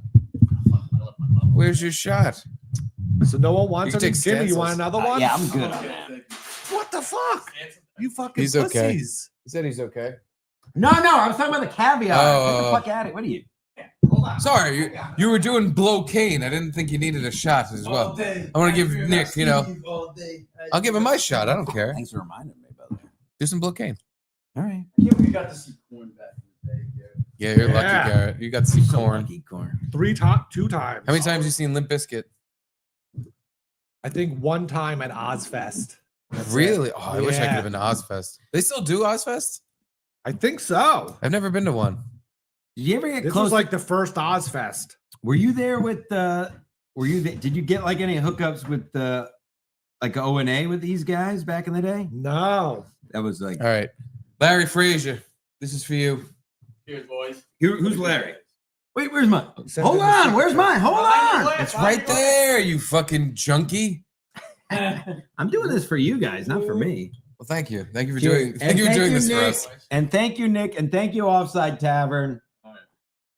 Where's your shot? So no one wants You can any. take Jimmy, you want Stancil's. another one? Yeah, I'm good on that. What the fuck? You fucking He's okay. pussies. He said he's okay. No, I was talking about the caviar. Oh. Get the fuck out of it. What are you? Hold on. Sorry, you were doing blocaine. I didn't think you needed a shot as well. I want to give Nick, I'll give him my shot. I don't care. Thanks for reminding me, by the way. Do some blocaine. All right. I can't believe you got to see corn back in the day, Garrett. Yeah, you're Yeah. lucky, Garrett. You got to see So corn. lucky, corn. 2 times. How many times you seen Limp Bizkit? I think one time at Ozfest. Really? Oh, I wish I could Yeah. have been to Ozfest. They still do Ozfest? I think so. I've never been to one. Did you ever get This close? was like the first Ozfest. Were you there with the? Were you? Did you get like any hookups with the, like O&A with these guys back in the day? No. That was like. All right. Larry Frazier, this is for you. Cheers, boys. Who's Larry? Wait, where's mine? Send Hold him the on, where's signature. mine? Hold on. It's right there, you fucking junkie. I'm doing this for you guys, not for me. Well, thank you. Thank you for Cheers. doing And thank you for thank doing you, this for Nick. us. And thank you, Nick, and thank you, Offside Tavern. All right.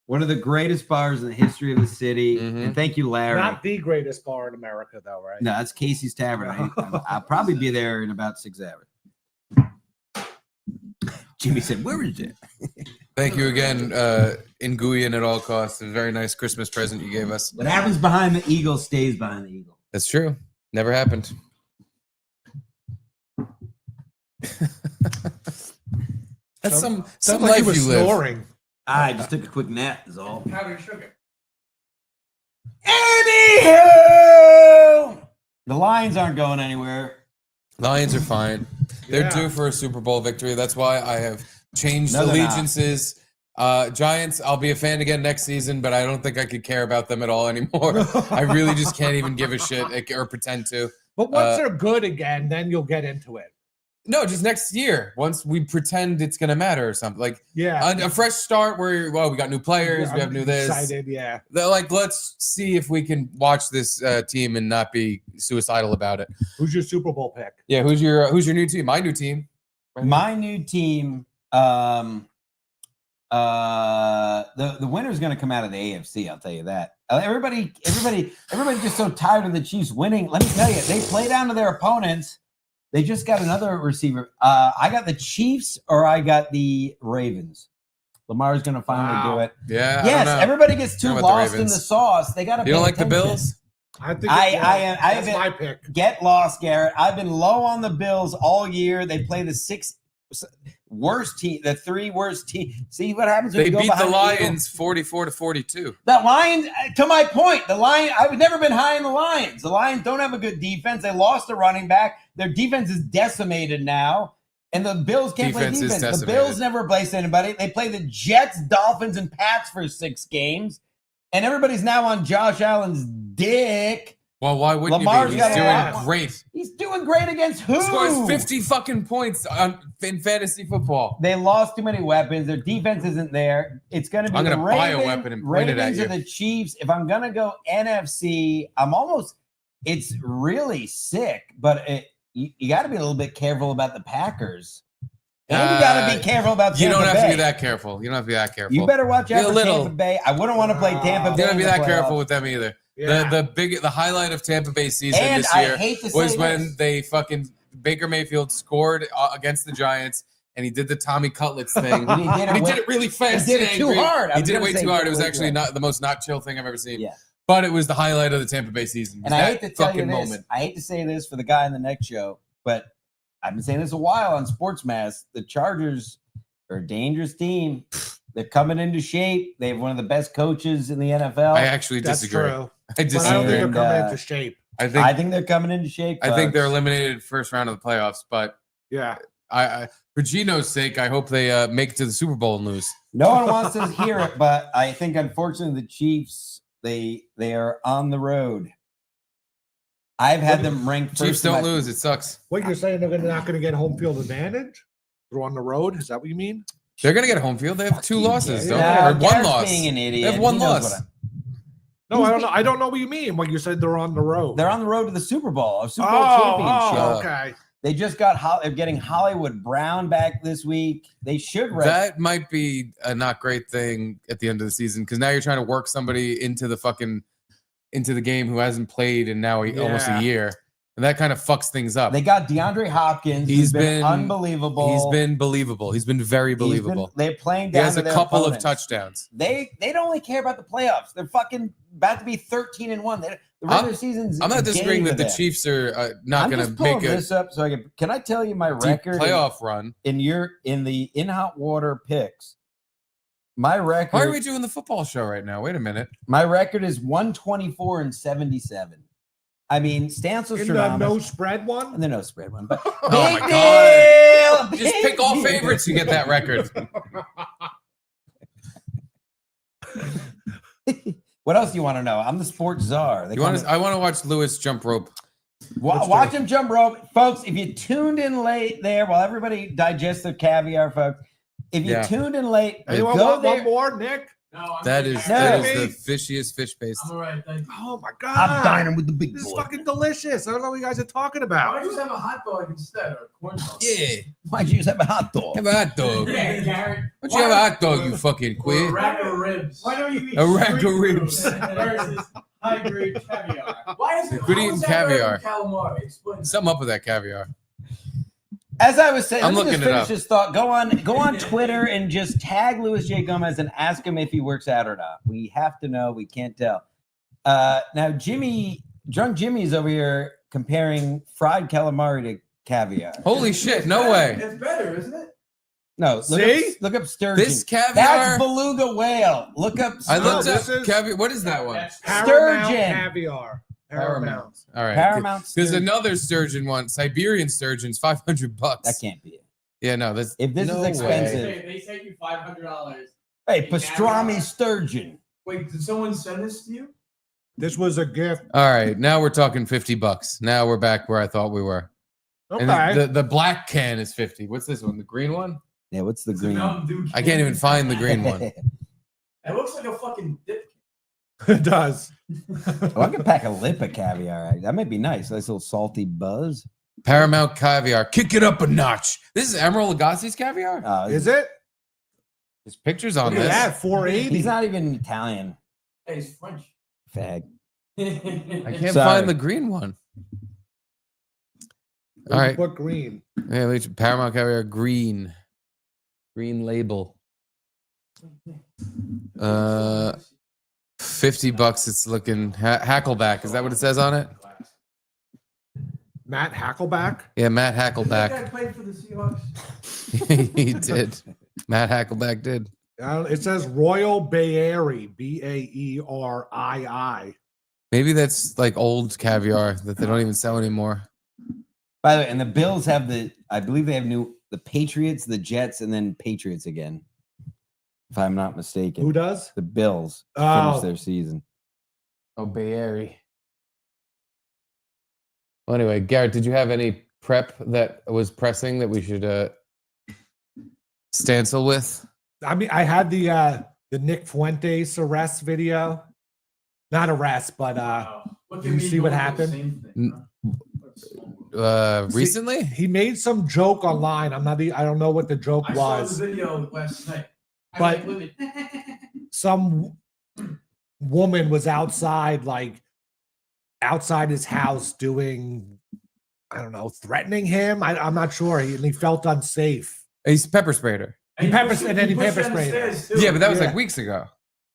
One of the greatest bars in the history of the city. Mhm. And thank you, Larry. Not the greatest bar in America, though, right? No, that's Casey's Tavern. I'll probably be there in about 6 hours. Jimmy said, "Where is it?" Thank you again, Nguyen at all costs. A very nice Christmas present you gave us. What happens behind the eagle stays behind the eagle. That's true. Never happened. That's some Sounds life like he was you live. snoring. I just took a quick nap, is all. Powdered sugar. Anywho, the Lions aren't going anywhere. Lions are fine. They're Yeah. due for a Super Bowl victory. That's why I have changed No, they're not. allegiances. Giants, I'll be a fan again next season, but I don't think I could care about them at all anymore. I really just can't even give a shit or pretend to. But once they're good again, then you'll get into it. No, just next year. Once we pretend it's gonna matter or something. Like Yeah. a fresh start where we got new players, we have I'm new this. excited, yeah. They're like, let's see if we can watch this team and not be suicidal about it. Who's your Super Bowl pick? Yeah, who's your new team? My new team. My new team, the winner's going to come out of the AFC. I'll tell you that. Everybody's just so tired of the Chiefs winning. Let me tell you, they play down to their opponents. They just got another receiver. I got the Chiefs or I got the Ravens. Lamar's going to finally do it. Yeah. I Yes, don't know. everybody gets too Know about the lost in the Ravens. sauce. They got to. You don't like the Bills? I think I've that's been, my pick. Get lost, Garrett. I've been low on the Bills all year. They play the worst team, the 3 worst team. See what happens when They you go beat the behind Lions 44-42. The Lions, to my point, the Lions, I've never been high in the Lions. The Lions don't have a good defense. They lost a running back. Their defense is decimated now. And the Bills can't play defense. The Bills never replace anybody. They play the Jets, Dolphins, and Pats for 6 games. And everybody's now on Josh Allen's dick. Well, why wouldn't Lamar's you be? He's doing great. He's doing great against who? He scores 50 fucking points in fantasy football. They lost too many weapons. Their defense isn't there. It's going to be the buy a weapon and point it at Ravens you. or the Chiefs. If I'm going to go NFC, it's really sick, but you got to be a little bit careful about the Packers. And you got to be careful about Tampa Bay. You don't have to be that careful. You don't have to be that careful. You better watch out for Tampa Bay. I wouldn't want to play Tampa Bay. You don't have to be that careful with them either. Yeah. The highlight of Tampa Bay season this year was when they fucking Baker Mayfield scored against the Giants and he did the Tommy Cutlets thing. He did it really fast. He did it too hard. He did it way too hard. It was actually not the most not chill thing I've ever seen. Yeah. But it was the highlight of the Tampa Bay season. And I hate to tell you this. I hate to say this for the guy in the next show, but I've been saying this a while on Sports Mass. The Chargers are a dangerous team. They're coming into shape. They have one of the best coaches in the NFL. I actually disagree. True. I disagree. I don't think they're coming into shape. I think they're coming into shape. I think they're eliminated first round of the playoffs, but yeah. For Gino's sake, I hope they make it to the Super Bowl and lose. No one wants to hear it, but I think unfortunately the Chiefs, they are on the road. I've had them ranked first. Chiefs don't lose. It sucks. What you're saying, they're not going to get home field advantage? They're on the road? Is that what you mean? They're going to get home field. They have 2 losses, don't they? Or Garrett's 1 loss. Being an idiot. They have 1 loss. No, I don't know. I don't know what you mean when you said they're on the road. They're on the road to the Super Bowl, a Super Bowl championship. Oh, okay. They just they're getting Hollywood Brown back this week. They should. That might be a not great thing at the end of the season because now you're trying to work somebody into the game who hasn't played in now almost a year. And that kind of fucks things up. They got DeAndre Hopkins. He's been unbelievable. He's been believable. He's been very believable. They're playing down. He has to a their couple opponents. of touchdowns. They don't only care about the playoffs. They're fucking about to be 13-1. The regular season's. I'm not disagreeing that the Chiefs are not going to make this up so I can I tell you my record playoff run in the In Hot Water picks. My record. Why are we doing the football show right now? Wait a minute. My record is 124-77. I mean, Stancil in the no spread one? And the no spread one. But oh my God. Just pick all favorites, you get that record. What else do you want to know? I'm the sports czar. I want to watch Lewis jump rope. Watch him jump rope. Folks, if you tuned in late there, while everybody digests the caviar, folks, if you tuned in late, anyone want one more, Nick? No, that is the fishiest fish paste. I'm all right, thank you. Oh my God. I'm dining with the big boy. This is fucking delicious. I don't know what you guys are talking about. Why don't you just have a hot dog instead or a corn dog? Yeah. Why'd you just have a hot dog? Have a hot dog. Yeah, Garrett. Why don't you have a hot dog, you fucking queer? A rack of ribs. Why don't you eat a rack of street ribs food versus high-grade caviar? Why is it good eating caviar? Calamari? Explain. Something up with that caviar. As I was saying, I'm let me looking just it finish up. this thought. Go on Twitter and just tag Louis J. Gomez and ask him if he works out or not. We have to know. We can't tell. Now, Drunk Jimmy's over here comparing fried calamari to caviar. Holy shit, no way. It's better, isn't it? No, look up sturgeon. This caviar. That's beluga whale. Look up I sturgeon. looked up caviar. What is that one? Paramount Sturgeon. Caviar. Paramount. All right. Paramount There's sturgeon. another sturgeon one. Siberian sturgeon's $500. That can't be it. Yeah, no. That's If this no is expensive. way. They sent you $500. Hey, pastrami sturgeon. Wait, did someone send this to you? This was a gift. All right, now we're talking $50. Now we're back where I thought we were. Okay. And the black can is 50. What's this one? The green one? Yeah, what's the It's a green? Mountain Dew I can't even find the green one. It looks like a fucking dip. It does. Oh, I could pack a lip of caviar. That might be nice. Nice little salty buzz. Paramount caviar. Kick it up a notch. This is Emerald Lagasse's caviar? Is it? There's pictures on Look at this. that, 480. He's not even Italian. Hey, it's French. Fag. I can't Sorry. find the green one. All right. What green? Yeah, Paramount caviar green. Green label. $50. It's looking Hackleback. Is that what it says on it? Matt Hackleback. Yeah, Matt That Hackleback. guy played for the Seahawks. He did. Matt Hackleback did. It says Royal Baerii, Baerii. Maybe that's like old caviar that they don't even sell anymore. By the way, and the Bills have I believe they have the Patriots, the Jets, and then Patriots again. If I'm not mistaken. Who does? The Bills Oh. finish their season. Oh, Baerii. Well, anyway, Garrett, did you have any prep that was pressing that we should Stancil with? I mean, I had the Nick Fuentes arrest video. Not arrest, but you see what happened? Recently? He made some joke online. I don't know what the joke I was. saw the video last night. But some woman was outside his house doing, I don't know, threatening him. I'm not sure. He felt unsafe. He's pepper sprayed her. He pepper sprayed her. Yeah, but that was like weeks ago.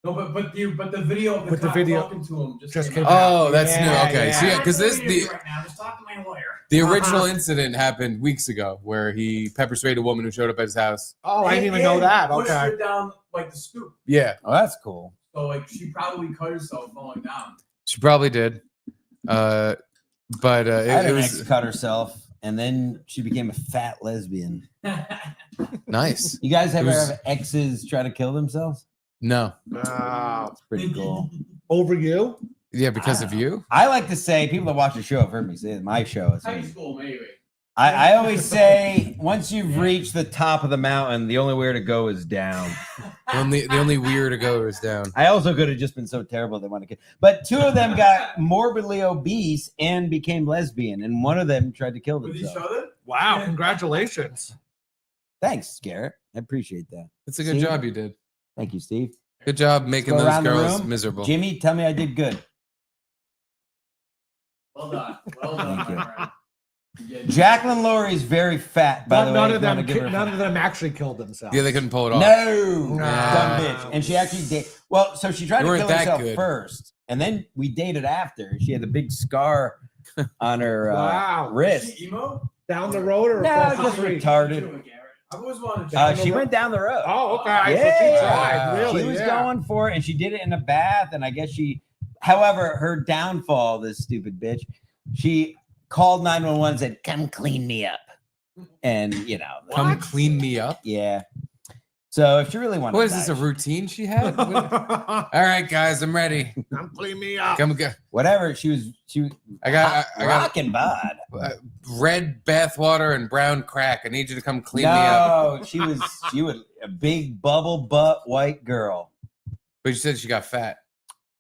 No, but the video of the But the cop video talking to him just came came out. Oh, that's new. Okay, Yeah. so yeah, because Right now, just talk to my lawyer. the original incident happened weeks ago where he pepper sprayed a woman who showed up at his house. Oh, I didn't even know that. Pushed Okay. her down like the stoop. Yeah, Oh, that's cool. So like she probably cut herself falling down. she probably did. But I had it an was ex cut herself, and then she became a fat lesbian. nice. You guys ever It was- have exes try to kill themselves? No, It's pretty cool. Over you? yeah, because of you. I like to say, people that watch the show have heard me say it. My show is. High school, maybe. I always say, once you've reached the top of the mountain, the only way to go is down. The only weird to go is down. I also could have just been so terrible they want to kill. But two of them got morbidly obese and became lesbian, and one of them tried to kill With each themselves. other? Wow, congratulations. Thanks, Garrett. I appreciate that. It's a good See? job you did. Thank you, Steve. Good job making go those around the girls room. miserable. Jimmy, tell me I did good. Well done. Well done. Thank you. my friend. Jacqueline Laurie's very fat, by the way. None if of you wanna them. give her a- None of them actually killed themselves. Yeah, they couldn't pull it off. No, Nah. dumb bitch. And she actually did. Well, so she tried You to weren't kill that herself good. first, and then we dated after. She had the big scar on her Wow. wrist. She emo? Down the road or No, across the just street? retarded. I've always wanted to. She went down the road. Oh, okay. Yeah, So she tried. Really? she was yeah. going for it, and she did it in a bath. And I guess however, her downfall, this stupid bitch, she called 911 and said, "Come clean me up," and Come clean me up. yeah. So if she really wanted, What is this, a routine she had? All right, guys, I'm ready. Come clean me up. Come get. whatever she was I got rocking bod. red bathwater and brown crack. I need you to come clean me up. No, she was a big bubble butt white girl. But you said she got fat.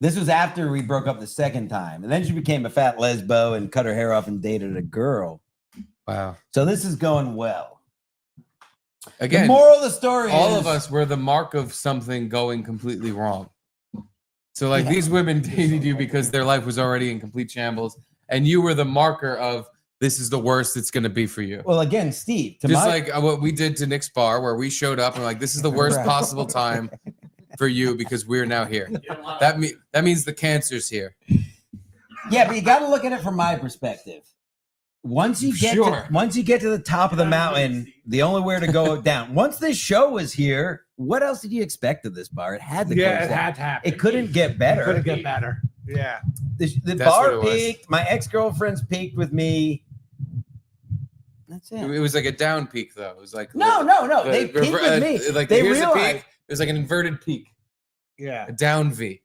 This was after we broke up the second time, and then she became a fat lesbo and cut her hair off and dated a girl. Wow. So this is going well. Again, the moral of the story all is of us were the mark of something going completely wrong. So, like, Yeah. these women dated you because their life was already in complete shambles, and you were the marker of this is the worst it's going to be for you. Well, again, Steve, Just like what we did to Nick's bar, where we showed up and like, this is the worst Right. possible time for you because we're now here. That means the cancer's here. yeah, but you got to look at it from my perspective. Once you get to the top of the mountain, the only way to go down. Once this show was here, what else did you expect of this bar? It had to Yeah, close it down. had to happen. It couldn't get better. Couldn't get better. Yeah. The That's bar what it was. peaked. My ex-girlfriends peaked with me. That's it. It was like a down peak, though. It was like No. They peaked with me. Like, They here's a realized. peak. It was like an inverted peak, Yeah. a down V,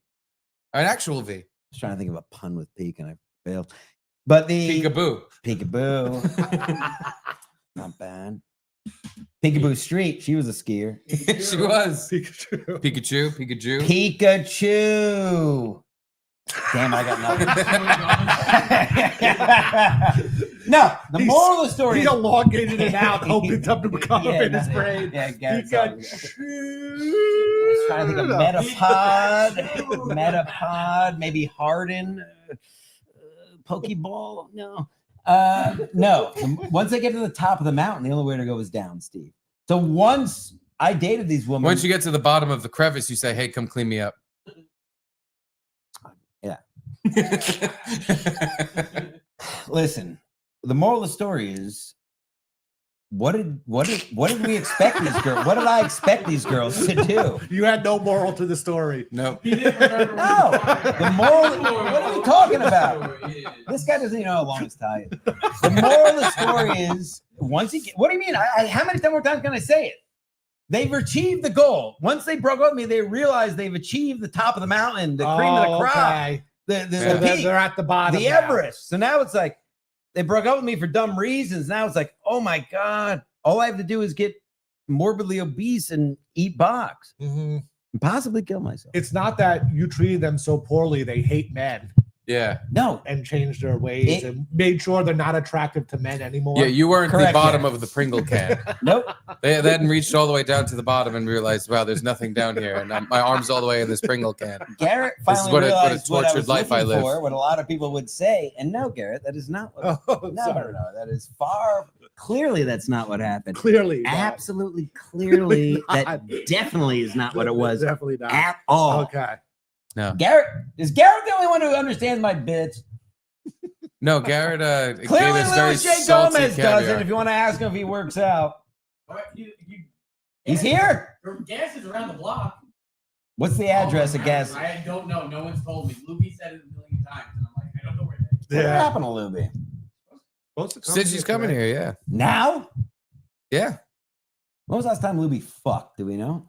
an actual V. I was trying to think of a pun with peak and I failed. But the Peekaboo. Peekaboo. Not bad. Peekaboo Street. She was a skier. She was. Pikachu. Pikachu. Pikachu. Damn, I got nothing. No, the moral of the story He is elongated it out, hoping something to come up in his no, brain. Yeah, Garrett's all- Pikachu. I was trying to think of Metapod, maybe Harden, Pokeball. No. Once I get to the top of the mountain, the only way to go is down, Steve. So once I dated these women, Once you get to the bottom of the crevice, you say, "Hey, come clean me up." Listen, the moral of the story is, what did we expect these girls? What did I expect these girls to do? You had no moral to the story. No. No, the moral. What are you talking about? This guy doesn't even know how long his tie is. The moral of the story is, once he. What do you mean? How many more times can I say it? They've achieved the goal. Once they broke up with me, they realized they've achieved the top of the mountain, the cream of the crop, Okay. the peak, They're at the bottom. the now. Everest. So now it's like they broke up with me for dumb reasons. Now it's like, oh my God, all I have to do is get morbidly obese and eat box Mhm. and possibly kill myself. It's not that you treated them so poorly; they hate men Yeah. No, and changed their ways and made sure they're not attractive to men anymore. Yeah, you weren't Correct, the bottom yeah. of the Pringle can. nope. They hadn't reached all the way down to the bottom and realized, wow, there's nothing down here, and my arm's all the way in this Pringle can. Garrett This is finally what a realized what I tortured was life I looking live. for, what a lot of people would say. And no, Garrett, that is not what. Oh, No, sorry. that is far clearly that's not what happened. Clearly, not. Absolutely, clearly, that Not. definitely is not what it was Definitely not. at all. Okay. Garrett, is Garrett the only one who understands my bits? No, Garrett gave Clearly, us very Louis J. salty Gomez caviar. does it. If you want to ask him if he works out, he's gas- here. Gas is around the block. What's the address of gas? I don't know. No one's told me. Luby said it a million times, and I'm like, I don't know where that is. What happened to Luby? Said she's coming here, yeah. Now? Yeah. When was the last time Luby fucked? Do we know?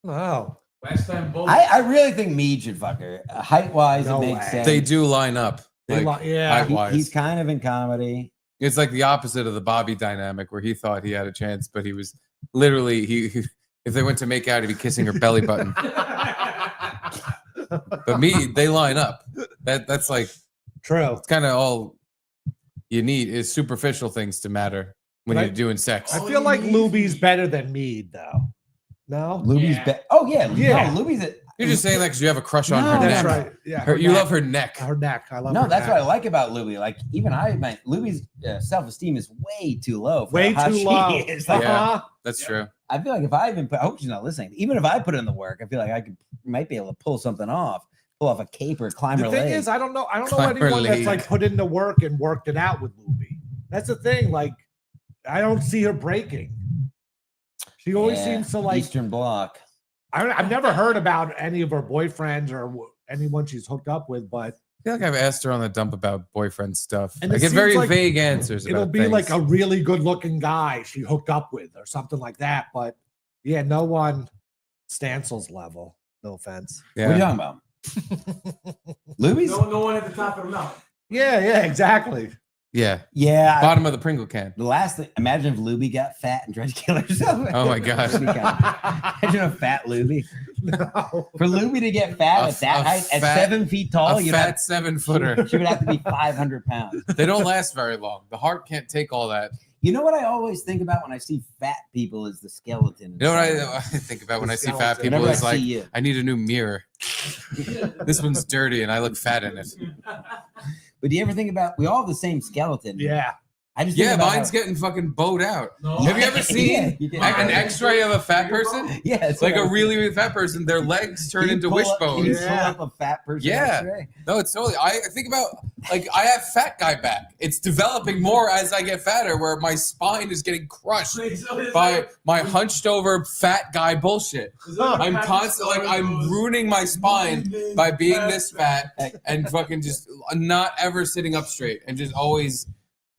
Oh. Last time both. I really think Mead should fuck her. Height wise, No it makes way. sense. They do line up. They Like, yeah. height-wise. He's kind of in comedy. It's like the opposite of the Bobby dynamic, where he thought he had a chance, but he was literally he if they went to make out, he'd be kissing her belly button. But me, they line up. That's like True. it's kind of all you need is superficial things to matter when But you're doing sex. I feel like Luby's better than Mead, though. No? Luby's Yeah. Oh, yeah. Yeah. No, Luby's You're just saying that because you have a crush on No, her That's neck. right. Yeah. Her, you neck. love her neck. Her neck. I love No, her that's neck. what I like about Luby. Like, even Luby's self-esteem is way too low. For Way how too she low. is. Like, Yeah. That's true. I feel like if I even I hope she's not listening. Even if I put in the work, I feel like I might be able to pull something off. Pull off a caper, climb The her thing leg. is, I don't know Climb her anyone that's leg. like put in the work and worked it out with Luby. That's the thing. Like, I don't see her breaking. She always Yeah, seems to like. Eastern Bloc. I've never heard about any of her boyfriends or anyone she's hooked up with, but I feel like I've asked her on the dump about boyfriend stuff. And I it get seems very like vague answers. it'll about be things. like a really good-looking guy she hooked up with or something like that. But yeah, no one Stancil's level. No offense. yeah. What are you talking about? Luby's? No one at the top of the mountain. Yeah, exactly. Yeah. Yeah. Bottom of the Pringle can. The last thing, imagine if Luby got fat and tried to kill herself. Oh my God. Imagine a fat Luby. No. For Luby to get fat A at that f- a height, at fat- 7 feet tall, a you'd fat have, 7-footer. she would have to be 500 pounds. They don't last very long. The heart can't take all that. You know what I always think about when I see fat people is the skeleton. You know what I think about when I see fat people Whenever is I like, see you. I need a new mirror. This one's dirty and I look fat in it. But do you ever think about, we all have the same skeleton. Yeah. I just think Yeah, about mine's how- getting fucking bowed out. No. Have you ever seen you can- an X-ray of a fat person? Yeah, it's Like a what I- really, really fat person, their legs turn Can you into pull up- can you wishbones. pull up a fat person Yeah. X-ray? No, it's totally. I think about like I have fat guy back. It's developing more as I get fatter, where my spine is getting crushed by my hunched over fat guy bullshit. I'm constantly like I'm ruining my spine by being this fat and fucking just not ever sitting up straight and just always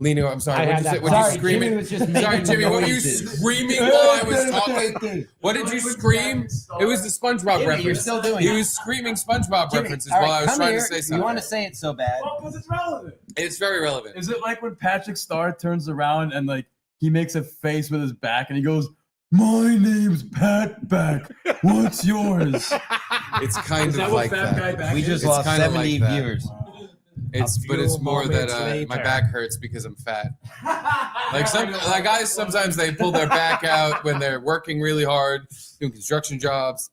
leaning over. I'm sorry. I What'd had you say? that What you Sorry, screaming? Jimmy was just Sorry, making Jimmy. What were you noises. screaming while I was talking? What did you scream? It was the SpongeBob Jimmy, reference. you're still doing He it. was screaming SpongeBob Jimmy, references all while right, I was come trying here. to say You something. want to say it so bad. Well, because it's relevant. It's very relevant. Is it like when Patrick Star turns around and like he makes a face with his back and he goes, "My name's Pat Back. What's yours?" It's kind Is that of what like Fat Guy that. Back We is? just It's lost kinda 70 like that. viewers. But it's few more that moments my later. back hurts because I'm fat. Like guys, sometimes they pull their back out when they're working really hard, doing construction jobs.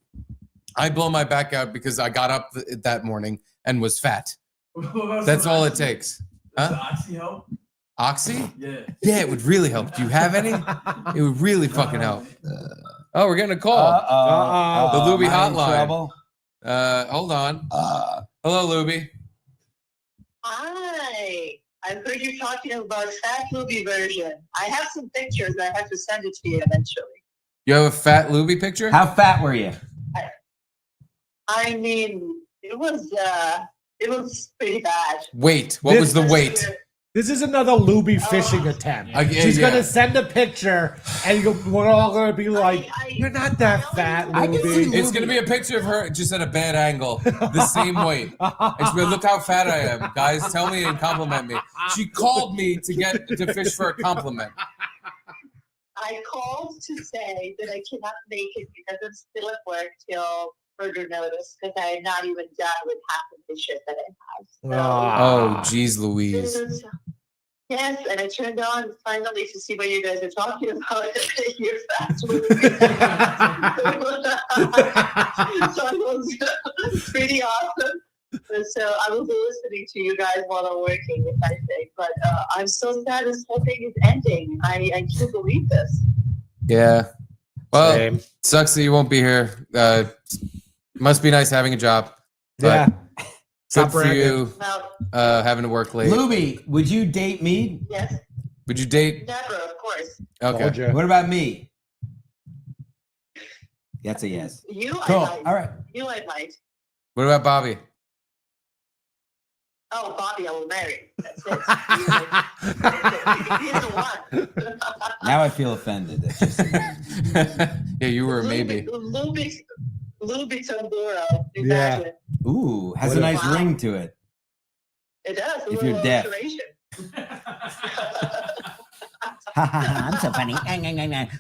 I blow my back out because I got up that morning and was fat. That's all it takes. Does Huh? the Oxy help? Oxy? Yeah. Yeah, it would really help. Do you have any? It would really fucking help. Oh, we're getting a call. Uh-oh. The Luby am I in hotline. trouble? Hold on. Hello, Luby. Hi. I've heard you talking about Fat Luby version. I have some pictures. I have to send it to you eventually. You have a fat Luby picture? How fat were you? I mean, it was pretty bad. Weight. What was the weight? This is another Luby fishing attempt. She's yeah. gonna send a picture, and we're all gonna be like, "You're not that fat, Luby." It's gonna be a picture of her just at a bad angle, the same weight. And she'll be like, look how fat I am, guys. Tell me and compliment me. She called me to fish for a compliment. I called to say that I cannot make it because I'm still at work till further notice because I am not even done with half of the shit that I have. Oh, geez, Louise. Yes, and I turned on finally to see what you guys are talking about. You're fast. So it was pretty awesome. So I will be listening to you guys while I'm working, if I think. But I'm so sad this whole thing is ending. I can't believe this. Yeah. Well, Same. sucks that you won't be here. Must be nice having a job. Yeah. Good for you having to work late. Luby, would you date me? Yes. Would you date? Never, of course. Okay. What about me? That's a yes. You, Cool. I might. All right. You, I might. What about Bobby? Oh, Bobby, I will marry. That's it. He's the one. Now I feel offended. That's just Yeah, you were a maybe. Luby Tamburo. Exactly. Ooh, has a nice ring to it. It does. If you're deaf. I'm so funny.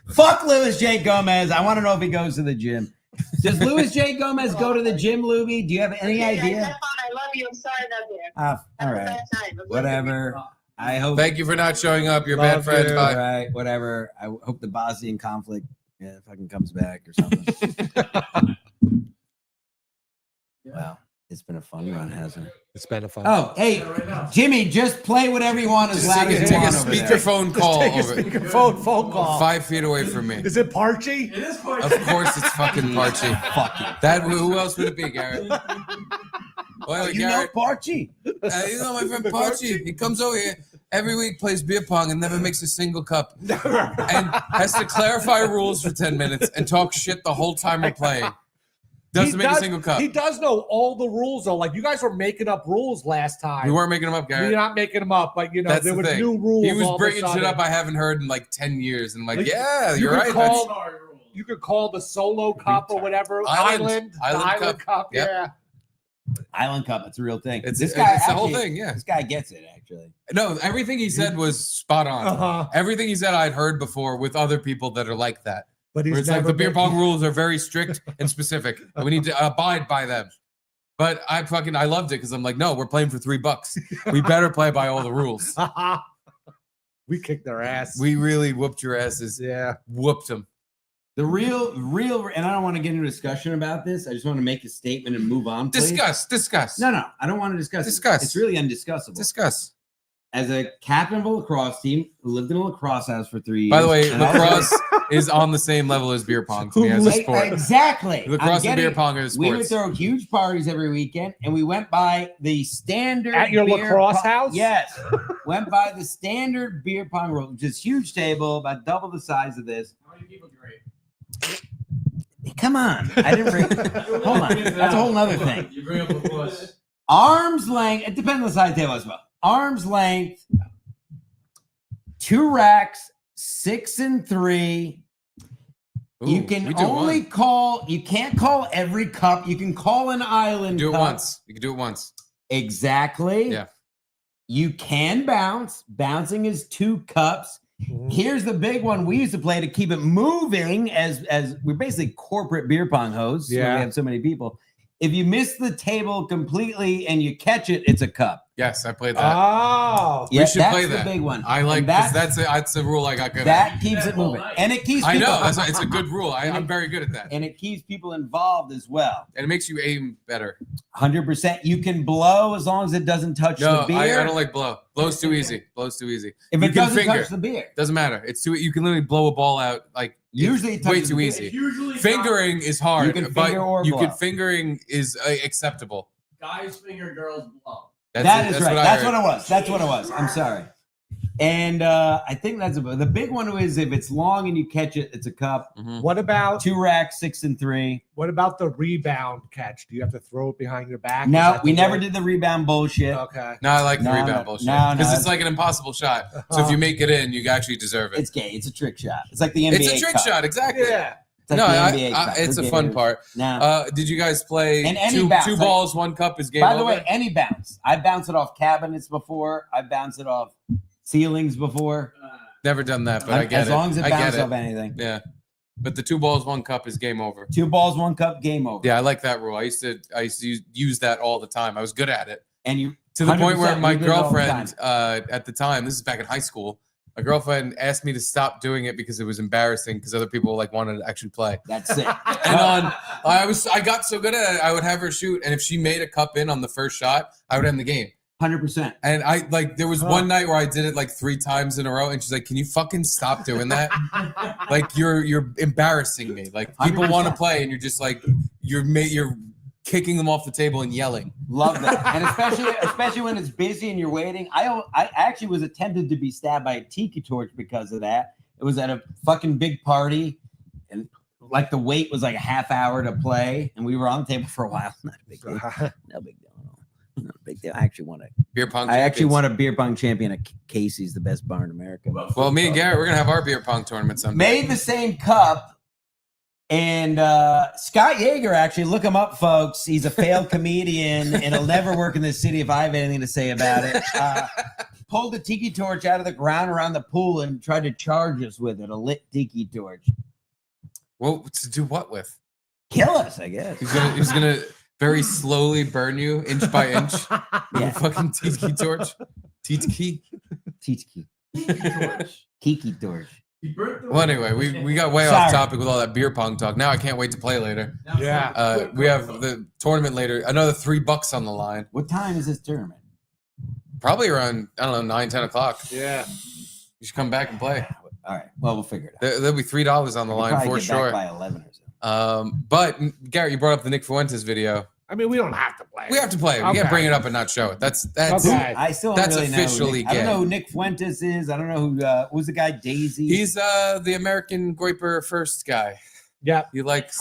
Fuck Louis J. Gomez. I want to know if he goes to the gym. Does Louis J. Gomez go to the gym, Luby? Do you have any idea? I love you. I'm sorry not there. All right. Whatever. I hope. Thank you for not showing up. You're a bad friend. Bye. All right. Whatever. I hope the Bosnian conflict fucking comes back or something. Wow. It's been a fun run, hasn't it? It's been a fun. Oh, hey, Jimmy, just play whatever you want as loud as you Take want a over there. speakerphone call Take a over. speakerphone phone call. 5 feet away from me. Is it Parchy? It is Parchy. Of course, it's fucking Parchy. Fuck you. That who else would it be, Garrett? Well, You know Garrett, Parchy. you know my friend Parchy. He comes over here every week, plays beer pong, and never makes a single cup, and has to clarify rules for 10 minutes and talk shit the whole time we're playing. Doesn't make a single cup. He does know all the rules, though. Like, you guys were making up rules last time. We weren't making them up, Garrett. You're not making them up, but, That's there the were thing. new rules. He was all of a bringing shit sudden. up I haven't heard in like 10 years, and I'm like, Like, yeah, you you're could right. call- You could call the solo cup or whatever. Island Island Cup. Yep. Yeah. Island Cup, it's a real thing. It's this guy the whole actually- thing, yeah. This guy gets it, actually. No, everything he said was spot on. Uh-huh. Everything he said I'd heard before with other people that are like that. But Where he's it's like never the beer been- pong rules are very strict and specific, and we need to abide by them. But I loved it because I'm like, no, we're playing for $3. We better play by all the rules. We kicked their ass. We really whooped your asses. Yeah. Whooped them. The real, and I don't want to get into a discussion about this. I just want to make a statement and move on. Please. Discuss. No, I don't want to discuss. Discuss. It's really undiscussable. Discuss. As a captain of a lacrosse team who lived in a lacrosse house for 3 years. By the way, and also- lacrosse is on the same level as beer pong to me as a sport. Exactly. Lacrosse and beer pong are We would sports. throw huge parties every weekend, and we went by the standard At your beer lacrosse pong- house? Yes, went by the standard beer pong rule, which is huge table, about double the size of this. How many people drink? Come on, I didn't bring. Hold on, that's a whole nother thing. You bring up a puss. Arm's length. It depends on the size of the table as well. Arm's length. 2 racks, 6 and 3. Ooh, You we can do only one. call. You can't call every cup. You can call an island. Do it cup. once. You can do it once. Exactly. Yeah. You can bounce. Bouncing is 2 cups. Mhm. Here's the big one we used to play to keep it moving as we're basically corporate beer pong hosts. Yeah. We have so many people. If you miss the table completely and you catch it, it's a cup. Yes, I played that. Oh. Yeah, we should that's play the that. big one. I like And that's a rule I got good at. that keeps it moving. And it keeps I people, know. It's a good rule. I'm very good at that. and it keeps people involved as well. And it makes you aim better. 100%. You can blow as long as it doesn't touch No, the beer. I don't like blow. Blow's too easy. Blow's too easy. If you it can doesn't finger. touch the beer. Doesn't matter. It's too. You can literally blow a ball out like Usually it it's way touches too the beer. easy. Usually Fingering is hard, You can but finger or you blow. can fingering is acceptable. Guys finger, girls blow. That is right. I That's heard. what it was. That's what it was. I'm sorry. And I think that's the big one is if it's long and you catch it, it's a cup. What about 2 racks, 6 and 3? what about the rebound catch? Do you have to throw it behind your back? Is No, that we the never way? did the rebound bullshit. Okay. No, I like the No, rebound no, bullshit no, because no. it's like an impossible shot. So if you make it in, you actually deserve it. It's gay. It's a trick shot. It's like the NBA. It's a trick cup. shot, exactly. Yeah. It's like No, the NBA cup. it's a Who fun cares? part. No. Did you guys play And any two bounce, like- balls, 1 cup is game By over? the way, any bounce. I bounced it off cabinets before. I bounced it off ceilings before. Never done that, but I get as it. long as it I get bounces it. off anything. Yeah, but the 2 balls, 1 cup is game over. 2 balls, 1 cup, game over. Yeah, I like that rule. I used to use that all the time. I was good at it. And you To the point where 100% my we did it all the girlfriend at the time, this is back in high school, my girlfriend asked me to stop doing it because it was embarrassing because other people like wanted to actually play. That's it. And I got so good at it, I would have her shoot, and if she made a cup in on the first shot, I would end the game. 100%. And I like there was one night where I did it like 3 times in a row, and she's like, "Can you fucking stop doing that? Like you're embarrassing me. Like people want to play, and you're just like you're kicking them off the table and yelling." Love that, and especially when it's busy and you're waiting. I actually was attempted to be stabbed by a tiki torch because of that. It was at a fucking big party, and like the wait was like a half hour to play, and we were on the table for a while. Not a big deal. No big deal. Not a big deal. I actually won a beer pong. I actually won a beer pong champion at Casey's, the best bar in America. Well, me and Garrett, we're gonna have our beer pong tournament someday. Made the same cup. And Scott Yeager, actually, look him up, folks. He's a failed comedian, and he'll never work in this city if I have anything to say about it. Pulled a tiki torch out of the ground around the pool and tried to charge us with it, a lit tiki torch. Well, to do what with? Kill us, I guess. He's gonna very slowly burn you inch by inch with Yeah. a fucking tiki torch. Tiki. Tiki. Tiki torch. Well, anyway, we got way off topic with all that beer pong talk. Now I can't wait to play later. Yeah. We have the tournament later. Another $3 on the line. What time is this tournament? Probably around, I don't know, 9, 10 o'clock. Yeah. You should come back and play. All right. Well, we'll figure it out. There'll be $3 on the We'll line probably for get sure. back by 11 or so. But Garrett, you brought up the Nick Fuentes video. I mean, we don't have to play. We have to play it. We Okay. can't bring it up and not show it. That's Okay. I still don't That's really know. officially I don't gay. know who Nick Fuentes is. I don't know who who's the guy Daisy. He's the American Goiper First guy. Yeah. He likes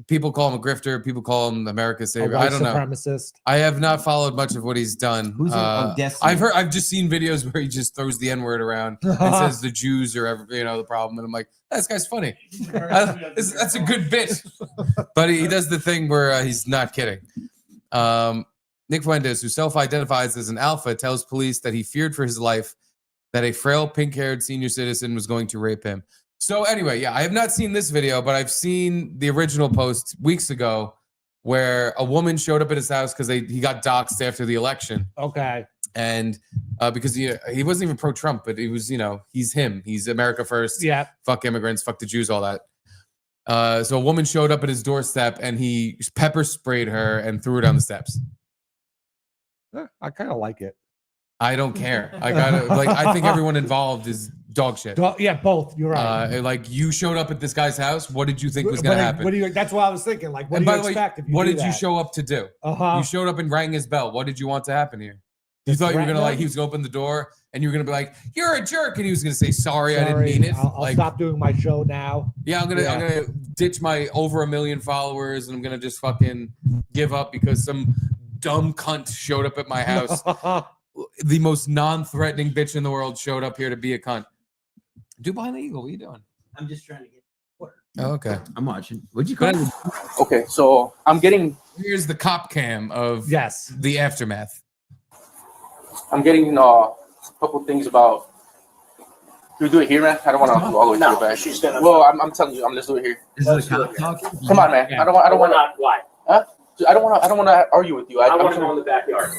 people call him a grifter. People call him America's A savior. white I don't know. supremacist. I have not followed much of what he's done. Who's it? Oh, Destiny. I've just seen videos where he just throws the N-word around and says the Jews are the problem, and I'm like, this guy's funny. That's a good bit. But he does the thing where he's not kidding. Nick Fuentes, who self-identifies as an alpha, tells police that he feared for his life, that a frail, pink-haired senior citizen was going to rape him. So anyway, yeah, I have not seen this video, but I've seen the original post weeks ago where a woman showed up at his house because he got doxxed after the election. Okay. And because he wasn't even pro-Trump, but he was, he's him. He's America first. Yeah. Fuck immigrants, fuck the Jews, all that. So a woman showed up at his doorstep and he pepper sprayed her and threw her down the steps. I kind of like it. I don't care. I think everyone involved is dog shit. Yeah, both. You're right. Like you showed up at this guy's house. What did you think was going to happen? That's what I was thinking. Like, what And do by you the way, expect if you what do did you that? show up to do? Uh-huh. You showed up and rang his bell. What did you want to happen here? You thought you were gonna he was gonna open the door and you were gonna be like, "You're a jerk," and he was gonna say, "Sorry, I didn't mean it." I'll stop doing my show now. Yeah, I'm gonna ditch my over 1 million followers and I'm gonna just fucking give up because some dumb cunt showed up at my house. The most non-threatening bitch in the world showed up here to be a cunt. Do behind the eagle. What are you doing? I'm just trying to get water. Oh, okay. I'm watching. What'd you call it? Okay, so I'm getting. Here's the cop cam of the aftermath. I'm getting a couple things about. Do we do it here, man? I don't want to go all the way to the back. She's gonna. Well, I'm telling you, let's do it here. Is it a cop talking? Come on, man. I don't want to. Why? Huh? I don't want to argue with you. I want to go in the backyard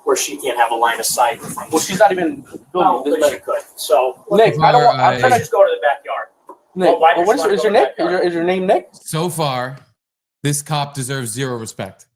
where she can't have a line of sight. Well, she's not even Well, filming. but she could. So Nick, I don't want. I'm trying to just go to the backyard. Nick, Well, why well, does she wanna is go your to the Nick? backyard? Is your name Nick? So far, this cop deserves zero respect.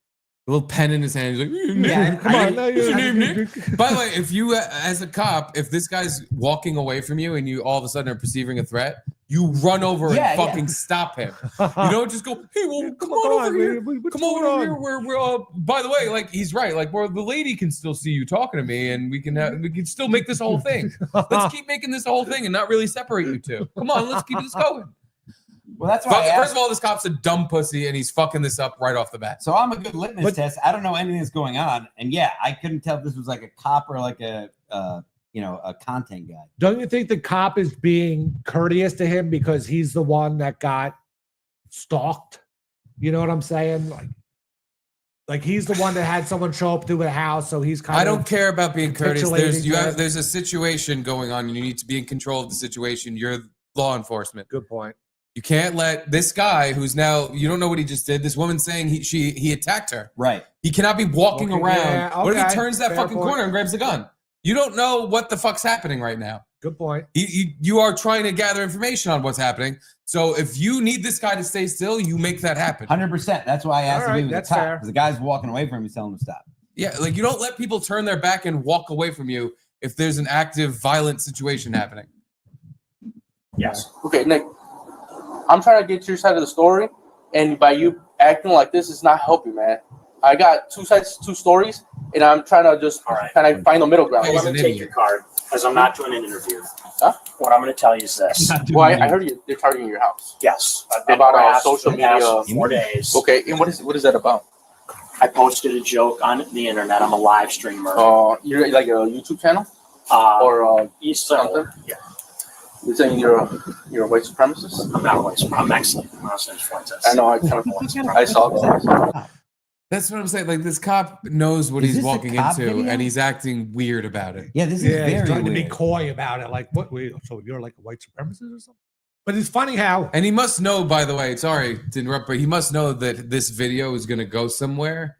A little pen in his hand. He's like, Nick, Yeah, come on, no, what's your you're- name, Nick? By the way, if you, as a cop, if this guy's walking away from you and you all of a sudden are perceiving a threat, you run over Yeah, and fucking stop him. You don't just go, hey, well, come on over here. Come over here. We're by the way, like he's right. Like, well, the lady can still see you talking to me, and we can still make this whole thing. Let's keep making this whole thing and not really separate you two. Come on, let's keep this going. Well, that's why. First of all, this cop's a dumb pussy, and he's fucking this up right off the bat. So I'm a good litmus test. I don't know anything that's going on, and yeah, I couldn't tell if this was like a cop or like a content guy. Don't you think the cop is being courteous to him because he's the one that got stalked? You know what I'm saying? Like he's the one that had someone show up to a house, so he's kind of. I don't care about being courteous. capitulating There's a situation going on, and you need to be in control of the situation. You're law enforcement. Good point. You can't let this guy who's now, you don't know what he just did. This woman saying he attacked her. Right. He cannot be walking around. Yeah, What if he okay, turns that fair fucking point. corner and grabs the gun? You don't know what the fuck's happening right now. Good point. You are trying to gather information on what's happening. So if you need this guy to stay still, you make that happen. 100%. That's why I asked if he was that's a cop. fair. Because the guy's walking away from him, he's telling him to stop. Yeah, like you don't let people turn their back and walk away from you if there's an active, violent situation happening. Yes. Okay, Nick. I'm trying to get to your side of the story, and by you acting like this is not helping, man. I got two sides, two stories, and I'm trying to just kind of find the middle ground. Well, let me take your card because I'm not doing an interview. Huh? What I'm going to tell you is this. Well, I heard they're targeting your house. Yes. I've been About harassed social for the past media. 4 days. Okay, and what is that about? I posted a joke on the internet. I'm a live streamer. You're like a YouTube channel? Or something? Yeah. You're saying you're a white supremacist? I'm not a white supremacist. I'm Mexican. My last name's Fuentes. I know. I saw that. That's what I'm saying. Like this cop knows what Is he's this a walking cop into, video? and he's acting weird about it. Yeah, this is He's very trying weird. to be coy about it. Like, what? Wait, so you're like a white supremacist or something? But it's funny how. And he must know, by the way, sorry to interrupt, but he must know that this video is going to go somewhere.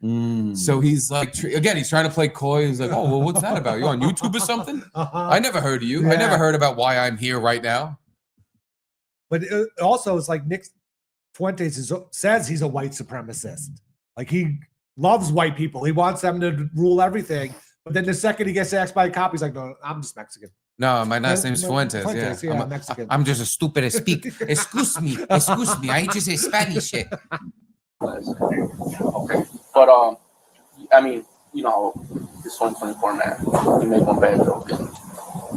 So he's like, again, he's trying to play coy. He's like, oh, well, what's that about? You on YouTube or something? I never heard of you. I never heard about why I'm here right now. But also, it's like Nick Fuentes says he's a white supremacist. Like he loves white people. He wants them to rule everything. But then the second he gets asked by a cop, he's like, no, I'm just Mexican. No, my last name's Fuentes. Fuentes, Yeah, I'm Mexican. I'm just a stupid speak. Excuse me. I just say Spanish. Okay. But I mean, you know, this 2024 man, you make one bad joke and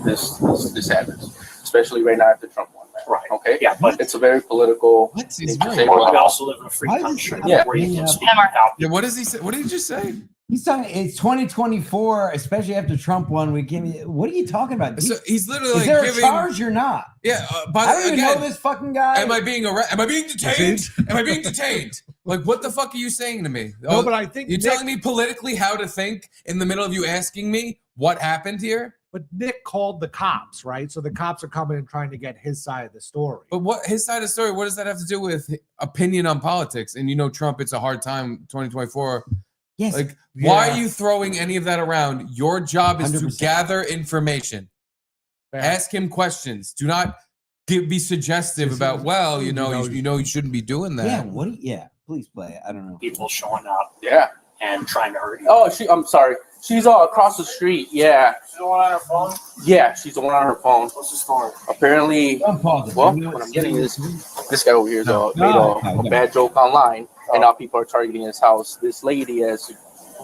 this happens. Especially right now after Trump won, man. Right. Okay? Yeah, but it's a very political It's thing to very say. we also live in a free country where you can speak without Yeah, what does he say? What did he just say? He's talking. It's 2024, especially after Trump won. What are you talking about? So he's literally is like there giving, a charge or not? Yeah, I don't even know this fucking guy. Am I being detained? Am I being detained? Like, what the fuck are you saying to me? No, but I think you're telling me politically how to think in the middle of you asking me what happened here. But Nick called the cops, right? So the cops are coming and trying to get his side of the story. But what his side of the story? What does that have to do with opinion on politics? And you know, Trump, it's a hard time. 2024. Yes. Like, why are you throwing any of that around? Your job is 100%. to gather information. Fair. Ask him questions. Do not be suggestive about. Well, you shouldn't be doing that. Yeah. Please play. I don't know. people showing up Yeah. and trying to hurt you. Oh, I'm sorry. She's across the street. Yeah. She's the one on her phone? Yeah, she's the one on her phone. What's the story? Apparently, Don't pause it. well, what I'm getting is this guy over here made a bad joke online, and now people are targeting his house. This lady, as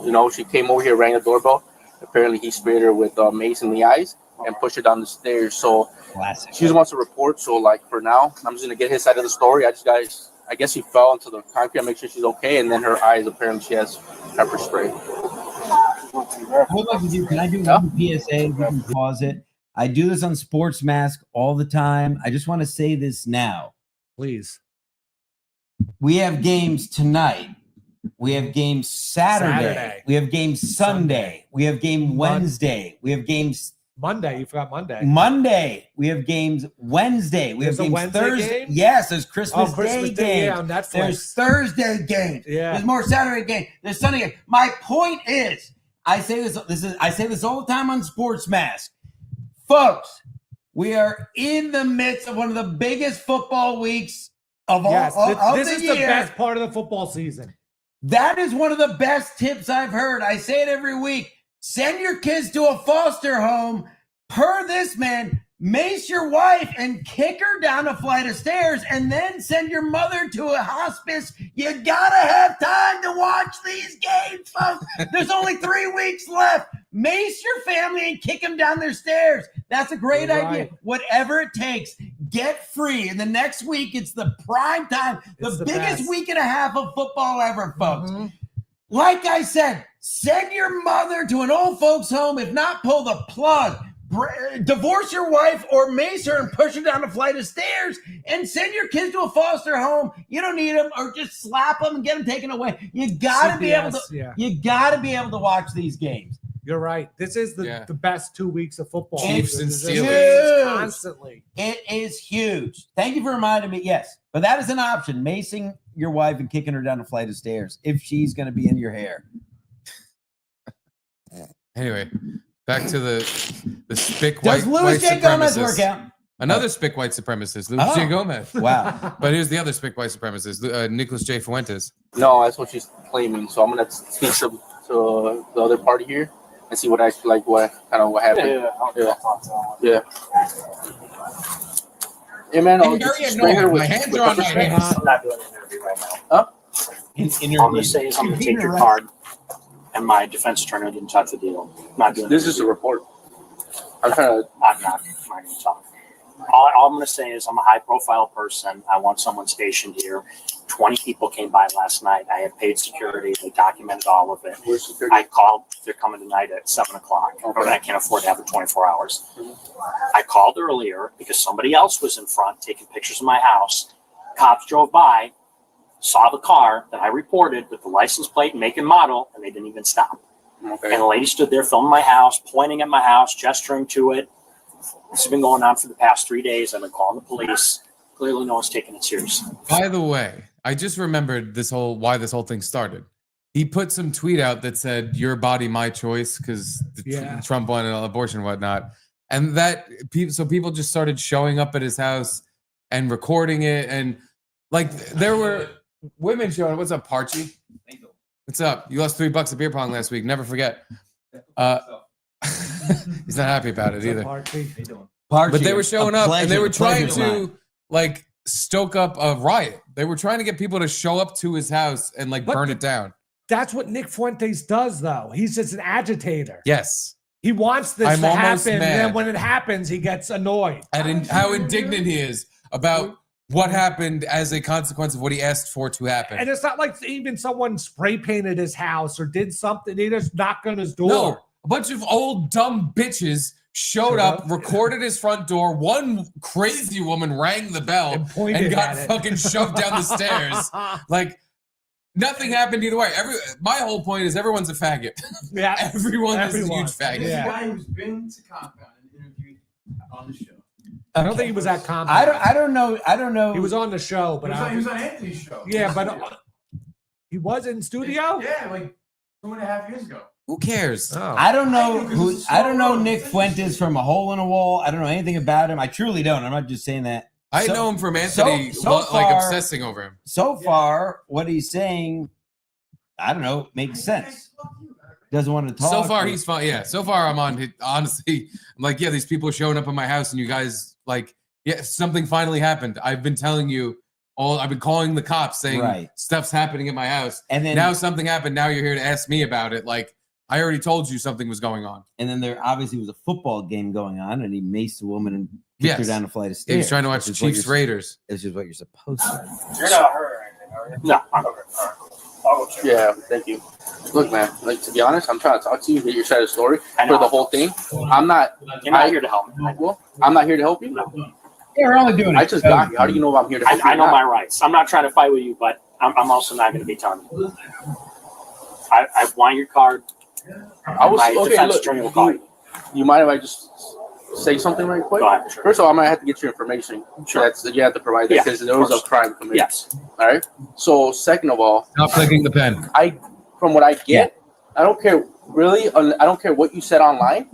you know, she came over here, rang the doorbell. Apparently, he sprayed her with mace in the eyes and pushed her down the stairs. So Classic. she just wants to report. So, like, for now, I'm just gonna get his side of the story. I guess she fell into the concrete. I make sure she's okay, and then her eyes, apparently, she has pepper spray. Hold on, can I do one PSA? We can pause it. I do this on Sports Mask all the time. I just want to say this now. Please. We have games tonight. We have games Saturday. We have games Sunday. We have game Wednesday. We have games Monday. You forgot Monday. Monday. We have games Wednesday. We There's a have games Wednesday Thursday. game? Yes, there's Christmas, Christmas Day Day, games. yeah, on Netflix. There's Thursday games. Yeah. There's more Saturday games. There's Sunday games. My point is, I say this all the time on Sports Mask. Folks, we are in the midst of one of the biggest football weeks of Yes, all this the is year. the best part of the football season. That is one of the best tips I've heard. I say it every week. Send your kids to a foster home. Per this man, mace your wife and kick her down a flight of stairs and then send your mother to a hospice. You gotta have time to watch these games, folks. There's only 3 weeks left. Mace your family and kick them down their stairs. That's a great idea. Whatever it takes, get free. And the next week, it's the prime time, the biggest best. week and a half of football ever, folks. Like I said, send your mother to an old folks home. If not, pull the plug. Divorce your wife or mace her and push her down a flight of stairs and send your kids to a foster home. You don't need them, or just slap them and get them taken away. You gotta be able to. You gotta be able to watch these games. You're right. This is the best 2 weeks of football. Chiefs and Steelers constantly. It is huge. Thank you for reminding me. Yes, but that is an option. Macing your wife and kicking her down a flight of stairs if she's going to be in your hair. Anyway, back to the spick white. Does Louis J. Gomez work out? Another spick white supremacist, Louis J. Gomez. Wow. But here's the other spick white supremacist, Nicholas J. Fuentes. No, that's what she's claiming. So I'm gonna speak to the other party here and see what what happened. Yeah. Hey man, I'm very hands are on my hands. I'm not doing an interview right now. All I'm gonna say is I'm gonna take your card, and my defense attorney didn't touch the deal. Not doing. This is a report. I'm not going to talk. All I'm going to say is I'm a high-profile person. I want someone stationed here. 20 people came by last night. I had paid security. They documented all of it. Where's security? I called. They're coming tonight at 7 o'clock. Okay. I can't afford to have it 24 hours. I called earlier because somebody else was in front taking pictures of my house. Cops drove by, saw the car that I reported with the license plate, make and model, and they didn't even stop. Okay. And the lady stood there filming my house, pointing at my house, gesturing to it. This has been going on for the past 3 days. I've been calling the police. Clearly, no one's taking it seriously. By the way, I just remembered why this whole thing started. He put some tweet out that said, "Your body, my choice," because Trump wanted abortion and whatnot. And people just started showing up at his house and recording it. And there were women showing. What's up, Parchy? What's up? You lost $3 at beer pong last week. Never forget. He's not happy about it either. But they were showing up and they were trying to stoke up a riot. They were trying to get people to show up to his house and burn it down. That's what Nick Fuentes does, though. He's just an agitator. Yes. He wants this to happen, mad. and then when it happens, he gets annoyed. And how indignant he is about what happened as a consequence of what he asked for to happen. And it's not like even someone spray painted his house or did something. They just knocked on his door. No, a bunch of old dumb bitches showed up, recorded his front door. One crazy woman rang the bell and got fucking shoved down the stairs. Nothing happened either way. My whole point is everyone's a faggot. Yeah, everyone is a huge faggot. This is a guy who's been to compound and interviewed on the show. I don't think he was at compound. I don't know. He was on the show, but he was on Anthony's show. Yeah, but he was in studio. Yeah, 2.5 years ago. Who cares? Oh. I don't know Nick Fuentes from a hole in a wall. I don't know anything about him. I truly don't. I'm not just saying that. I know him from Anthony, obsessing over him. So far, what he's saying, I don't know, makes sense. Doesn't want to talk. So far, he's fine. Yeah. So far, I'm on. Honestly, I'm like, yeah, these people are showing up at my house, and you guys something finally happened. I've been telling you all. I've been calling the cops saying stuff's happening at my house, and then now something happened. Now you're here to ask me about it. I already told you something was going on. And then there obviously was a football game going on, and he maced a woman and kicked her down a flight of stairs. Yeah, he's trying to watch the Chiefs Raiders. This is what you're supposed to do. You're not hurt or anything, are you? No, I'm okay. All right. Yeah, thank you. Look, man, to be honest, I'm trying to talk to you, get your side of the story for the whole thing. I'm not. You're not here to help me. Well, I'm not here to help you. Yeah, we're only doing it. I just got you. How do you know I'm here to help you? I know my rights. I'm not trying to fight with you, but I'm also not going to be telling you. I want your card. My defense attorney will call you. You mind if I just say something right quick? Go ahead, sure. First of all, I might have to get your information. Sure. You have to provide that because there was a crime committed. Yes. All right. So, second of all, stop clicking the pen. From what I get, I don't care. Really, I don't care what you said online.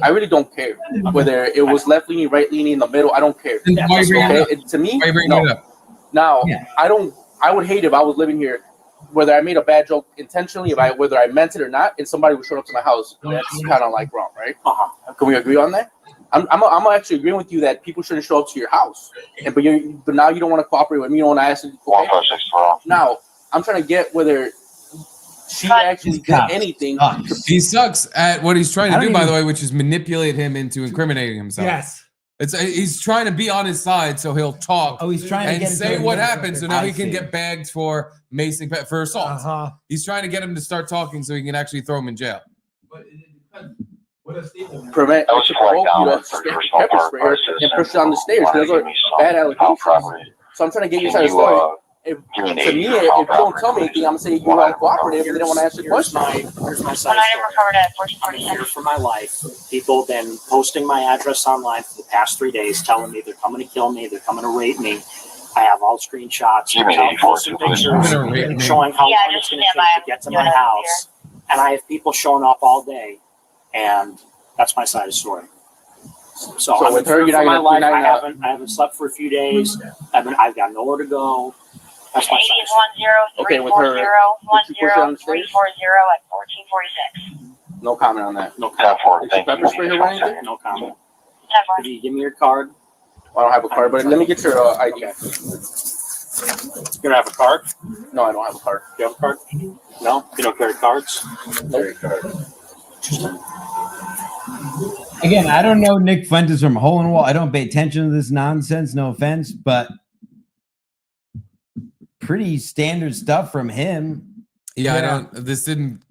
I really don't care whether it was left leaning, right leaning, in the middle. I don't care. To me, no. Now, I would hate if I was living here, whether I made a bad joke intentionally, whether I meant it or not, and somebody would show up to my house. That's kind of wrong, right? Can we agree on that? I'm actually agreeing with you that people shouldn't show up to your house, but now you don't want to cooperate with me. You don't want to ask. Now I'm trying to get whether she actually did anything. He sucks at what he's trying to do, by the way, which is manipulate him into incriminating himself. Yes. He's trying to be on his side, so he'll talk. Oh, he's trying to get say what happened, so now he can get bagged for for assault. He's trying to get him to start talking, so he can actually throw him in jail. Prevent you to pepper spray and push it on the stairs. Those are bad allegations. So I'm trying to get you to the story. To me, if you don't tell me anything, I'm gonna say you're uncooperative and they don't want to answer the question. Here's my side story. I'm here for my life. People have been posting my address online for the past 3 days, telling me they're coming to kill me, they're coming to rape me. I have all screenshots, posting pictures, showing how long it's going to take to get to my house, and I have people showing up all day, and that's my side of the story. So I'm with her, for my life. I haven't slept for a few days. I've got nowhere to go. That's my side. Okay, with her, 10-340 at 1446. No comment on that. No comment. Did you pepper spray her or anything? No comment. Could you give me your card? I don't have a card, but let me get your ID. You don't have a card? No, I don't have a card. Do you have a card? No? You don't carry cards? Carry card. Again, I don't know Nick Fuentes from Hole in the Wall. I don't pay attention to this nonsense, no offense, but pretty standard stuff from him. Yeah. This didn't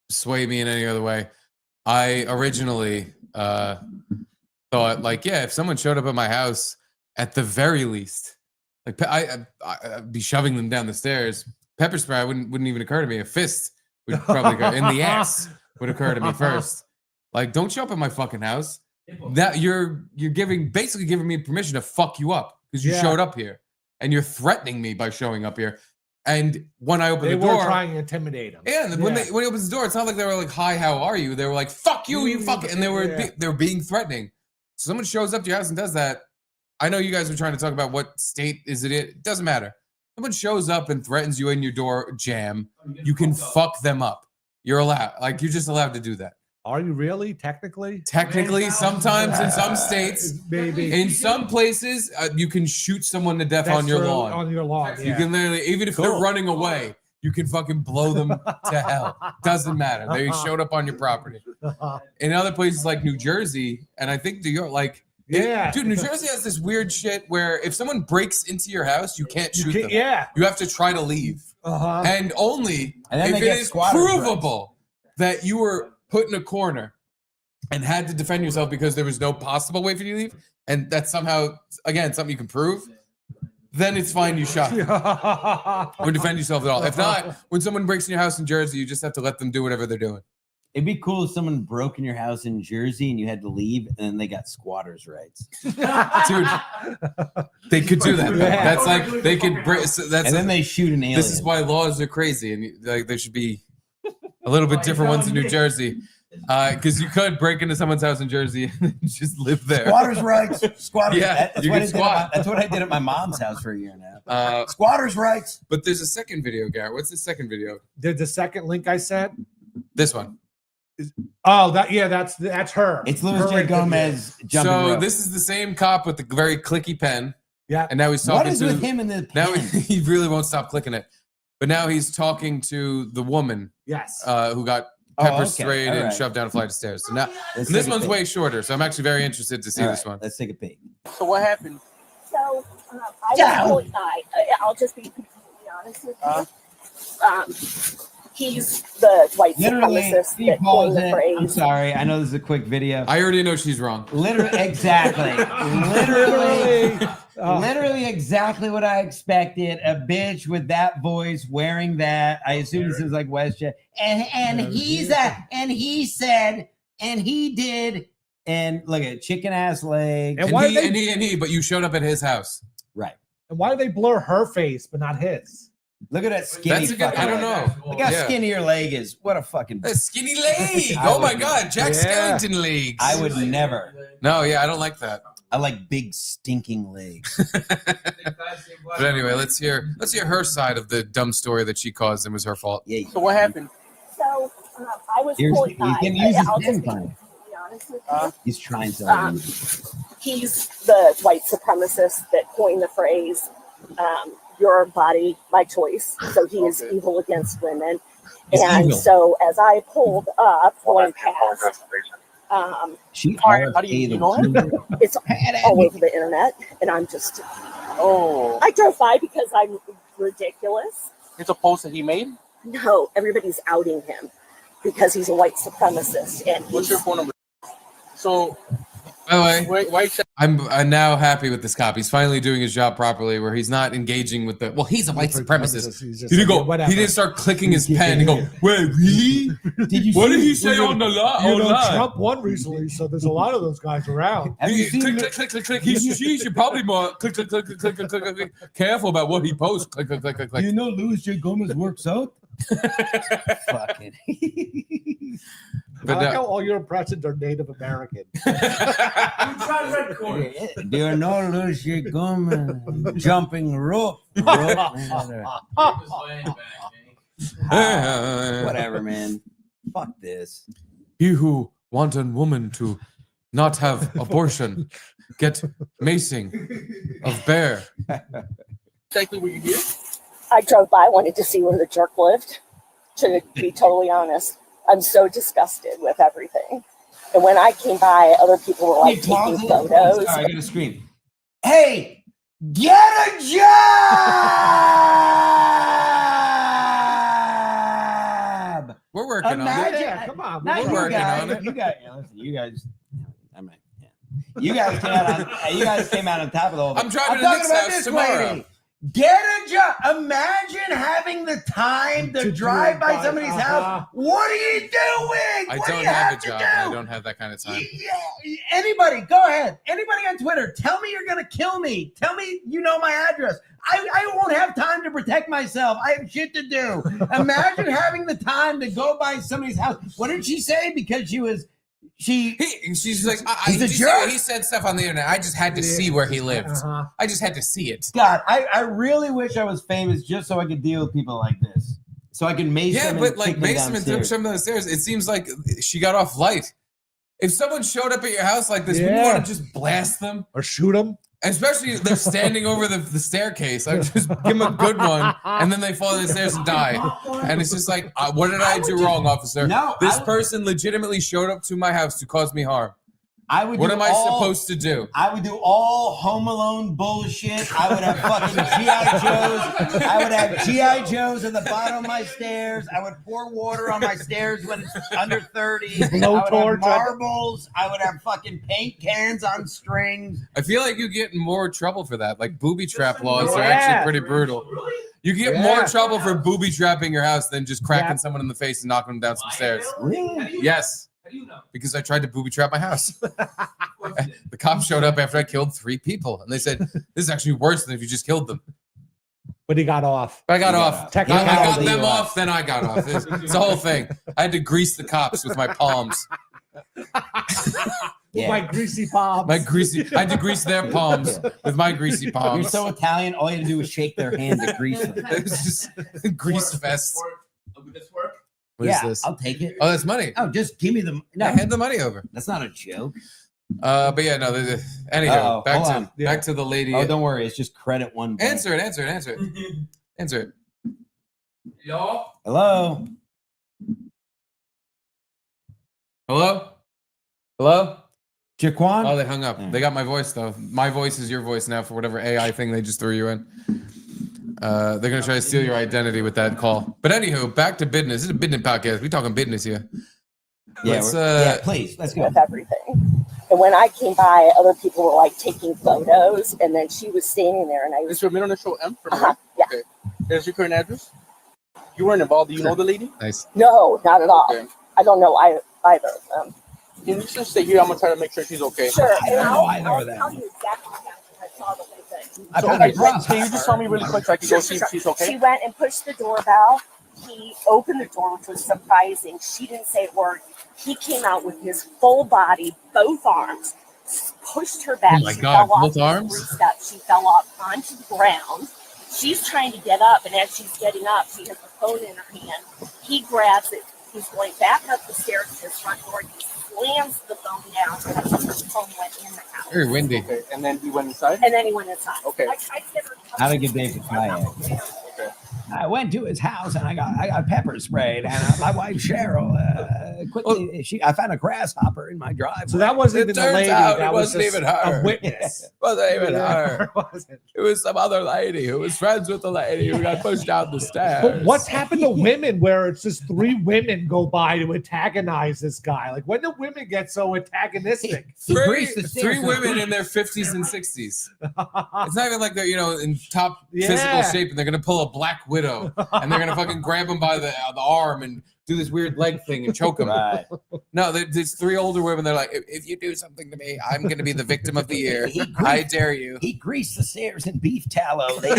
sway me in any other way. I originally thought, like, if someone showed up at my house, at the very least, like I'd be shoving them down the stairs. Pepper spray wouldn't even occur to me. A fist would probably go in the ass would occur to me first. Like, don't show up at my fucking house. That you're basically giving me permission to fuck you up because you showed up here, and you're threatening me by showing up here. And when I opened the door, they were trying to intimidate him. Yeah, and when he opens the door, it's not like they were like, "Hi, how are you?" They were like, "Fuck you, you fuck," and they were being threatening. So someone shows up to your house and does that. I know you guys are trying to talk about what state is it in. It doesn't matter. Someone shows up and threatens you in your door jam. You can fuck them up. You're allowed. Like, you're just allowed to do that. Are you really? Technically? Technically, sometimes in some states, maybe in some places, you can shoot someone to death on your lawn. On your lawn, You can literally, even if they're running away, you can fucking blow them to hell. Doesn't matter. They showed up on your property. In other places like New Jersey, and I think New York, like, dude, New Jersey has this weird shit where if someone breaks into your house, you can't shoot them. Yeah. You have to try to leave. And only then if it is provable that you were put in a corner and had to defend yourself because there was no possible way for you to leave, and that's somehow, again, something you can prove, then it's fine, you shot them. Or defend yourself at all. If not, when someone breaks in your house in Jersey, you just have to let them do whatever they're doing. It'd be cool if someone broke in your house in Jersey and you had to leave, and then they got squatters' rights. Dude, they could do that. That's like, they could break. And then they shoot an alien. This is why laws are crazy, and like there should be a little bit different ones in New Jersey. Because you could break into someone's house in Jersey and just live there. Squatters' rights. Squatters. Yeah, that's you what can squat. That's what I did at my mom's house for a year now. Squatters' rights. But there's a second video, Garrett. What's the second video? The second link I sent? This one. Oh, that's her. It's Louis J. Gomez jumping So rope. this is the same cop with the very clicky pen. Yeah. And now he's talking What is with him and the pen? Now he really won't stop clicking it. But now he's talking to the woman. Yes. Who got pepper sprayed and shoved down a flight of stairs. So now this one's way shorter. So I'm actually very interested to see this one. Let's take a peek. So what happened? So I was really I'll just be completely honest with you. He's the white supremacist that coined the phrase. I'm sorry. I know this is a quick video. I already know she's wrong. Literally, exactly. Literally exactly what I expected. A bitch with that voice wearing that. I assume this is like WestJet. And he's and he said, and he did. And look at chicken ass legs. And he, but you showed up at his house. Right. And why do they blur her face but not his? Look at that skinny. That's a good, I don't know. Look how skinny your leg is. What a fucking skinny leg. Oh my God, Jack Skellington legs. I would never. No, I don't like that. I like big stinking legs. But anyway, let's hear her side of the dumb story that she caused and was her fault. Yeah. So what happened? So I was He's really gonna use his I'll pen just be fine. completely honest with you. He's trying to. He's the white supremacist that coined the phrase, your body, my choice. So he is evil against women. He's and evil. so as I pulled up, going past, How do you know him? it's all over the internet, and I'm just, I drove by because I'm ridiculous. It's a post that he made. No, everybody's outing him because he's a white supremacist. And What's your phone number? So, by the way, why I'm now happy with this cop. He's finally doing his job properly, where he's not engaging with the. Well, he's a white supremacist. He didn't go. He didn't start clicking his pen and go. Wait, really? What did he say on the line? You know, Trump won recently, so there's a lot of those guys around. Click. He should probably more click. Careful about what he posts. Click. Do you know Luis J. Gomez works out? Fucking. I like how all your impressions are Native American. Do you know Luis J. Gomez jumping rope? Whatever, man. Fuck this. He who wants a woman to not have abortion get macing of bear. Exactly were you here? I drove by, wanted to see where the jerk lived. To be totally honest, I'm so disgusted with everything. And when I came by, other people were like taking photos. I gotta scream. Hey, get a job! We're working on it. Yeah, come on. We're working on it. You guys. You guys came out on top of the whole thing. I'm driving to Nick's house tomorrow. Lady. Get a job. Imagine having the time to drive by somebody's house. What are you doing? I What do don't you have a to job. do? And I don't have that kind of time. Yeah, anybody, go ahead. Anybody on Twitter, tell me you're going to kill me. Tell me you know my address. I won't have time to protect myself. I have shit to do. Imagine having the time to go by somebody's house. What did she say? Because she's like, he's a jerk. He said stuff on the internet. I just had to see where he lived. I just had to see it. God, I really wish I was famous just so I could deal with people like this. So I can mace them. Yeah, but like mace them and throw them down the stairs. It seems like she got off light. If someone showed up at your house like this, would you want to just blast them or shoot them? Especially if they're standing over the staircase. I would just give them a good one, and then they fall down the stairs and die. And it's just like, what did I do wrong, officer? No, this person legitimately showed up to my house to cause me harm. What am I supposed to do? I would do all Home Alone bullshit. I would have fucking G.I. Joes. I would have G.I. Joes at the bottom of my stairs. I would pour water on my stairs when it's under 30. I would have marbles. I would have fucking paint cans on strings. I feel like you get in more trouble for that. Like booby trap laws are actually pretty brutal. You get more trouble for booby trapping your house than just cracking someone in the face and knocking them down some stairs. Really? Yes. How do you know? Because I tried to booby trap my house. The cops showed up after I killed 3 people, and they said, "This is actually worse than if you just killed them." But he got off. I got off. I got them off, then I got off. It's the whole thing. I had to grease the cops with my palms. My greasy palms. I had to grease their palms with my greasy palms. You're so Italian. All you had to do was shake their hand to grease them. It was just grease fest. Would this work? What is this? I'll take it. Oh, that's money. Oh, just give me the. No, hand the money over. That's not a joke. But yeah, no. Anyhow, back to the lady. Oh, don't worry. It's just credit one. Bank. Answer it. Answer it. Hello? Hello? Jaquan? Oh, they hung up. They got my voice, though. My voice is your voice now for whatever AI thing they just threw you in. They're going to try to steal your identity with that call. But anywho, back to business. This is a business podcast. We talking business here. Please. Let's go. With everything. And when I came by, other people were like taking photos, and then she was standing there, and I was. Is your middle initial M for me? Yeah. Okay. Here's your current address. You weren't involved. Do you know the lady? Nice. No, not at all. Okay. I don't know either of them. Can you just stay here? I'm gonna try to make sure she's okay. Sure. And I'll tell you exactly what happened. I saw the whole thing. Can you just tell me really quick so I can go see if she's okay? She went and pushed the doorbell. He opened the door, which was surprising. She didn't say a word. He came out with his full body, both arms, pushed her back. Oh my she God, fell off both arms? 3 steps. She fell off onto the ground. She's trying to get up, and as she's getting up, she has the phone in her hand. He grabs it. He's going back up the stairs to his front door. He slams the phone down because the phone went in the house. Very windy. Okay, and then he went inside? And then he went inside. Okay. I tried to get her. Have a good day for kayak. I went to his house and I got pepper sprayed, and my wife Cheryl quickly I found a grasshopper in my driveway. So that wasn't even the turns lady. out That it was wasn't just even her. a witness. It wasn't even Yeah, her. it wasn't. It was some other lady who was friends with the lady who got pushed down the stairs. But what's happened to women where it's just 3 women go by to antagonize this guy? Like, when do women get so antagonistic? Three women in their 50s and 60s. It's not even like they're, in top physical shape and they're going to pull a black widow and they're going to fucking grab him by the arm and do this weird leg thing and choke him. Right. No, there's 3 older women. They're like, if you do something to me, I'm going to be the victim of the year. I dare you. He greased the stairs in beef tallow. They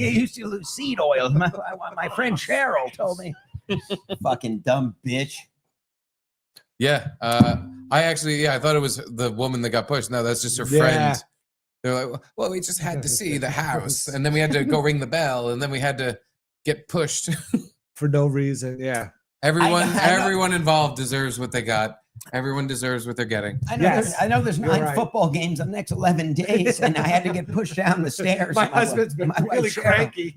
used to lose seed oil. My friend Cheryl told me. Fucking dumb bitch. Yeah. I thought it was the woman that got pushed. No, that's just her friend. They're like, well, we just had to see the house. And then we had to go ring the bell. And then we had to get pushed. For no reason. Yeah. Everyone involved deserves what they got. Everyone deserves what they're getting. I know there's 9 football games the next 11 days, and I had to get pushed down the stairs. My husband's been really cranky.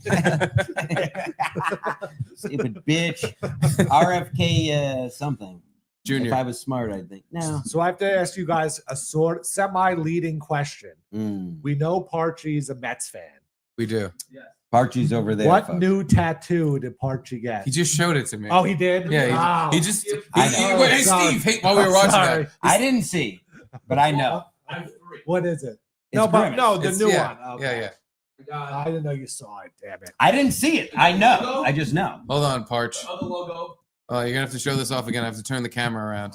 Stupid bitch. RFK something. Junior. If I was smart, I'd think. No. So I have to ask you guys a semi-leading question. We know Parchy's a Mets fan. We do. Yeah. Parchy's over there. What folks. new tattoo did Parchy get? He just showed it to me. Oh, he did? Yeah. Wow. He just. I know. Steve, while we were watching that. I didn't see, but I know. What is it? It's Grimace. The new one. Yeah. I didn't know you saw it. Damn it. I didn't see it. I know. I just know. Hold on, Parch. The other logo. Oh, you're gonna have to show this off again. I have to turn the camera around.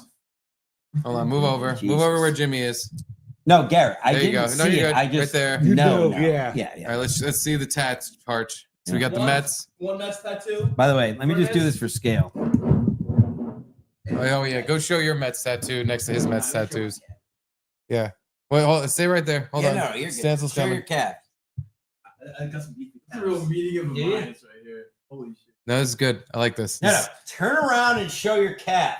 Hold on, move over. Jesus. Move over where Jimmy is. No, Garrett. I There you didn't go. No, see you're it. good. I just right there. You no, do, no. yeah. All right, let's see the tats, Parch. So we got the One- Mets. One Mets tattoo. By the way, let me just do this for scale. Oh yeah, go show your Mets tattoo next to his Mets tattoos. Yeah. Wait, stay right there. Hold on. No, you're good. Stancil's Show coming. your cat. I got some beef. It's a real meeting of the minds right here. Holy shit. No, this is good. I like this. No. Turn around and show your cat.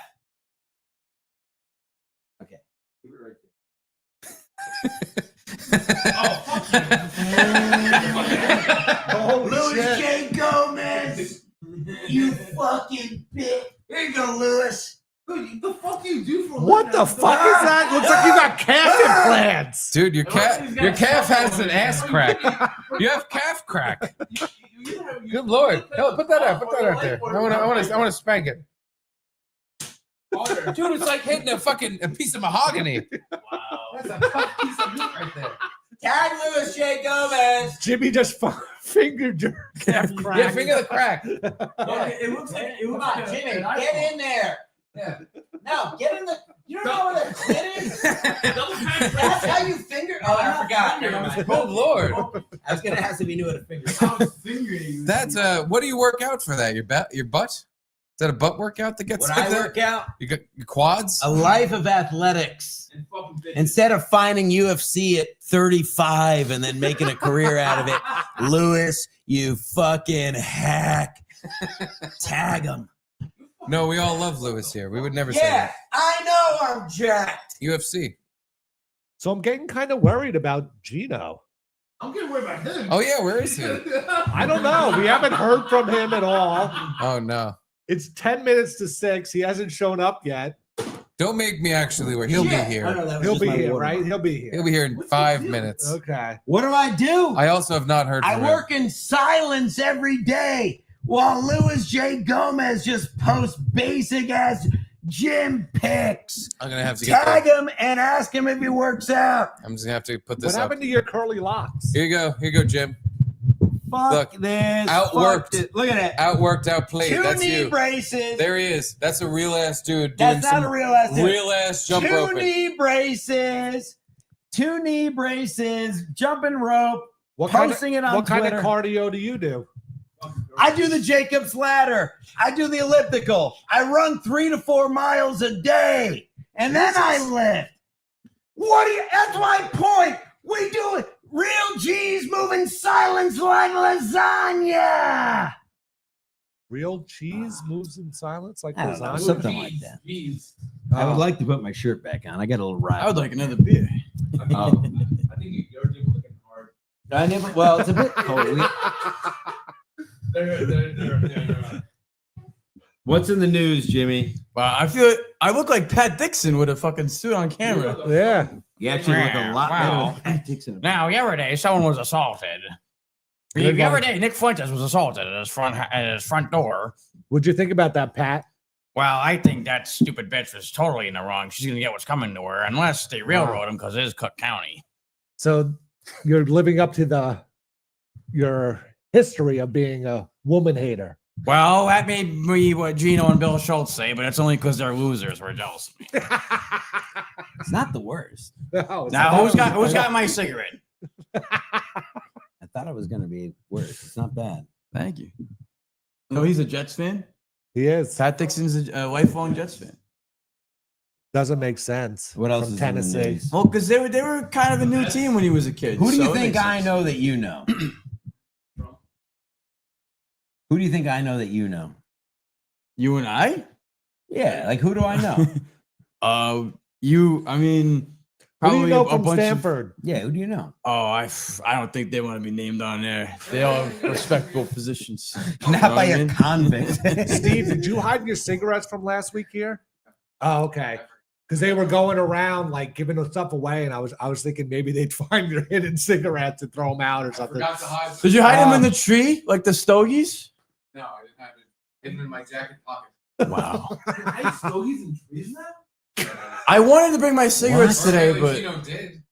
Okay. Keep it right Holy Louis shit. J. Gomez, you fucking bitch. Here you go, Louis. What the fuck do you do for a What living? the fuck is that? Looks like you got calf implants. Dude, your calf has an ass crack. You have calf crack. Good lord. No, put that out there. I want to spank it. Dude, it's like hitting a piece of mahogany. Wow. That's a tough piece of meat right there. Tag Louis J. Gomez. Jimmy just fingered your calf crack. Yeah, finger the crack. It looks like it looks Come on, like Jimmy, get in there. Yeah. No, get in the. You don't know where the clit is? That's how you finger. Oh, I forgot. Never mind. Oh lord. I was gonna ask if you knew how to finger. That's what do you work out for that? Your butt? Is that a butt workout that gets When like I that? work out, You got your quads? a life of athletics. Instead of finding UFC at 35 and then making a career out of it, Louis, you fucking hack. Tag him. No, we all love Lewis here. We would never say Yeah, that. I know I'm jacked. UFC. So I'm getting kind of worried about Gino. I'm getting worried about him. Oh yeah, where is he? I don't know. We haven't heard from him at all. Oh no. It's 10 minutes to 6. He hasn't shown up yet. Don't make me actually worry. He'll be here. He'll be here, right? He'll be here. He'll be here in 5 minutes. Okay. What do? I also have not heard I from him. work in silence every day while Louis J. Gomez just posts basic ass gym pics. I'm gonna have to get Tag him and ask him if he works out. I'm just gonna have to put this What up. happened to your curly locks? Here you go, Jim. Fuck Look, this. outworked. Fuck this. Look at it. Outworked, outplayed. 2 That's knee you. braces. There he is. That's a real ass dude. That's doing not a some real ass dude. real ass jump 2 roping. knee braces. 2 knee braces. Jumping rope. What Posting it on What kind Twitter. of cardio do you do? I do the Jacob's ladder. I do the elliptical. I run 3 to 4 miles a day. And then I lift. That's my point. We do it. Real G's moving silence like lasagna. Real cheese moves in silence like I don't know, lasagna? something like that. Jeez. I would like to put my shirt back on. I got a little ride. I would like another beer. Oh. I think you're looking hard. I never. Well, it's a bit cold. What's in the news, Jimmy? Wow, I feel I look like Pat Dixon with a fucking suit on camera. Yeah. You actually look a lot better than Pat Dixon. Now, yesterday, someone was assaulted. Yesterday, Nick Fuentes was assaulted at his front door. What'd you think about that, Pat? Well, I think that stupid bitch was totally in the wrong. She's gonna get what's coming to her unless they railroad him because it is Cook County. So you're living up to your history of being a woman hater. Well, that may be what Gino and Bill Schultz say, but it's only because they're losers. We're jealous of me. It's not the worst. No, Now, who's got my cigarette? I thought it was going to be worse. It's not bad. Thank you. No, he's a Jets fan. He is. Pat Dixon's a lifelong Jets fan. Doesn't make sense. What else from is in the Tennessee? news? Well, because they were kind of a new team when he was a kid. Who do you so it think makes I sense. know that you know? Who do you think I know that you know? You and I? Yeah, like who do I know? I mean, Who do probably you know a from bunch Stanford? Yeah, who do you know? I don't think they want to be named on there. They all have respectable positions. Not by a convict. Steve, did you hide your cigarettes from last week here? Oh, okay. Because they were going around like giving the stuff away, and I was thinking maybe they'd find your hidden cigarettes and throw them out or something. Forgot to hide. Did you hide them in the tree like the Stogies? No, I didn't have it hidden in my jacket pocket. Wow. I have stogies and trees now? I wanted to bring my cigarettes today, Or but Gino did.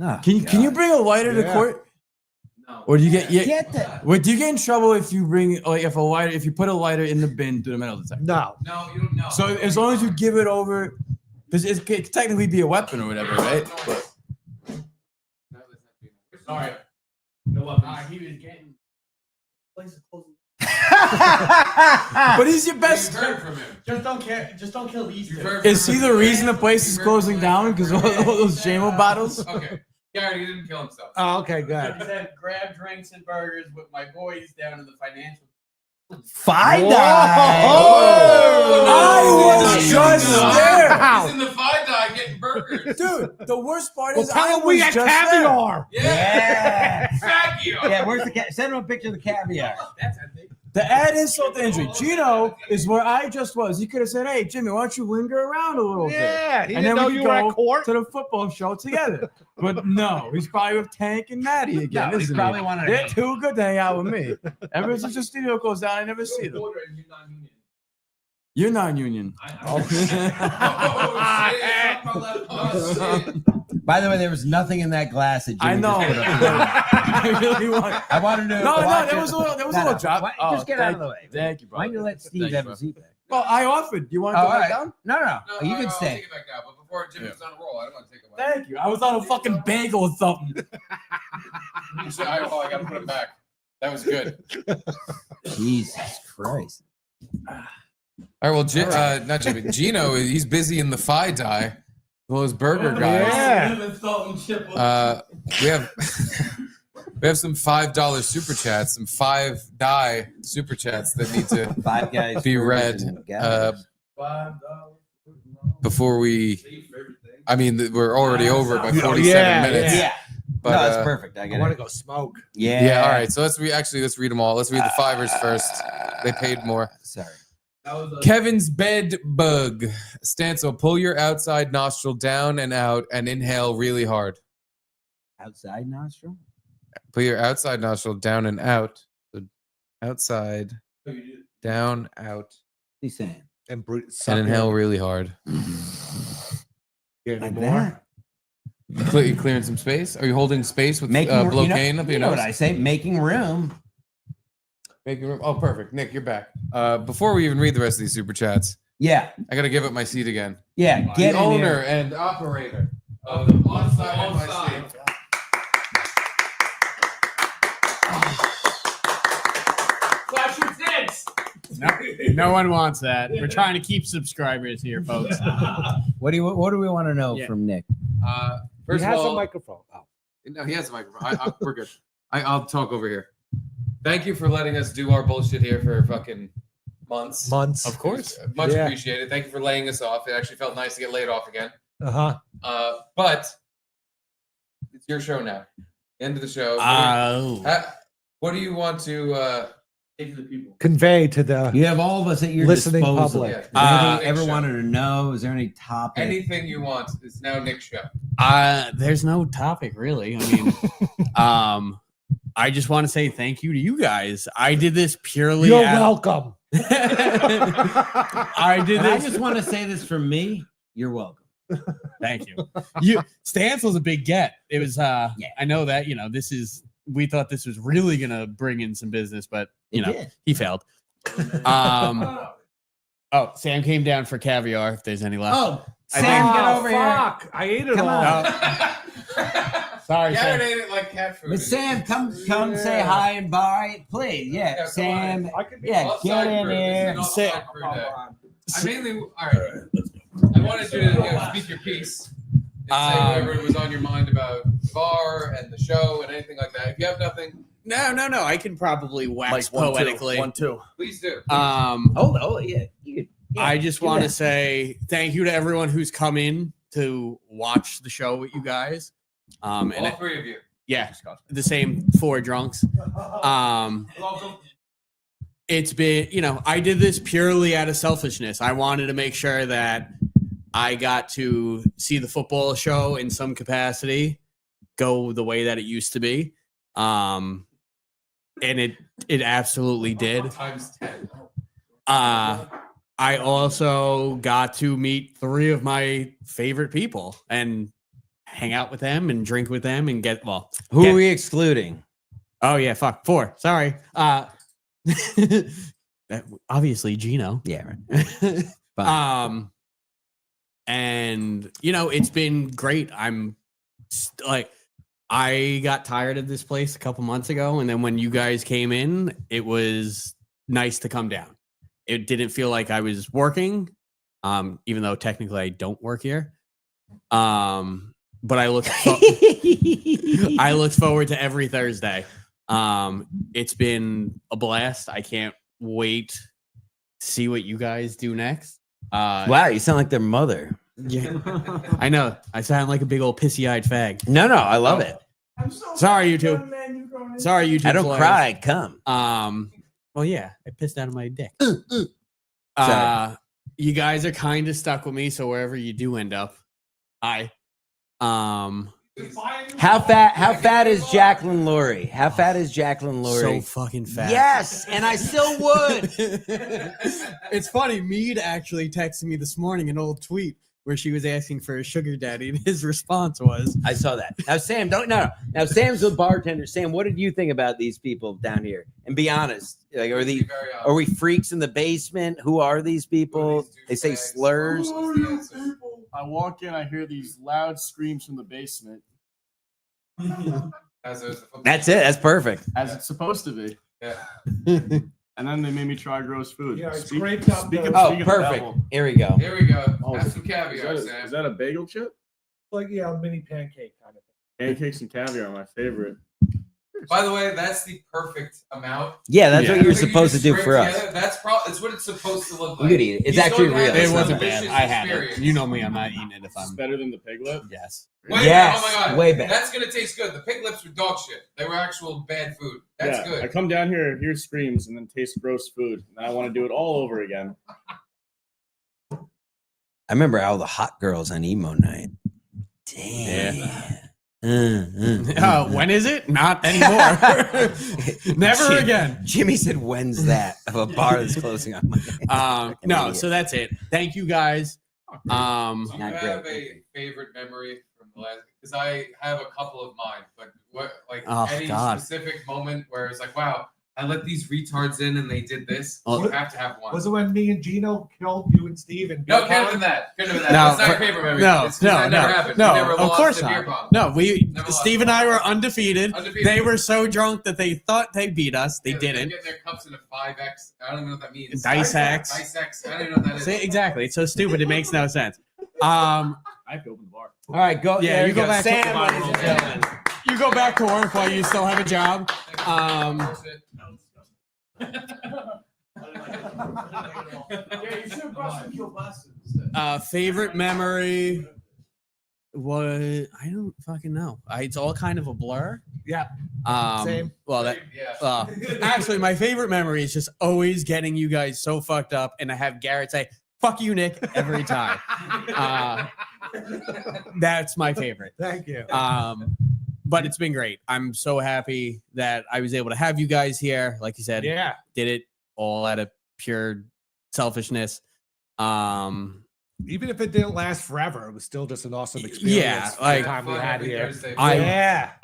Oh, can you bring a lighter to Yeah. court? No. Or do you get Get that. Wait, do you get in trouble if you bring if you put a lighter in the bin through the metal detector? No. No, you don't know. So as long as you give it over, because it could technically be a weapon or whatever, right? But Sorry. No weapons. He was getting. but he's your best. You've heard from him. Just don't kill these. You've heard Is from he him. the reason the place is closing down because all those JMO bottles? Okay. Garrett, he didn't kill himself. Oh, okay, He good. said, grab drinks and burgers with my boys down in the financial. Five Whoa! I was just there. He's in the Five Die getting burgers. Dude, the worst part Well, is tell I them we was got just caviar. Yeah. Thank you. Yeah, where's the send him a picture of the caviar. That's I think. there. To add insult to injury, Gino is where I just was. He could have said, "Hey, Jimmy, why don't you linger around a little bit?" Yeah, he And didn't then know we you could were go at court. to the football show together. But no, he's probably with Tank and Maddie again. No, he isn't probably he? wanted to They're hang. too good to hang out with me. Ever since the studio goes down, I never see them. You're non-union. By the way, there was nothing in that glass that Jimmy I know. just put up there. I really want. I wanted to. No, watch there it. was a little No, drop. why- Oh, just get out thank- of the way. Thank you, bro. Why don't you let Steve have his seat back? Well, I offered. You want to Oh, go all back right. down? No, No, you can I'll stay. take it back now, but before Jimmy's on a roll, I don't want to take it away. Thank you. I was on a fucking bagel or something. I got to put it back. That was good. Jesus Christ. All right, well, not Jimmy. Gino, he's busy in the Phi Die. Well, those burger guys. Yeah. We have we have some $5 super chats, some 5 die super chats that need to Five guys be burgers read and gathers. before we. I mean, we're already over by 47 minutes. Yeah. But, no, it's perfect. I I get want it. to go smoke. Yeah. All right. So let's read them all. Let's read the fivers first. They paid more. Sorry. Kevin's bed bug. Stancil, pull your outside nostril down and out and inhale really hard. Outside nostril? Put your outside nostril down and out. So outside, down, out. He's saying. And And inhale really hard. Get any Like more? that? You clearing some space? Are you holding space with Making, blocaine up you your know nose? what I say? Making room. Making room. Oh, perfect. Nick, you're back. Before we even read the rest of these super chats, Yeah. I got to give up my seat again. Yeah. Get The in owner here. and operator of the Offside NYC. Flash your tits. No one wants that. We're trying to keep subscribers here, folks. What do we want to know from Nick? He First has of all, a microphone. Oh. no, he has a microphone. We're good. I'll talk over here. Thank you for letting us do our bullshit here for fucking months. Of course. Much Yeah. appreciated. Thank you for laying us off. It actually felt nice to get laid off again. Uh-huh. But it's your show now. End of the show. What do you want to Take to the people. Convey to the You have all of us at your listening disposal. public. Yeah. Is there anything Nick ever show. wanted to know? Is there any topic? anything you want? It's now Nick's show. There's no topic really. I mean, I just want to say thank you to you guys. I did this purely. You're welcome. I did And I this. just want to say this from me. You're welcome. Thank you. Stancil's a big get. It was. I know that. This is. We thought this was really gonna bring in some business, but he failed. Oh, Sam came down for caviar. If there's any left. Oh, Sam, get over here. Fuck. I ate it Come all. on. Sorry, Garrett Sam. ate it like cat food. But Sam, come say hi and bye, please. Yeah, come Sam. on. Yeah, Offside get in crew. This is here. an offside crew day. I mainly, all right. I wanted you to speak your piece and say whatever was on your mind about VAR and the show and anything like that. If you have nothing, No. I can probably wax Like 1-2, poetically. 1-2. please do. Yeah. I just want to say thank you to everyone who's come in to watch the show with you guys. All three of you. Yeah, the same 4 drunks. It's been, I did this purely out of selfishness. I wanted to make sure that I got to see the football show in some capacity go the way that it used to be. And it absolutely did. Times 10. I also got to meet 3 of my favorite people and hang out with them and drink with them and Who are we excluding? Oh yeah, 4. Sorry. Obviously Gino. Yeah, right. Fine. And it's been great. I got tired of this place a couple months ago, and then when you guys came in, it was nice to come down. It didn't feel like I was working, even though technically I don't work here. But I look forward to every Thursday. It's been a blast. I can't wait to see what you guys do next. Wow, you sound like their mother. Yeah, I know. I sound like a big old pissy-eyed fag. No, I love it. Sorry, you two. Sorry, you two. I don't players. cry. Come. Well, yeah, I pissed out of my dick. Sorry. You guys are kind of stuck with me, so wherever you do end up, How fat is Jacqueline Laurie? How fat is Jacqueline Laurie? So fucking fat. Yes, and I still would. It's funny. Mead actually texted me this morning an old tweet where she was asking for a sugar daddy, and his response was, I saw that. Now, Sam, no. Now, Sam's a bartender. Sam, what did you think about these people down here? And be honest. Like, are we freaks in the basement? Who are these people? They say slurs. I walk in, I hear these loud screams from the basement. That's it. That's perfect. As it's supposed to be. Yeah. And then they made me try gross food. Yeah, Speak scraped up of the- the Perfect. devil. Here we go. Here we go. Oh, Have is some it- caviar, is Sam. that a bagel chip? Like, a mini pancake kind of thing. Pancakes and caviar are my favorite. By the way, that's the perfect amount. Yeah, that's what you're Everything supposed to just do scrape for us. together, It's what it's supposed to look You like. could eat it. It's He's actually going to have real. this it wasn't bad. delicious I had it. experience. You know me. I'm not eating it if I'm. It's better than the piglet. Yes. Wait, Yes, oh my God. way better. That's gonna taste good. The pig lips were dog shit. They were actual bad food. That's Yeah, good. I come down here, hear screams, and then taste gross food. And I want to do it all over again. I remember all the hot girls on emo night. Damn. Yeah. When is it? Not anymore. Never again. Jimmy said, "When's that?" Of a bar that's closing on. No. So that's it. Thank you guys. Do you have a favorite memory from the last? Because I have a couple of mine, but any specific moment where it's like, wow, I let these retards in and they did this. You have to have one. Was it when me and Gino killed you and Steve? And No, couldn't have been that. Couldn't have been that. No, That's not your favorite memory. No, It's 'cause that never happened. We never of lost course the beer not. pong. No, Never Steve and I were undefeated. They were so drunk that they thought they beat us. They Yeah, didn't. They get their cups in a 5X. I don't even know what that means. Dice X. Dice X. I don't even know what that is. See, exactly. It's so stupid. It makes no sense. I have to open the bar. All right, go. Yeah, there you go go. back to Sam, the ladies bar. and gentlemen. You go back to work while you still have a job. Yeah, you should have brought some kielbasa. Favorite memory was I don't fucking know. It's all kind of a blur. Yeah. Same. Well, actually, my favorite memory is just always getting you guys so fucked up, and I have Garrett say "fuck you, Nick" every time. That's my favorite. Thank you. But it's been great. I'm so happy that I was able to have you guys here. Like you said, Yeah. did it all out of pure selfishness. Even if it didn't last forever, it was still just an awesome experience. Yeah, for like the time we had here.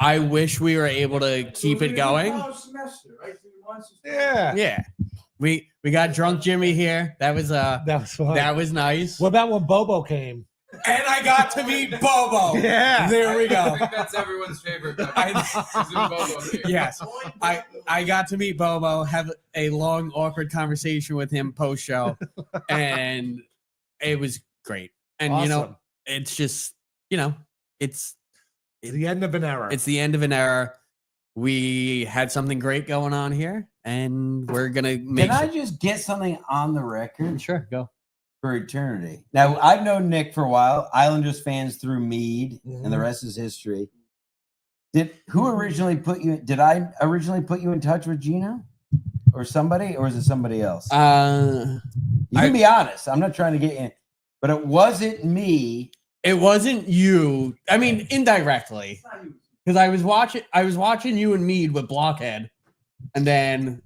I wish we were able to keep it going. Yeah. Yeah. We got drunk Jimmy here. That was fun. That was nice. What about when Bobo came? And I got to meet Bobo. Yeah. There we go. I think that's everyone's favorite. Bobo here. Yes. I got to meet Bobo, have a long, awkward conversation with him post show, and it was great. And Awesome. it's just, it's the end of an era. It's the end of an era. We had something great going on here, and we're gonna make. Can I just get something on the record? Sure, go. For eternity. Now, I've known Nick for a while. Islanders fans through Mead, and the rest is history. Who originally put you? Did I originally put you in touch with Gino, or somebody, or is it somebody else? You can be honest. I'm not trying to get in, but it wasn't me. It wasn't you. I mean, indirectly, because I was watching you and Mead with Blockhead, and then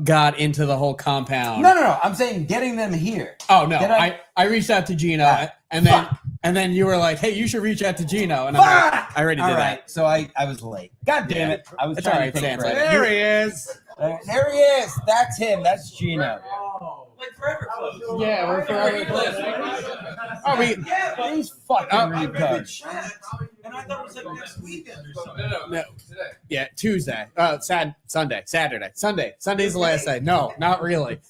got into the whole compound. No. I'm saying getting them here. Oh no, I reached out to Gino, and then you were like, "Hey, you should reach out to Gino," and I'm like, I already did that. So I was late. God damn it! I was That's trying all right, to take Stancil. credit. There he is. There he is. That's him. That's Gino. Like forever close. Yeah, we're forever close. Oh, these fucking retards. And I thought it was like next weekend or something. No. Yeah, Tuesday. Saturday. Sunday's the last day. No, not really.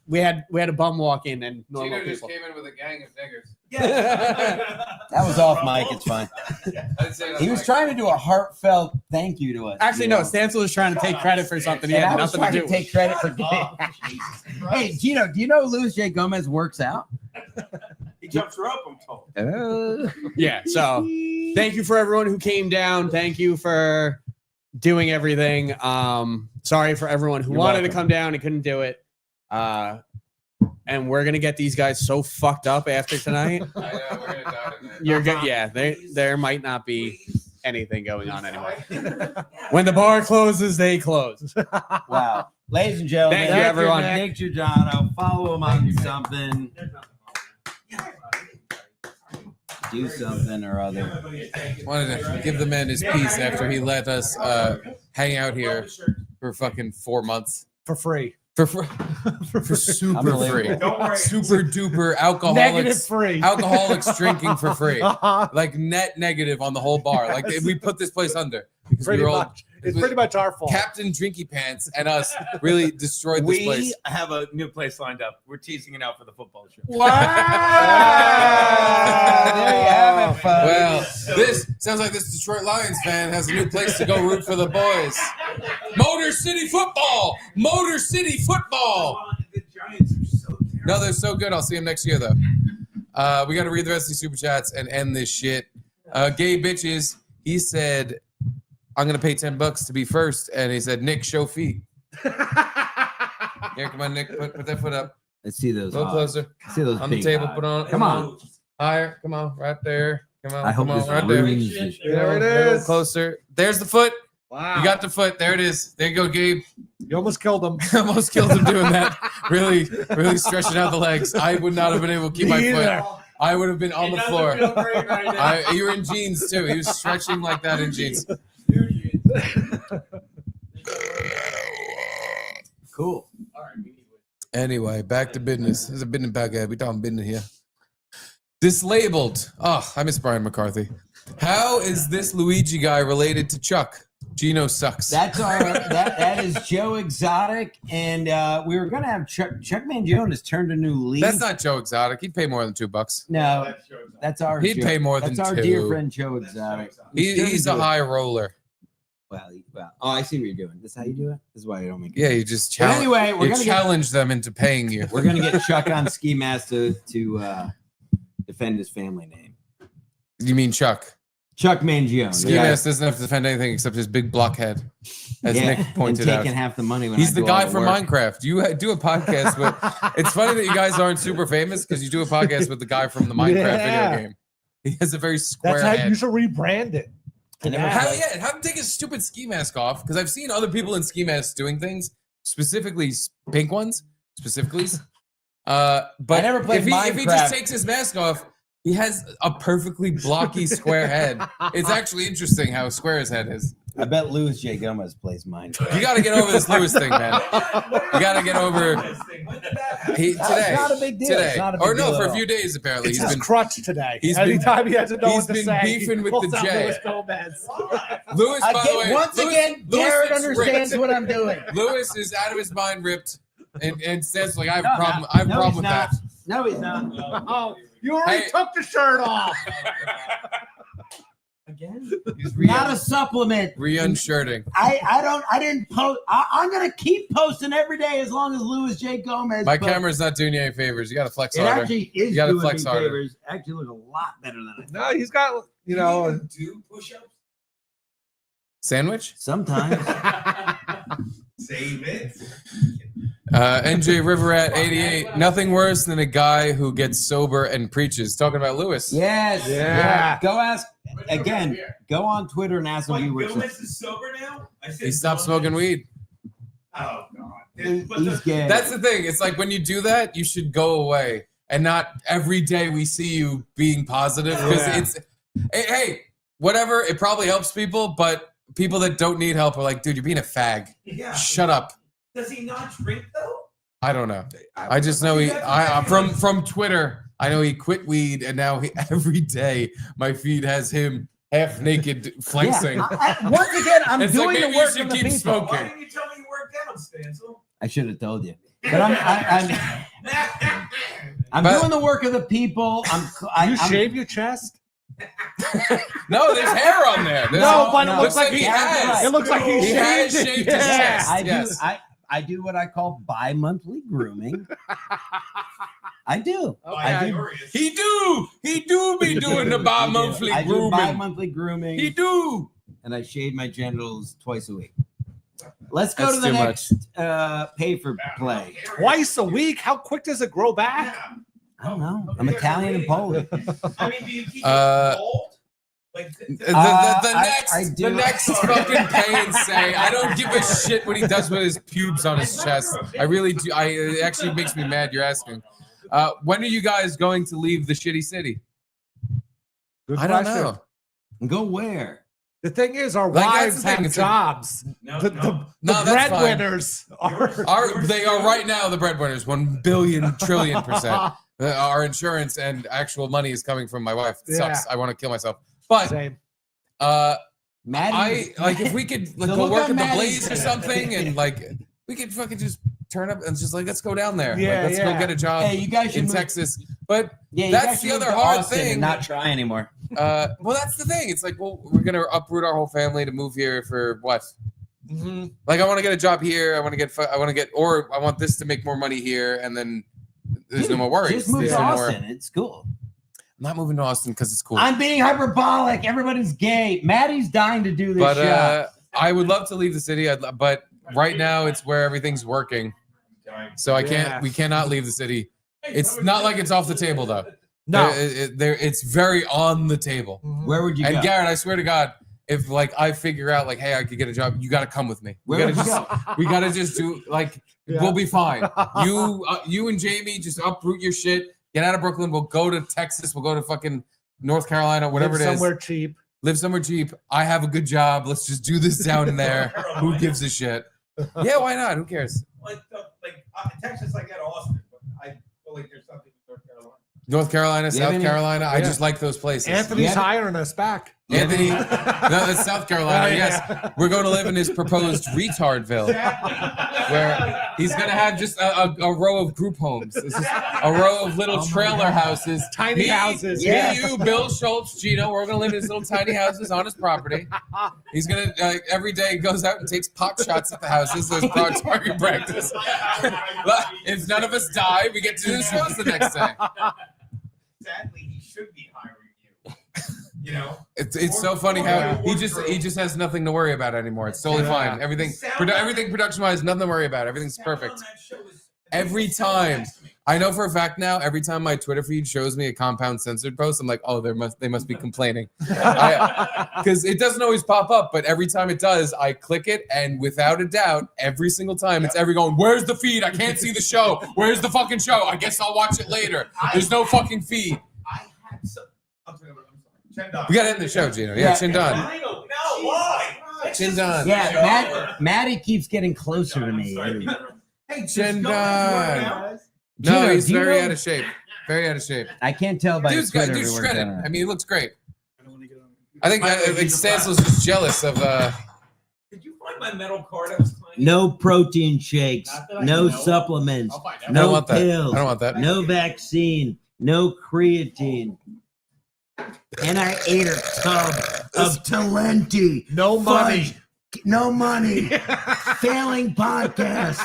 We had a bum walk in and normal Gino just people. came in with a gang of niggers. That was off mic. It's fine. He was trying to do a heartfelt thank you to us. Actually, no. Stancil was trying to take credit for something he And had I was nothing to trying do to take credit for. Hey, Gino, do you know Luis J. Gomez works out? He jumps rope, I'm told. Yeah. So, thank you for everyone who came down. Thank you for doing everything. Sorry for everyone who wanted to come down and couldn't do it. And we're gonna get these guys so fucked up after tonight. I know, we're gonna die tonight. You're good. Yeah, there might not be anything going on anymore. When the bar closes, they close. Wow. Ladies and gentlemen, Thank you, everyone. Nick Giordano. Follow him on something. Do something or other. Wanted to give the man his peace after he let us hang out here for fucking 4 months. For free. For super free. Don't worry. Super duper alcoholics. Negative free. Alcoholics drinking for free. Like net negative on the whole bar. Like we put this place under. Because Pretty we were all, much. It's pretty much our fault. Captain Drinky Pants and us really destroyed this place. We have a new place lined up. We're teasing it out for the football show. Wow! There you have it, folks. Well, this sounds like this Detroit Lions fan has a new place to go root for the boys. Motor City Football! Motor City Football! The Giants are so terrible. No, they're so good. I'll see them next year, though. We got to read the rest of these super chats and end this shit. Gay Bitches, he said, I'm going to pay $10 to be first. And he said, Nick, show feet. Here, come on, Nick. Put that foot up. Let's see those. A little closer. See those on the big table. eyes. Put on. Come on. Higher. Come on. Right there. Come on. I hope come on. this Right there. ruins this. There it A little is. closer. There's the foot. Wow. You got the foot. There it is. There you go, Gabe. You almost killed him. Almost killed him doing that. Really stretching out the legs. I would not have been able to keep my foot. I would have been on the floor. You were in jeans too. He was stretching like that in jeans. Cool. Anyway, back to business. There's a business podcast. We talking business here. Dislabeled. Oh, I miss Brian McCarthy. How is this Luigi guy related to Chuck? Gino sucks. That's that is Joe Exotic, and we were gonna have Chuck Mangione has turned a new leaf. That's not Joe Exotic. He'd pay more than $2. No, that's our. He'd Joe. pay more than That's our $2. dear friend Joe Exotic. He's a high roller. Well, oh, I see what you're doing. This is how you do it? This is why I don't make it. Yeah, you just But anyway, we're gonna challenge them into paying you. We're going to get Chuck on Ski Mask to defend his family name. You mean Chuck? Chuck Mangione. Ski Mask doesn't have to defend anything except his big blockhead, as Nick pointed and out. taking half the money when He's I the do guy all the from work. Minecraft. You do a podcast with. It's funny that you guys aren't super famous because you do a podcast with the guy from the Minecraft video game. He has a very square That's how head. you should rebrand it. Have him take his stupid ski mask off because I've seen other people in ski masks doing things, specifically pink ones, specifically. But I never played if he Minecraft. just takes his mask off, he has a perfectly blocky square head. It's actually interesting how square his head is. I bet Louis J. Gomez plays Minecraft. You got to get over this Lewis thing, man. You got to get over today. It's not a big deal. Today, It's not a big or no, deal for at a few all. days apparently. It's He's his been crutch today. he's been- Anytime he has to know he's what to been say, beefing he with pulls the out J. Luis Gomez. Lewis, by the way, Once Lewis- again, Lewis Garrett looks understands ripped. what I'm doing. Lewis is out of his mind, ripped, and says like, "I have a No, problem. no, I have a no, problem he's with not. that." No, he's not. Oh, you already Hey. took the shirt off. Again? Not a supplement. Re-unshirting. I didn't post. I'm gonna keep posting every day as long as Louis J. Gomez. My posts. camera's not doing you any favors. You got to flex It harder. actually is You got to doing flex me harder. favors. Actually, look a lot better than I. No, he's got, you know. Do push-ups? Sandwich. Sometimes. Save it. NJ River at 88. Nothing worse than a guy who gets sober and preaches. Talking about Lewis. Yes. Yeah. Go ask again. Go on Twitter and ask him Wait, you were. Gomez is sober now? I said He stopped Gomez. smoking weed. Oh, God. He's gay. That's the thing. It's like when you do that, you should go away and not every day we see you being positive because Yeah. it's hey, whatever. It probably helps people, but people that don't need help are like, dude, you're being a fag. Yeah. Shut up. Does he not drink, though? I don't know. I just know from Twitter. I know he quit weed and now every day my feed has him half naked flexing. Yeah. Once again, I'm It's doing like, the maybe work you should of the keep people. smoking. Why didn't you tell me you worked out, Stancil? I should have told you, but I'm But- doing the work of the people. You shave your chest? No, there's hair on there. There's No, but it no. looks like he That's has. right. It looks like he He has shaved it. shaved his chest. I do. Yes. I do what I call bi-monthly grooming. I do. I do. He do be doing the bi-monthly I do grooming. bi-monthly grooming. He do. And I shave my genitals twice a week. Let's go That's to the too next pay for play. Twice a week? How quick does it grow back? I don't know. I'm Italian and Polish. I mean, do you keep Uh, it cold? Like, The next fucking pay and say, I don't give a shit what he does with his pubes on his chest. I really do. It actually makes me mad you're asking. When are you guys going to leave the shitty city? Good I don't question. know. Go where? The thing is, our Like, that's wives the thing, have it's jobs. No, The No, that's fine. breadwinners are. They are right now the breadwinners, 1 billion trillion %. Our insurance and actual money is coming from my wife. It sucks. I want to kill myself. But Same. Maddie, if we could So go look work up at the Maddie's- Blaze or something, and like we could fucking just turn up and just like let's go down there. Yeah, Like, let's go yeah. get a job Hey, you guys should in move- Texas. But Yeah, you that's guys the should other move to hard Austin thing. and not try anymore. Well, that's the thing. It's like, well, we're gonna uproot our whole family to move here for what? Mm-hmm. Like, I want to get a job here. I want this to make more money here, and then there's no more worries. Just move There's to no more- Austin. It's cool. I'm not moving to Austin because it's cool. I'm being hyperbolic. Everybody's gay. Maddie's dying to do this But show. I would love to leave the city. But right now, it's where everything's working. So I can't. Yeah. We cannot leave the city. It's not like it's off the table though. No. It's very on the table. Where would you And go? Garrett, I swear to God, if like I figure out like, hey, I could get a job, you got to come with me. Where we would gotta you just, we got to just do like, Yeah. we'll be fine. You and Jamie just uproot your shit. Get out of Brooklyn. We'll go to Texas. We'll go to fucking North Carolina, whatever Live it is. somewhere cheap. Live somewhere cheap. I have a good job. Let's just do this down there. Who gives a shit? Yeah, why not? Who cares? Texas, I get Austin, but I feel like there's something in North Carolina. North Carolina, You have South any- Carolina. I Yeah. just like those places. Anthony's Yeah. hiring us back. Anthony, no, that's South Carolina. Yes, we're going to live in his proposed retardville, where he's going to have just a row of group homes. It's just a row of little trailer houses, tiny houses. Me, you, Bill Schultz, Gino. We're going to live in his little tiny houses on his property. He's going to every day goes out and takes pot shots at the houses. There's target practice. If none of us die, we get to do the shows the next day. Sadly, he should be hiring you. You know, it's so funny how he just has nothing to worry about anymore. It's totally fine. Everything production wise, nothing to worry about. Everything's perfect. Every time, I know for a fact now. Every time my Twitter feed shows me a Compound Censored post, I'm like, oh, they must be complaining, because it doesn't always pop up. But every time it does, I click it, and without a doubt, every single time, it's every going, where's the feed? I can't see the show. Where's the fucking show? I guess I'll watch it later. There's no fucking feed. I had some. I'm sorry. Chindan. We got to end the show, Gino. Yeah, Chindan. No, why? Chindan. Yeah, Maddie keeps getting closer to me. Hey, Chindan. No, Gino, he's do you very know- out of shape. Very out of shape. I can't tell by Dude's Twitter. dude's everyone's shredded. done it. I mean, he looks great. I think Stancil's just jealous of. Did you find my metal card I was claiming? No protein shakes, no supplements, I don't no want that. pills, I don't want that. no vaccine, no creatine. And I ate a tub of Talenti. No money. Fudge. No money. Failing podcast.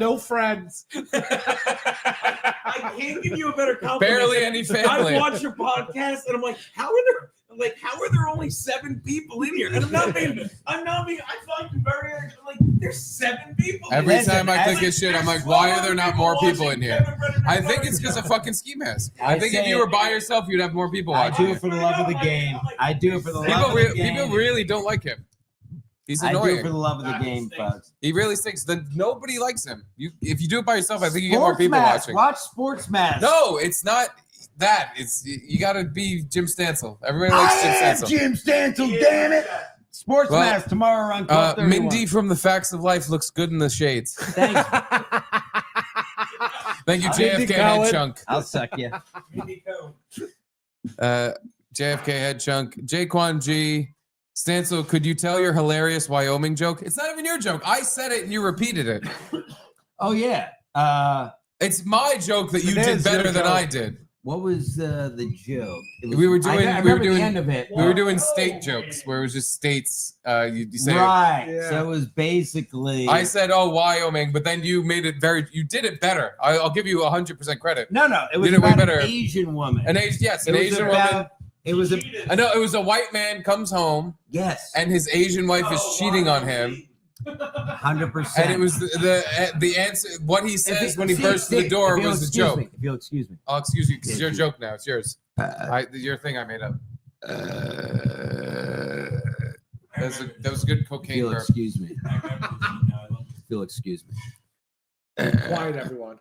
No friends. I can't give you a better compliment. Barely any family. I watch your podcast and I'm like, how are there only 7 people in here? And I'm not being, I find you very, like, there's 7 people. Every in here. time I click his shit, I'm like, why are there not more people in here? I think it's because of fucking ski mask. I think if you were by yourself, you'd have more people I watching. do it for the love of the game. I do it for the love People, of the game. people really don't like him. He's I do annoying. it for the love of the game, folks. He really stinks. Then nobody likes him. If you do it by yourself, I think you get more Sports people Mask. watching. Watch Sports Mask. No, it's not that. It's you got to be Jim Stancil. Everybody likes Jim Stancil. Jim Stancil, damn it. Sports Well, Mask tomorrow on Club 31. Mindy from The Facts of Life looks good in the shades. Thanks. Thank you, JFK Head Chunk. I'll suck you. JFK Head Chunk. Jaquan G. Stancil, could you tell your hilarious Wyoming joke? It's not even your joke. I said it and you repeated it. Oh, yeah. It's my joke that you did better than I did. What was the joke? It was- We were doing. I we were remember doing. the end of it. We were doing state jokes where it was just states. You say. Right. So it was basically. I said, "Oh, Wyoming," but then you made it very. You did it better. I'll give you 100% credit. No, it was You did it way about better. an Asian woman. An Asian, yes, an It was Asian about- woman. It was a. I know it was a white man comes home. Yes. And his Asian wife is cheating on him. 100%. And it was the answer. What he says when he bursts through the door was a joke. If you'll excuse me. I'll excuse you because it's your joke now. It's yours. Your thing I made up. That was a good If cocaine you'll burp. excuse me. If you'll excuse me. Quiet, everyone.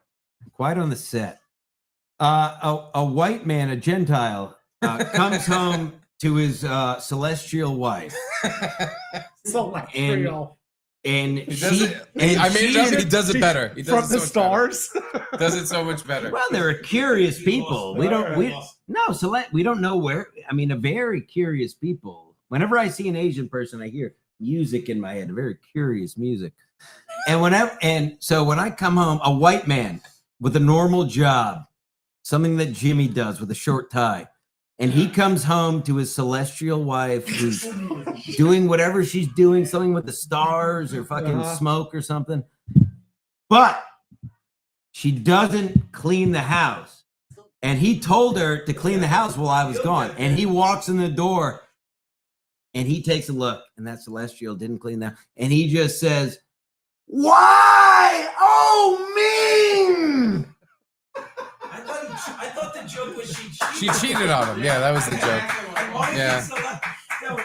Quiet on the set. A white man, a Gentile, comes home to his celestial wife. Celestial. And He does it. I made it up. He does it better. He does From it the so much stars. better. Does it so much better. well, they're curious people. We don't know where. I mean, a very curious people. Whenever I see an Asian person, I hear music in my head, a very curious music. And so when I come home, a white man with a normal job, something that Jimmy does with a short tie, and he comes home to his celestial wife who's doing whatever she's doing, something with the stars or fucking smoke or something. But she doesn't clean the house. And he told her to clean the house while I was gone. And he walks in the door and he takes a look, and that celestial didn't clean that. And he just says, "Why? Oh, mean." I thought the joke was she cheated. She cheated on him. Yeah, that was the joke. Yeah. No,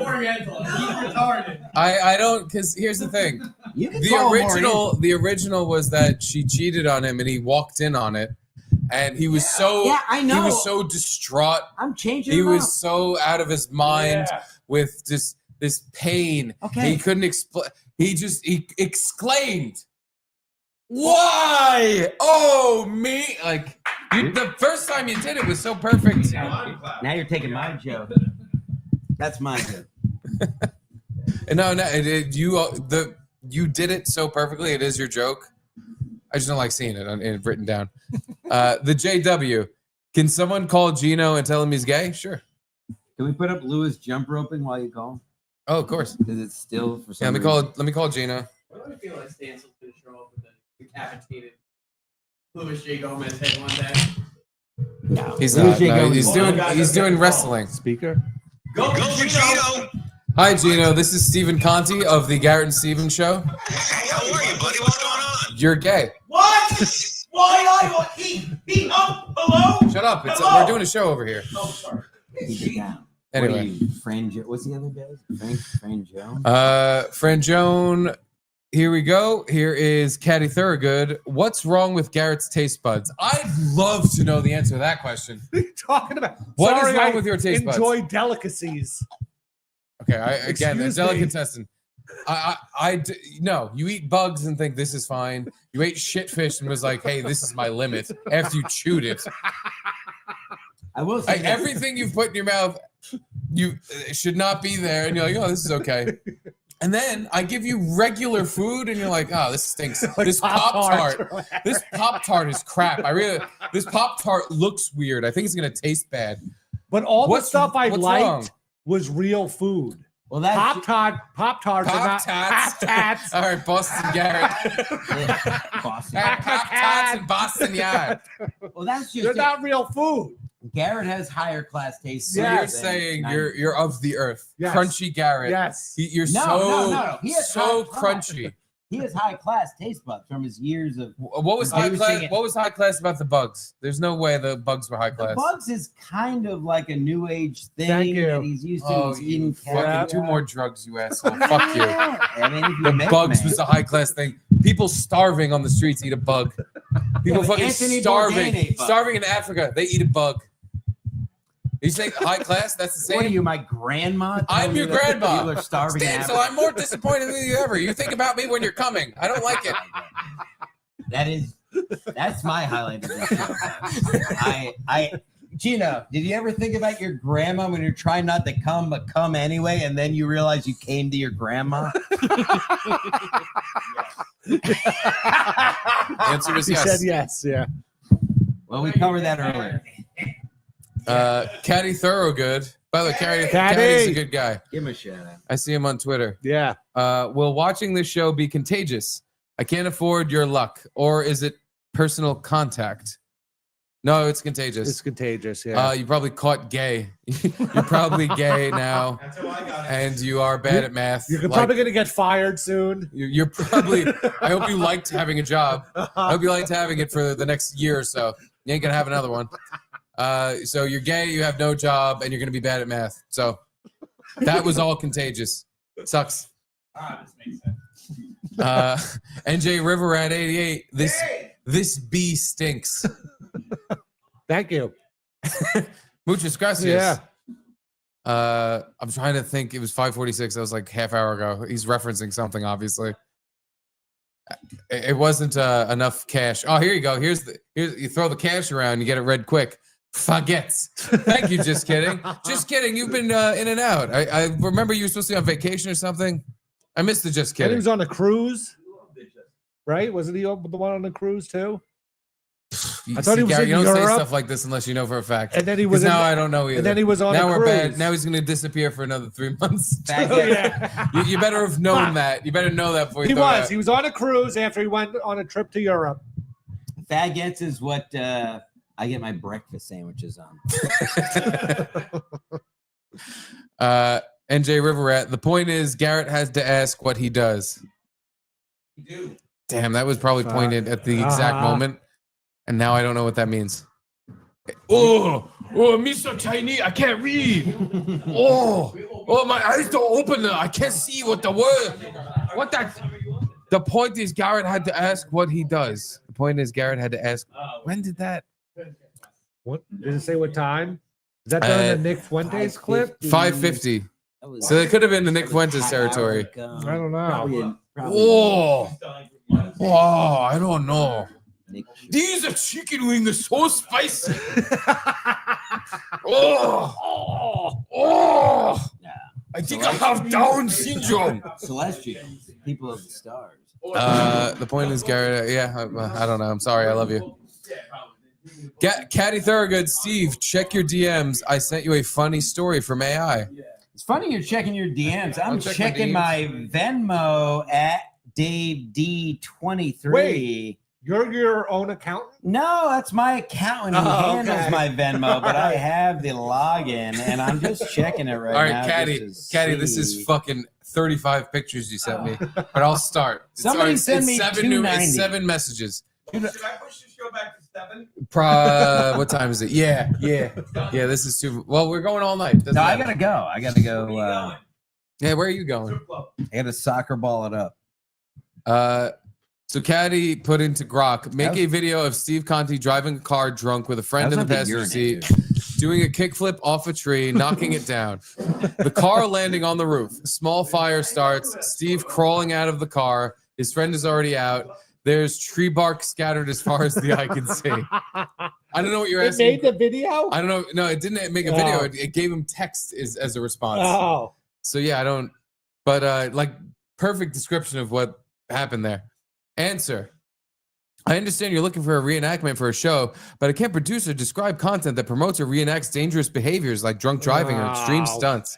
Oriental. He's retarded. I don't, because here's the thing. The original was that she cheated on him and he walked in on it, and he was I know. he was so distraught. I'm changing. He it was up. so out of his mind with just this pain. Okay. He couldn't explain. He exclaimed, "Why? Oh, me!" Like The first time you did it was so perfect. Now you're taking my joke. That's my joke. No, you did it so perfectly. It is your joke. I just don't like seeing it written down. The JW. Can someone call Gino and tell him he's gay? Sure. Can we put up Lewis jump roping while you call? Oh, of course. Because it's still for some let me reason. call Gino. I feel like Stancil's gonna show up with a decapitated Louis J. Gomez head one day. No, He's not. No, he's doing wrestling. Speaker. Go Gino! Hi, Gino. This is Stephen Conti of the Garrett and Steven Show. Hey, how are you, buddy? What's going on? You're gay. What? Why I hello? Shut up. Hello? We're doing a show over here. Oh, sorry. Keep it down. Anyway. What are you, what's the other guy? Fran Joan? Fran Joan. Here we go. Here is Caddy Thorogood. What's wrong with Garrett's taste buds? I'd love to know the answer to that question. What are you talking about? What is wrong with your taste buds? Enjoy delicacies. Okay, again, a Excuse me. delicatessen. No, you eat bugs and think this is fine. You ate shitfish and was like, hey, this is my limit after you chewed it. I will say everything you've put in your mouth, it should not be there. And you're like, oh, this is okay. And then I give you regular food and you're like, oh, this stinks. Like This Pop-Tart. This Pop-Tart is crap. This Pop-Tart looks weird. I think it's going to taste bad. But all the stuff I what's liked wrong? was real food. Well, that's Pop-Tarts are not Pop-Tats. All right, Boston Garrett. Boston. Pop-Tarts and Boston Yard. Well, that's just They're not real food. Garrett has higher class taste. So you're saying you're of the earth. Yes. Crunchy Garrett. Yes. You're No. He has so high class. crunchy. He has high class taste buds from his years of. What was high class? What was high class about the bugs? There's no way the bugs were high class. The bugs is kind of like a new age thing Thank you. that he's used to. Oh, He's you eating fucking two more drugs, you asshole. Fuck you. I mean, if you The make bugs man. was a high class thing. People starving on the streets eat a bug. People but fucking Anthony Bourdain starving. ate bugs. Starving in Africa, they eat a bug. You say high class? That's the same. What are you, my grandma? I'm your grandma. People are starving. in So Africa? I'm more disappointed than you ever. You think about me when you're coming. I don't like it. That's my highlight of this show. Gino, did you ever think about your grandma when you're trying not to come but come anyway, and then you realize you came to your grandma? Answer was He yes. said yes. Yeah. Well, we covered that earlier. Caddy Thorogood. By the way, Caddy. Caddy's a good guy. Give him a shout out. I see him on Twitter. Yeah. Will watching this show be contagious? I can't afford your luck. Or is it personal contact? No, it's contagious. It's contagious. Yeah. You probably caught gay. You're probably gay now. That's how I got it. And you are bad at math. You're Like, probably going to get fired soon. You're probably. I hope you liked having a job. I hope you liked having it for the next year or so. You ain't gonna have another one. So you're gay, you have no job, and you're gonna be bad at math. So that was all contagious. Sucks. This makes sense. NJ River at 88. This bee stinks. Thank you. Muchas gracias. Yeah. I'm trying to think. It was 5:46. That was like half hour ago. He's referencing something, obviously. It wasn't enough cash. Oh, here you go. Here's you throw the cash around, you get it read quick. Forgets. Thank you. Just kidding. Just kidding. You've been in and out. I remember you were supposed to be on vacation or something. I missed the just And kidding. he was on a cruise, right? Wasn't he the one on the cruise too? I thought he was Garrett, in you don't Europe. say stuff like this unless you know for a fact. And then he was in- now I don't know either. and then he was on now a we're bad. cruise. Now he's going to disappear for another 3 months. Yeah. You better have known that. You better know that before you He throw it was. out. He was on a cruise after he went on a trip to Europe. Faggots is what I get my breakfast sandwiches on. NJ Riverette. The point is, Garrett has to ask what he does. You do. Damn, that was probably pointed at the exact moment, and now I don't know what that means. Oh, me so tiny, I can't read. Oh, my eyes don't open. I can't see what the word. What that? The point is, Garrett had to ask what he does. The point is, Garrett had to ask. When did that? What did it say? What time? Is that during the Nick Fuentes clip? 5:50. So it could have been the Nick Fuentes territory. I don't know. Oh, I don't know. These are chicken wings are so spicy. Oh. I think I have Down syndrome. Celestials, people of the stars. The point is, Garrett. Yeah, I don't know. I'm sorry. I love you. Caddy Thorogood, Steve, check your DMs. I sent you a funny story from AI. It's funny you're checking your DMs. I'm check checking my Venmo at Dave D23. Wait, you're your own accountant? No, that's my accountant who handles my Venmo, but I have the login and I'm just checking it right now. All right, Caddy, this is fucking 35 pictures you sent me, but I'll start. Somebody send me it's 7 messages. Should I push the show back to 7? What time is it? Yeah. This is too. Well, we're going all night. No, I gotta go. Yeah, where are you going? I gotta soccer ball it up. So Caddy put into Grok, make a video of Steve Conti driving a car drunk with a friend in the passenger seat, doing a kickflip off a tree, knocking it down. The car landing on the roof. A small fire starts. Steve crawling out of the car. His friend is already out. There's tree bark scattered as far as the eye can see. I don't know what you're asking. It made the video? I don't know. No, it didn't make a video. It gave him text as a response. Oh. So yeah, I don't. But like perfect description of what happened there. Answer. I understand you're looking for a reenactment for a show, but I can't produce or describe content that promotes or reenacts dangerous behaviors like drunk driving or extreme stunts.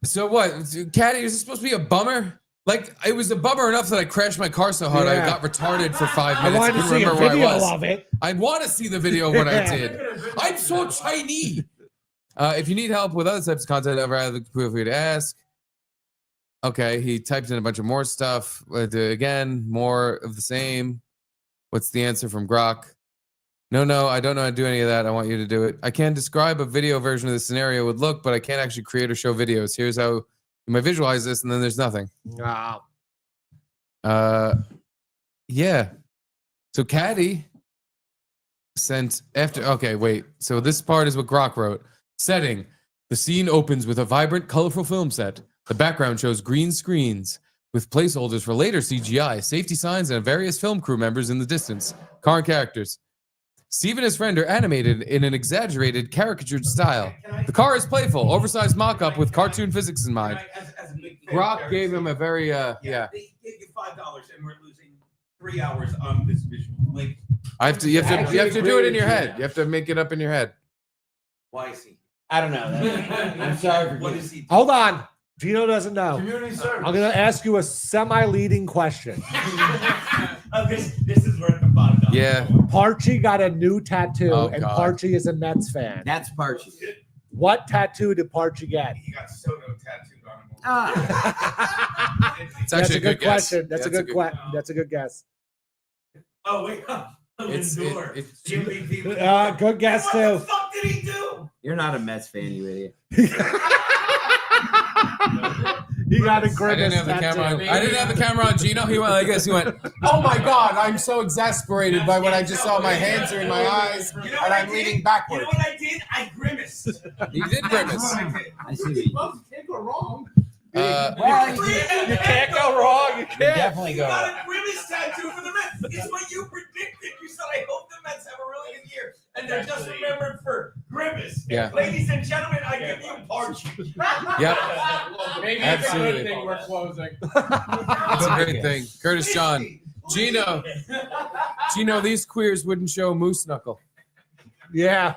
So what? Caddy, is this supposed to be a bummer? Like, it was a bummer enough that I crashed my car so hard I got retarded for 5 minutes. I wanted to see a video of it. I want to see the video of what I did. I'm so tiny. If you need help with other types of content, I'd rather feel free to ask. Okay, he typed in a bunch of more stuff. Again, more of the same. What's the answer from Grok? No, I don't know how to do any of that. I want you to do it. I can describe a video version of the scenario would look, but I can't actually create or show videos. Here's how you might visualize this, and then there's nothing. Wow. Yeah. So Caddy sent after. Okay, wait. So this part is what Grok wrote. Setting. The scene opens with a vibrant, colorful film set. The background shows green screens with placeholders for later CGI, safety signs, and various film crew members in the distance. Car and characters. Steve and his friend are animated in an exaggerated, caricatured style. The car is playful, oversized mock-up with cartoon physics in mind. Grok gave him a very, They gave you $5 and we're losing 3 hours on this visual. Like, You have to do it in your head. You have to make it up in your head. why is he? I don't know. I'm sorry for What is he? Hold on. Gino doesn't know. Community service. I'm going to ask you a semi-leading question. This is worth the $5. Yeah. Parchy got a new tattoo, Oh, and God. Parchy is a Mets fan. That's Parchy. What tattoo did Parchy get? He got Soto tattooed on him. It's That's actually a good guess. question. That's a good question. That's a good guess. Oh, wait. It's Good guess What too. the fuck did he do? You're not a Mets fan, you idiot. He got a I didn't grimace have the camera on. tattoo. I didn't have the camera on Gino. He went like this. He went, "Oh my God, I'm so exasperated by what I just saw. My hands are in my eyes, You know and what I I'm did? leaning backward." You know what I did? I grimaced. You did grimace. I see. Can't go wrong. Well, You can't go wrong. You you can't. definitely You go. got a grimace tattoo for the Mets. It's what you predicted. You said, I hope the Mets have a really good year. And they're just remembered for grimace. Yeah. Ladies and gentlemen, I give you Parch. Yep. Maybe Absolutely. it's a good thing we're closing. That's a great thing. Curtis John. Gino, these queers wouldn't show moose knuckle. Yeah.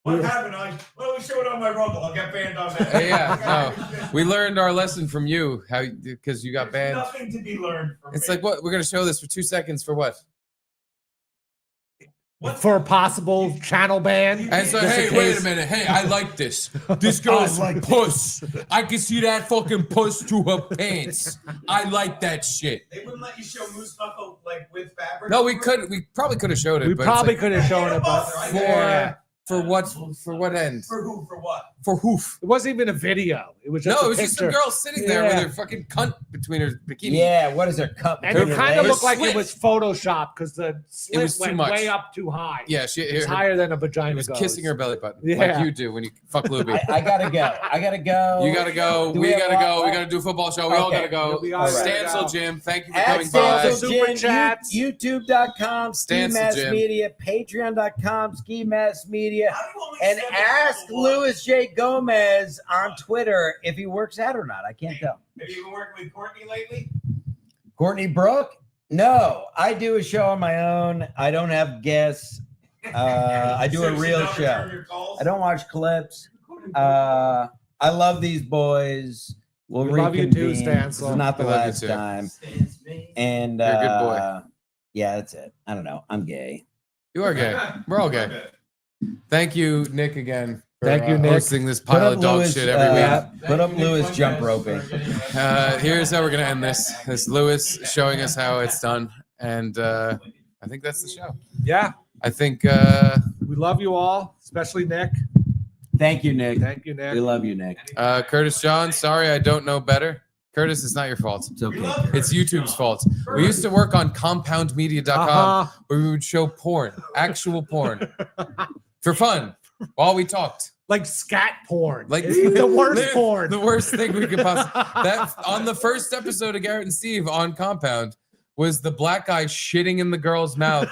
What happened? Well, show it on my rumble. I'll get banned on that. Hey, yeah, no. We learned our lesson from you, because you got There's banned. nothing to be learned from It's me. like, what? We're going to show this for 2 seconds for what? For a possible channel ban. And so, Just in hey, wait case. a minute. Hey, I like this. This girl's puss. I can see that fucking puss through her pants. I like that shit. They wouldn't let you show moose knuckle like with fabric. No, we probably could have showed it. We but probably it's could have shown it, but like, For what? For what end? For who? For what? For hoof. It wasn't even a video. It was just No, a it was just some picture. girl sitting there with her fucking cunt between her bikini. Yeah, what is her cup? And it kind of looked like slit. it was photoshopped because the slit was too went much. way up too high. Yeah, It's higher than a vagina was goes. kissing her belly button, Yeah. like you do when you fuck Luby. I gotta go. I gotta go. You gotta go. Do We have gotta a- go. We gotta do a football show. We all Okay. gotta go. We all gotta Stancil go. Jim, thank you for At coming by. Stancil Super Jim, chats. YouTube.com, Ski Stancil Mass Jim. Media, Patreon.com, Ski Mass Media, How do you only and send ask people one? Louis J. Gomez on Twitter if he works out or not. I can't tell. Have you been working with Courtney lately? Courtney Brooke? No, I do a show on my own. I don't have guests. I do a Seriously, real not return show. your calls? I don't watch clips. I love these boys. We'll We love you too, reconvene. Stancil. This is not the We love you last too. time. And You're a good boy. yeah, that's it. I don't know. I'm gay. You are gay. We're all gay. Thank you, Nick, again. For, Thank you, Nick. hosting this pile of dog Lewis, shit every week. Put up Lewis jump roping. Here's how we're gonna end this. This Lewis showing us how it's done, and I think that's the show. Yeah. I think We love you all, especially Nick. Thank you, Nick. Thank you, Nick. We love you, Nick. Curtis John. Sorry, I don't know better. Curtis, it's not your fault. It's okay. It's YouTube's fault. We used to work on compoundmedia.com where we would show porn, actual porn, for fun while we talked. Like scat porn. Like It's the worst porn. The worst thing we could possibly. That on the first episode of Garrett and Steve on Compound was the black guy shitting in the girl's mouth,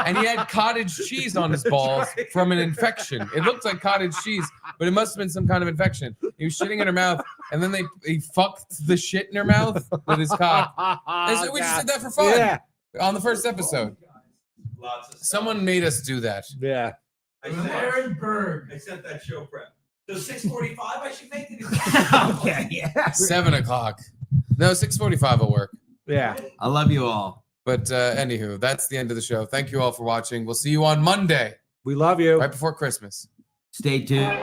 and he had cottage cheese on his balls from an infection. It looked like cottage cheese, but it must have been some kind of infection. He was shitting in her mouth, and then he fucked the shit in her mouth with his cock. And so we just did that for fun Yeah. on the first episode. Lots of stuff. Someone made us do that. Yeah. I sent Aaron Berg. I sent that show prep. So 6:45, I should make it. Okay, yeah. 7 o'clock. No, 6:45 will work. Yeah. I love you all. But anywho, that's the end of the show. Thank you all for watching. We'll see you on Monday, We love you. right before Christmas. Stay tuned.